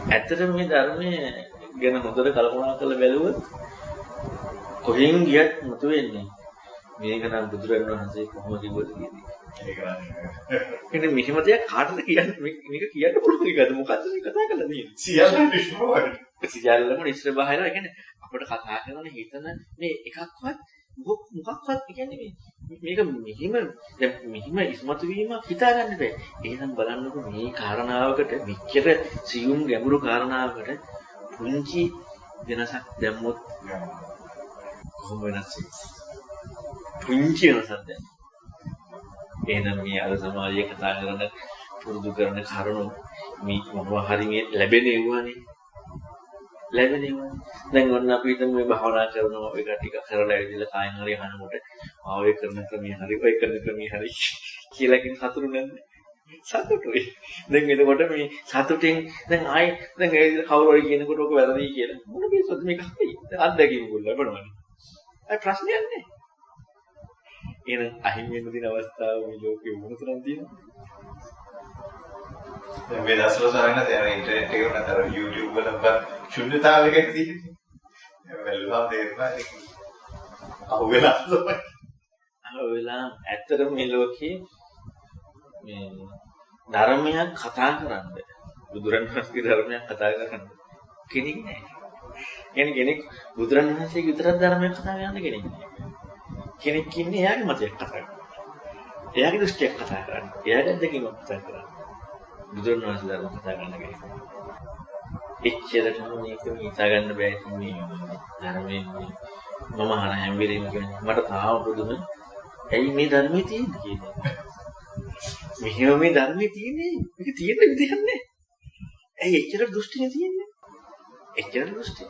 ඇත්තටම මේ ධර්මයේ ගැන හොඳට කල්පනා කරලා බැලුවොත් කොහෙන් ගියත් මුතු වෙන්නේ මේක නම් බුදුරජාණන් වහන්සේ කොහොමද කිව්වද කියන්නේ. ඒක මෙහෙම දෙයක් කාටද කියන්නේ මේක කියන්න පුළුවන් එකද මොකද්ද මේ කතා කරලා තියෙන්නේ. සියල්ලම නිෂ්ප්‍රභයි. සියල්ලම නිෂ්ප්‍රභයිලා. ඒ කියන්නේ අපිට කතා කරන හිතන මේ එකක්වත් මොකක්වත් කියන්නේ මේක මෙහිම ඉස්මතු වීමක් හිතා ගන්න බෑ. එහෙනම් බලන්නකෝ මේ කාරණාවකට මෙච්චර සියුම් ගැඹුරු කාරණාවකට පුංචි වෙනසක් දැම්මොත් කොහොම වෙනස් වෙන්නේ? පුංචි වෙනසක් දැම්මොත්. එහෙනම් මේ අද සමාජයේ කතා කරන පුරුදු කරන කරුණු මේ මොනවා හරි මේ ලැබෙනේවනේ. දැන් ඔන්න අපි හිතමු මේ භාවනා කරනවා ඒක ටික කරලා ඇවිල්ලා කායන හරි අහනකොට ආවේ කරන ක්‍රමයේ හරි ඔය කරන ක්‍රමයේ හරි කියලා කියන සතුටු නැද්ද? සතුටුයි. දැන් එතකොට මේ සතුටින් දැන් ආයේ දැන් ඒ කවුරු හරි කියනකොට ඔක වැරදි කියලා මොන මේසොත් මේක හරි අත්දැකීම ගොල්ල ලැබනවනේ. අය ප්‍රශ්නයක් නැහැ. එහෙනම් අහිමි වෙන දින අවස්ථාව මේ ලෝකෙ වුණතරම් තියෙනවා. දැන් මේ දවස්වල සායන දැන් ඉන්ටර්නෙට් එකේ නැතර YouTube වල ශුන්‍යතාවයක තියෙන්නේ. වෙලවා දෙන්නා ඒක. අහුවෙලා තමයි. අහුවෙලා ඇත්තටම මේ ලෝකේ මේ ධර්මයක් කතා කරන්න බුදුරණවහන්සේගේ ධර්මයක් කතා කරන්න කෙනෙක් නැහැ. يعني කෙනෙක් බුදුරණවහන්සේගේ විතරක් ධර්මයක් කතා කරන්න කෙනෙක් නැහැ. කෙනෙක් ඉන්නේ එයාගේ මතයක් කතා කරන්න. එයාගේ දෘෂ්ටියක් කතා කරන්න. එයාගේ අත්දැකීමක් කතා කරන්න. බුදුරණවහන්සේ ධර්ම කතා කරන්න කෙනෙක්. එච්චරටම මේක හිතා ගන්න බෑ මේ ධර්මයේ මම අහන හැම වෙලේම කියන්නේ මට තාම පුදුම ඇයි මේ ධර්මයේ තියෙන්නේ කියන්නේ. මෙහෙම මේ ධර්මයේ තියෙන්නේ මේක තියෙන විදිහක් නෑ. ඇයි එච්චර දෘෂ්ටිනේ තියෙන්නේ? එච්චර දෘෂ්ටි